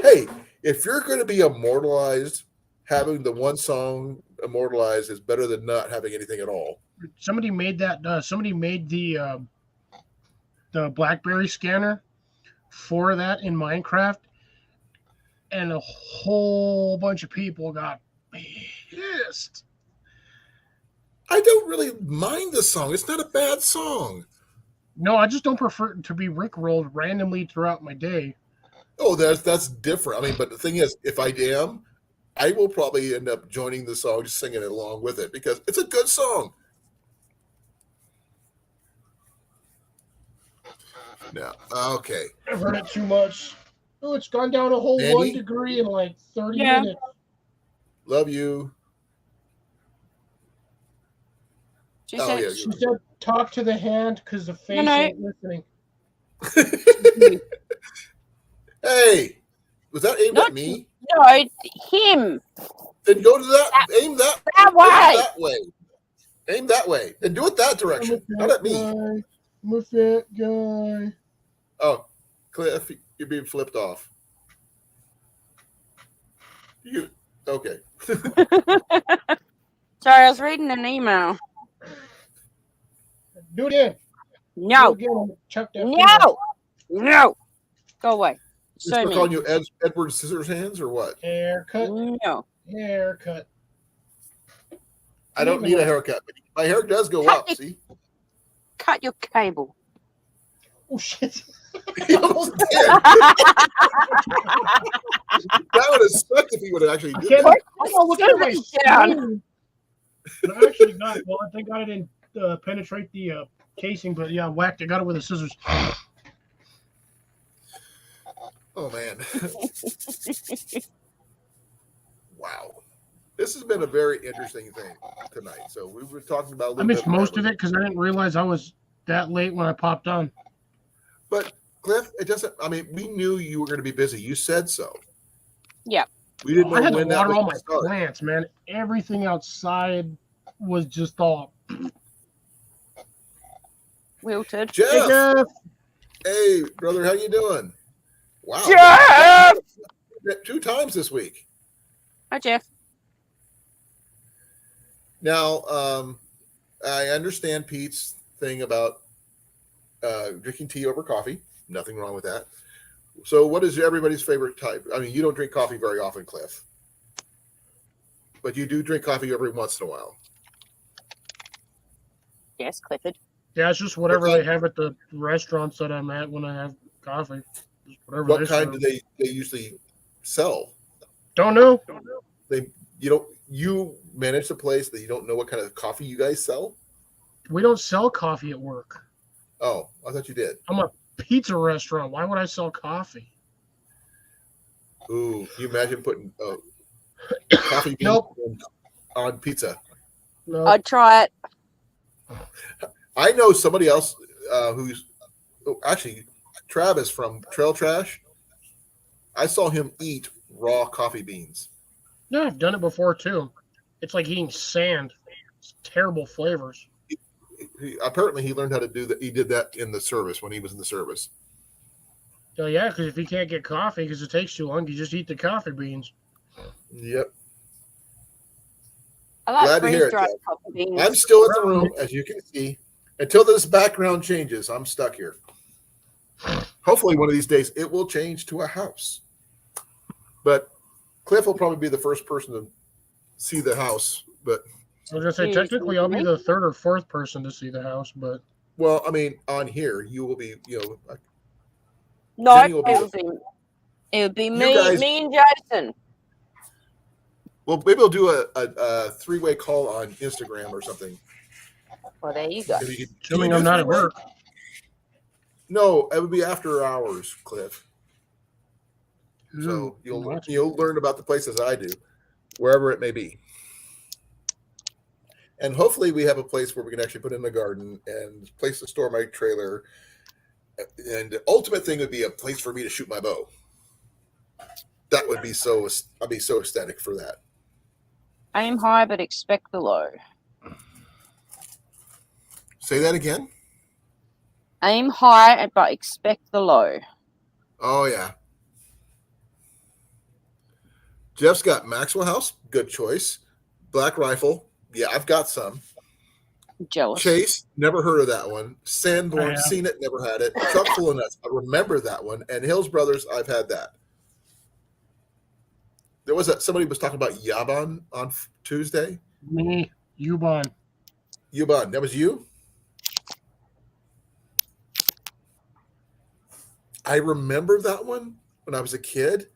Hey, if you're going to be immortalized, having the one song immortalized is better than not having anything at all. Somebody made that. Somebody made the BlackBerry scanner for that in Minecraft, and a whole bunch of people got pissed. I don't really mind the song. It's not a bad song. No, I just don't prefer to be rickrolled randomly throughout my day. Oh, that's different. I mean, but the thing is, if I am, I will probably end up joining the song, just singing it along with it because it's a good song. No, okay. I've heard it too much. Oh, it's gone down a whole Andy? 1 degree in like 30 Yeah. minutes. Love you. She Oh, said, yeah. She said, talk to the hand because the face No. ain't listening. Hey, was that aimed Not at me? no, him. Then go to that. Aim that. That Aim way. that way. Aim that way. And do it that direction. Not at me. Guy. I'm a fat guy. Oh, Cliff, you're being flipped off. You okay? Sorry, I was reading an email. Do it in. No, Do it again. Chuck that no. Go away. Is So calling mean. you Edward Scissorhands or what? Haircut. No. Haircut. I don't need a haircut, but my hair does go Cut up. it. See? Cut your cable. Oh, shit. He almost did. That would have sucked if he would have actually I did can't. that. I'm looking at my Down. screen. And I actually got it. Well, I think I didn't penetrate the casing, but yeah, I whacked it. Got it with the scissors. Oh man. Wow. This has been a very interesting thing tonight. So we were talking about a I little missed bit most of it because I didn't realize I was that late when I popped on. But Cliff, it doesn't. I mean, we knew you were going to be busy. You said so. Yeah. We didn't know I had to when that water was all going my to start. plants, man. Everything outside was just all. Wilted. Hey, Jeff, Jeff. hey brother, how you doing? Wow, Jeff! 2 times this week. Hi, Jeff. Now, I understand Pete's thing about drinking tea over coffee. Nothing wrong with that. So, what is everybody's favorite type? I mean, you don't drink coffee very often, Cliff, but you do drink coffee every once in a while. Yes, Clifford. Yeah, it's just whatever they have at the restaurants that I'm at when I have coffee. Just whatever What they kind serve. do they usually sell? Don't know. You manage the place that you don't know what kind of coffee you guys sell? We don't sell coffee at work. Oh, I thought you did. I'm a pizza restaurant. Why would I sell coffee? Ooh, can you imagine putting coffee beans Nope. on pizza? No. I'd try it. I know somebody else actually Travis from Trail Trash. I saw him eat raw coffee beans. Yeah, I've done it before too. It's like eating sand. It's terrible flavors. Apparently, he learned how to do that. He did that in the service when he was in the service. So yeah, because if you can't get coffee because it takes too long, you just eat the coffee beans. Yep. I like Glad to hear it, freeze-dried Jeff. coffee beans. I'm still in the room, as you can see. Until this background changes, I'm stuck here. Hopefully, one of these days, it will change to a house. But Cliff will probably be the first person to see the house. But I was gonna say technically I'll be the third or fourth person to see the house, but well, I mean, on here you will be. No, Jenny will be it would be You me, guys- me and Jason. Well, maybe we'll do a 3-way call on Instagram or something. Well, there you go. Maybe you could- assuming can I'm we do not at 3-way? work. No, it would be after hours, Cliff. So Ooh, you'll learn about the places I do, wherever it may be. And hopefully we have a place where we can actually put in a garden and place to store my trailer. And the ultimate thing would be a place for me to shoot my bow. That would be so. I'd be so ecstatic for that. Aim high, but expect the low. Say that again. Aim high, but expect the low. Oh yeah. Jeff's got Maxwell House. Good choice. Black Rifle. Yeah, I've got some. Jealous. Chase, never heard of that one. I Sanborn, have. seen it, never had it. Chuck Full of Nuts, I remember that one. And Hills Brothers, I've had that. There was somebody was talking about Yaban on Tuesday. Me, Ubon. Yaban, that was you? I remember that one when I was a kid,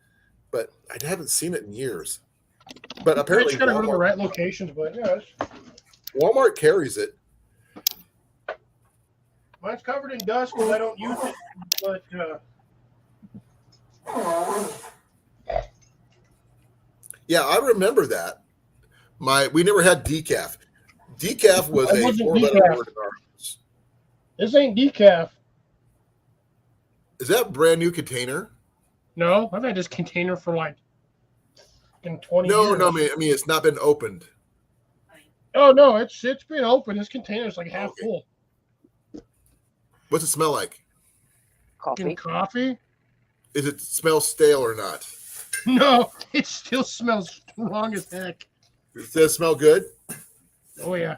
but I haven't seen it in years. But I apparently just gotta go to the Walmart, right locations, but yeah, Walmart carries it. mine's covered in dust because I don't use it. But Yeah, I remember that. We never had decaf. Decaf was It a wasn't 4-letter decaf. word in our house. this ain't decaf. Is that a brand new container? No, I've had this container for like in 20 No, years. no, I mean it's not been opened. Oh no, it's been open. This container's like half Okay. full. What's it smell like? Fucking Coffee. coffee? Is it smell stale or not? No, it still smells strong as heck. Does it smell good? Oh yeah.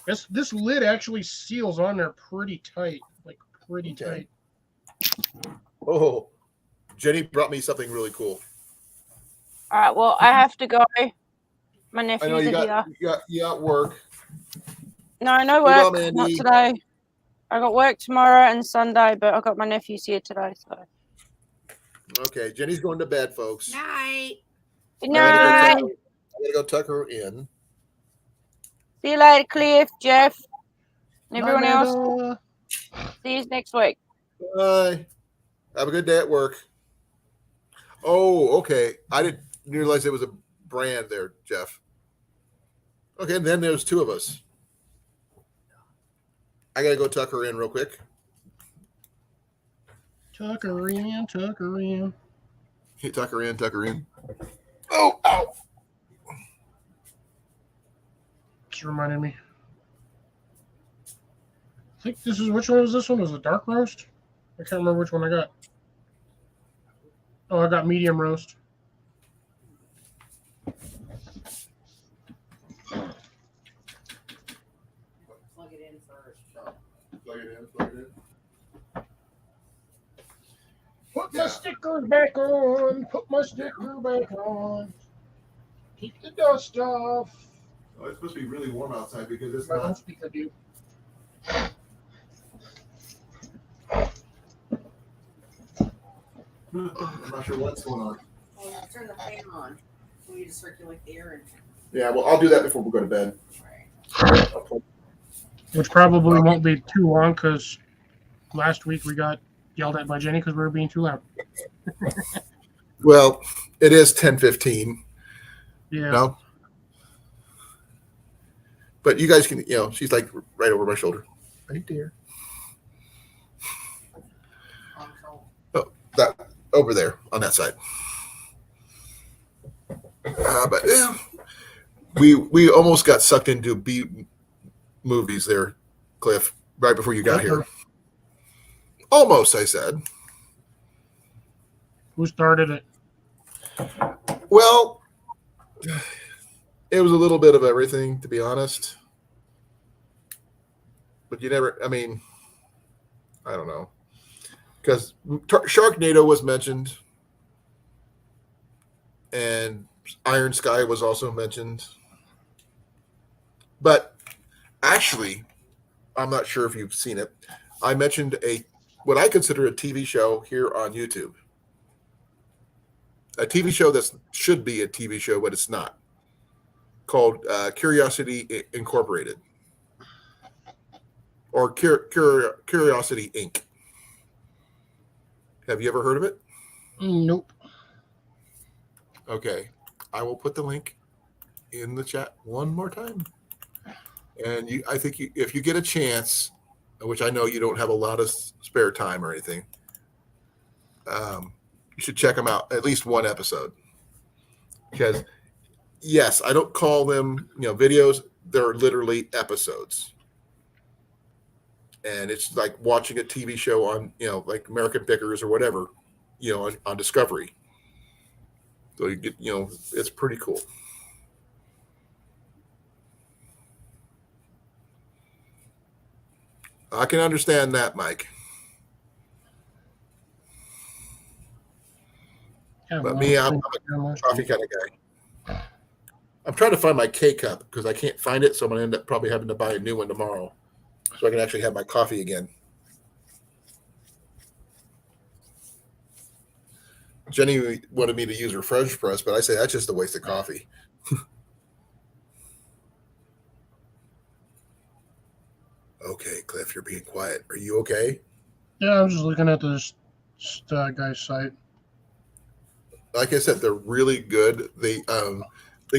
This lid actually seals on there pretty tight. Like pretty Okay. tight. Oh, Jenny brought me something really cool. All right. Well, I have to go. My I know nephews you are here. got work. No, no Well, work. Not Mandy. today. I got work tomorrow and Sunday, but I got my nephews here today. So Okay, Jenny's going to bed, folks. Night. good I gotta night. go tuck her in. See you later, Cliff, Jeff, and Night, everyone else. Amanda. See you next week. Bye. Have a good day at work. Oh, okay. I didn't realize it was a brand there, Jeff. Okay, and then there's two of us. I gotta go tuck her in real quick. Tuck her in, tuck her in. Hey, tuck her in, tuck her in. Oh, ow. Just reminded me. I think this is, which one was this one? Was it dark roast? I can't remember which one I got. Oh, I got medium roast. Plug it in first. Plug it in, plug it in. Put my sticker back on. Put my sticker back on. Keep the dust off. Oh, it's supposed to be really warm outside because it's My not. own speaker, dude. I'm not sure what's going on. Well, you turn the fan on. We need to circulate the air. Yeah, well, I'll do that before we go to bed. Which probably won't be too long because last week we got yelled at by Jenny because we were being too loud. Well, it is 10:15. Yeah. No. But you guys can, she's like right over my shoulder. Right there. Oh, that over there on that side. But yeah, we almost got sucked into B movies there, Cliff, right before you got here. Almost, I said. Who started it? Well, it was a little bit of everything, to be honest. But you never, I mean, I don't know. Because Sharknado was mentioned. And Iron Sky was also mentioned. But actually, I'm not sure if you've seen it. I mentioned what I consider a TV show here on YouTube. A TV show that should be a TV show, but it's not. Called Curiosity Incorporated. Or Curiosity Inc. Have you ever heard of it? Nope. Okay. I will put the link in the chat one more time. And I think if you get a chance, which I know you don't have a lot of spare time or anything, you should check them out, at least one episode. Because, yes, I don't call them videos. They're literally episodes. And it's like watching a TV show on, like American Pickers or whatever, on Discovery. So you get, it's pretty cool. I can understand that, Mike. Yeah, But me, I'm a coffee kind of guy. I'm trying to find my K cup because I can't find it, so I'm going to end up probably having to buy a new one tomorrow so I can actually have my coffee again. Jenny wanted me to use her French press, but I say that's just a waste of coffee. Okay, Cliff, you're being quiet. Are you okay? Yeah, I'm just looking at this guy's site. Like I said, they're really good. They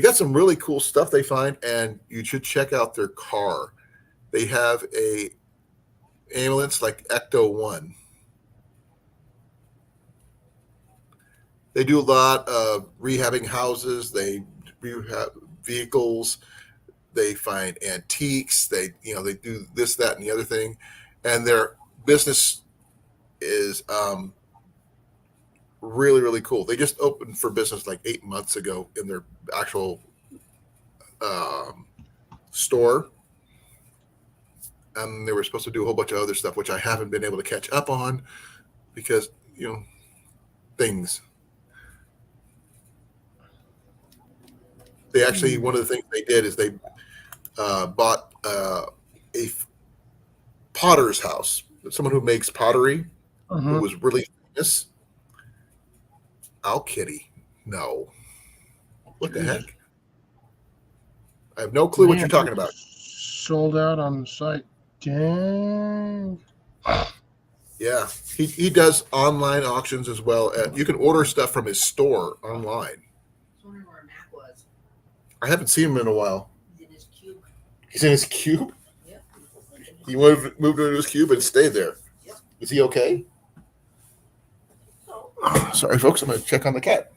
got some really cool stuff they find, and you should check out their car. They have a ambulance like Ecto 1. They do a lot of rehabbing houses. They rehab vehicles. They find antiques. They do this, that, and the other thing. And their business is really, really cool. They just opened for business like 8 months ago in their actual store. And they were supposed to do a whole bunch of other stuff, which I haven't been able to catch up on because, things. They actually, one of the things they did is they bought potter's house. Someone who makes pottery, who Mhm. was really famous. Owl Kitty. No. What the Jesus. heck? I have no clue what you're Man, talking about. sold out on the site. Dang. Yeah, he does online auctions as well. You can order stuff from his store online. I was wondering where Mac was. I haven't seen him in a while. He's in his cube. He's in his cube. Yep. He moved into his cube and stayed there. Yep. Is he okay? So, Sorry, folks. I'm going to check on the cat.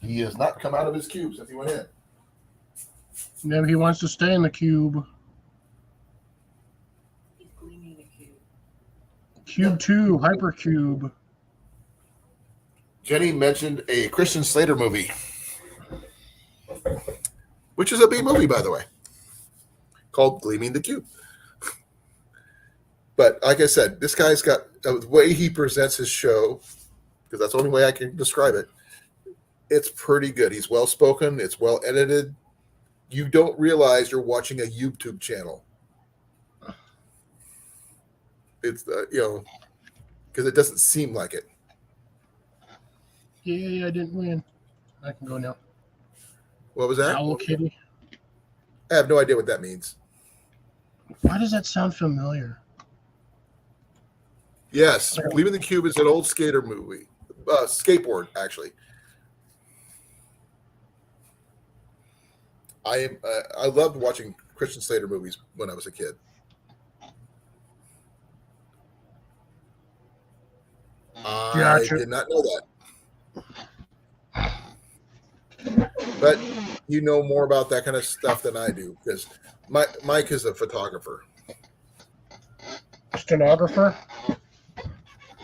He has not come out of his cube since he went in. Maybe he wants to stay in the cube. he's cleaning the cube. Cube 2, Hypercube. Jenny mentioned a Christian Slater movie, which is a B movie, by the way, called Gleaming the Cube. But like I said, this guy's got the way he presents his show, because that's the only way I can describe it. It's pretty good. He's well spoken. It's well edited. You don't realize you're watching a YouTube channel. It's because it doesn't seem like it. Yay, I didn't win. I can go now. What was that? Owl Kitty. I have no idea what that means. Why does that sound familiar? Yes, Gleaming the Cube is an old skater movie, skateboard actually. I loved watching Christian Slater movies when I was a kid. Gotcha. I did not know that. But you know more about that kind of stuff than I do, because Mike is a photographer. Stenographer?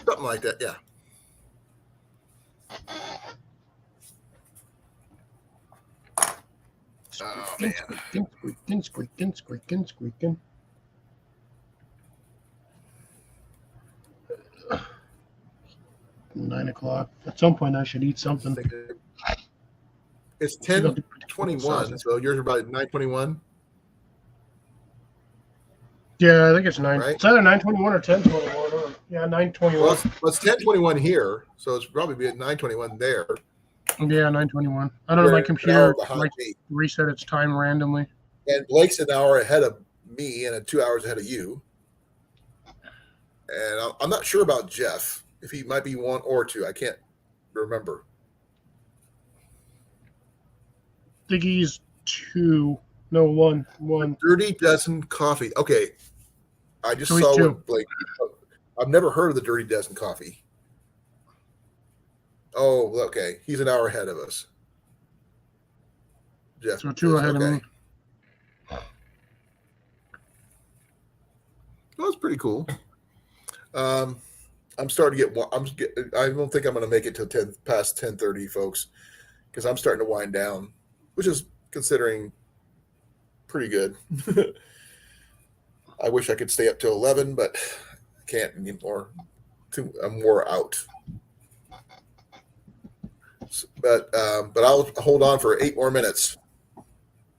Something like that, yeah. Oh, man. Squeaking. 9 o'clock. At some point, I should eat something. It's 10:21, so yours are about 9:21. Yeah, I think it's 9. Right? It's either 9:21 or 10:21. Or, yeah, 9:21. Well, it's 10:21 here, so it's probably be at 9:21 there. Yeah, 9:21. I don't know. My You're an computer hour behind like me. reset its time randomly. And Blake's an hour ahead of me and 2 hours ahead of you. And I'm not sure about Jeff, if he might be 1 or 2. I can't remember. I think he's 2. No, 1. 1. Dirty Dozen Coffee. Okay. I just So he's saw 2. what Blake. I've never heard of the Dirty Dozen Coffee. Oh, okay. He's an hour ahead of us. Jeff. So 2 ahead of me. Well, that's pretty cool. I'm starting to get. I don't think I'm going to make it till past 10:30, folks, because I'm starting to wind down, which is considering pretty good. I wish I could stay up till 11, but I can't anymore. I'm wore out. But I'll hold on for 8 more minutes.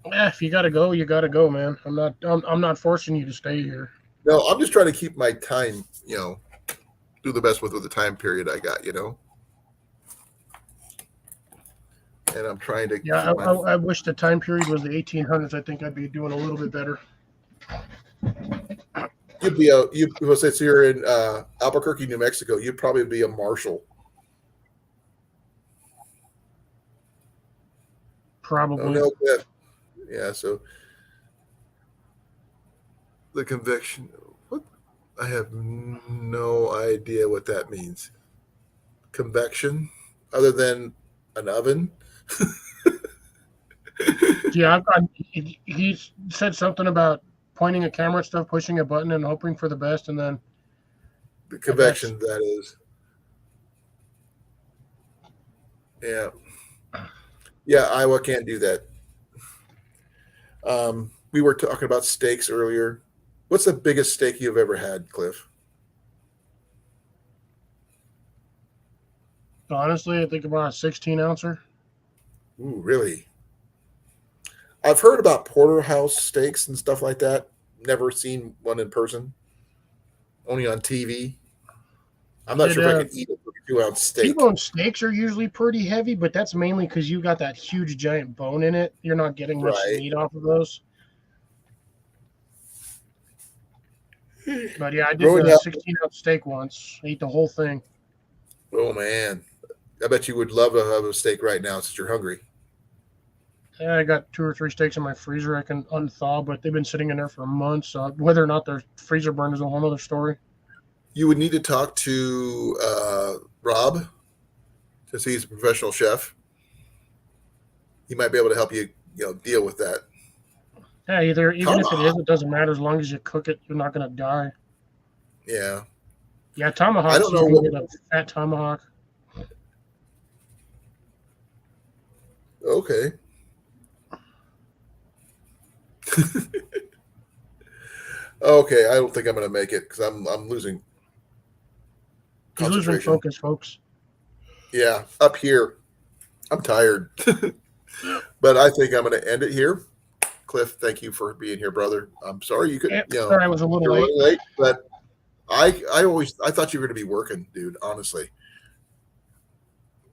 If you gotta go, you gotta go, man. I'm not forcing you to stay here. No, I'm just trying to keep my time. Do the best with the time period I got. And I'm trying to. Yeah, I wish the time period was the 1800s. I think I'd be doing a little bit better. Since you're in Albuquerque, New Mexico, you'd probably be a marshal. Probably. Oh, no, yeah. So the conviction. What? I have no idea what that means. Convection, other than an oven. Yeah, he said something about pointing a camera at stuff, pushing a button, and hoping for the best, and then The convection, that is. Yeah. Yeah, Iowa can't do that. We were talking about steaks earlier. What's the biggest steak you've ever had, Cliff? honestly, I think about a 16-ouncer. Ooh, really? I've heard about porterhouse steaks and stuff like that. Never seen one in person. only on TV. I'm not sure if I could eat a 32-ounce steak. T-bone steaks are usually pretty heavy, but that's mainly because you got that huge giant bone in it. You're not getting much Right. meat off of those. But yeah, I did Growing a up- 16-ounce steak once. Ate the whole thing. Oh man, I bet you would love to have a steak right now since you're hungry. Yeah, I got 2 or 3 steaks in my freezer I can unthaw, but they've been sitting in there for months. Whether or not they're freezer burned is a whole other story. You would need to talk to Rob, since he's a professional chef. He might be able to help you, deal with that. Yeah, even if it is, it doesn't matter as long as you cook it. You're not gonna die. Yeah. Yeah, tomahawk. I don't know You can get a fat tomahawk. Okay. Okay, I don't think I'm going to make it because I'm losing You're losing concentration. focus, folks. Yeah, up here. I'm tired. But I think I'm going to end it here. Cliff, thank you for being here, brother. I'm sorry you couldn't. Sorry, I was a little You're late. really late, but I thought you were going to be working, dude. Honestly.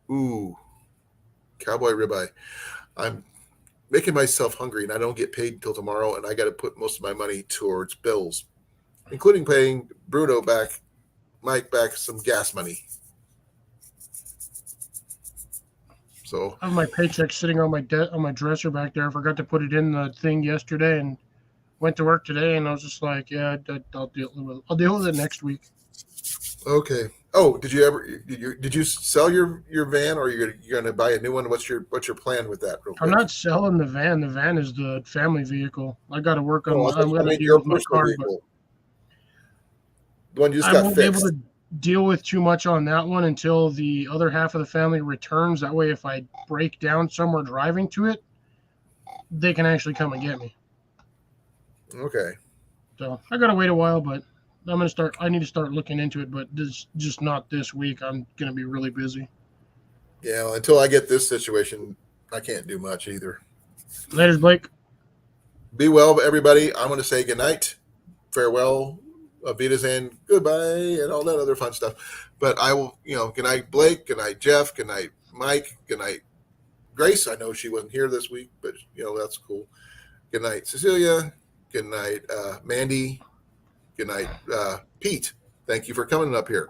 Ooh, cowboy ribeye. I'm making myself hungry, and I don't get paid until tomorrow, and I got to put most of my money towards bills, including paying Mike back some gas money. So I have my paycheck sitting on my dresser back there. I forgot to put it in the thing yesterday, and went to work today, and I was just like, yeah, I'll deal with it next week. okay. Oh, did you sell your van, or you're going to buy a new one? What's your plan with that? Real quick? I'm not selling the van. The van is the family vehicle. I got to work on. No, I'm going to your deal with my personal car, vehicle. The one you just I got won't be fixed. able to deal with too much on that one until the other half of the family returns. That way, if I break down somewhere driving to it, they can actually come and get me. Okay. So I got to wait a while, but I need to start looking into it, but just not this week. I'm going to be really busy. Yeah, until I get this situation, I can't do much either. Later, Blake. Be well, everybody. I'm going to say goodnight, farewell, Wiedersehen, goodbye, and all that other fun stuff. But I will, good night, Blake. Good night, Jeff. Good night, Mike. Good night, Grace. I know she wasn't here this week, but, that's cool. Good night, Cecilia. Good night, Mandy. Good night, Pete. Thank you for coming up here.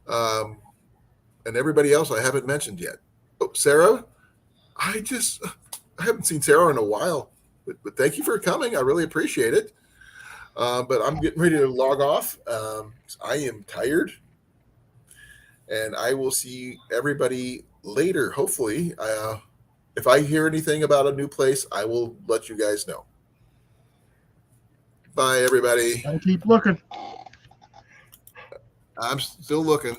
And everybody else I haven't mentioned yet. Oh, Sarah, I haven't seen Sarah in a while, but thank you for coming. I really appreciate it. But I'm getting ready to log off. I am tired, and I will see everybody later. Hopefully, if I hear anything about a new place, I will let you guys know. Bye, everybody. I'll keep looking. I'm still looking.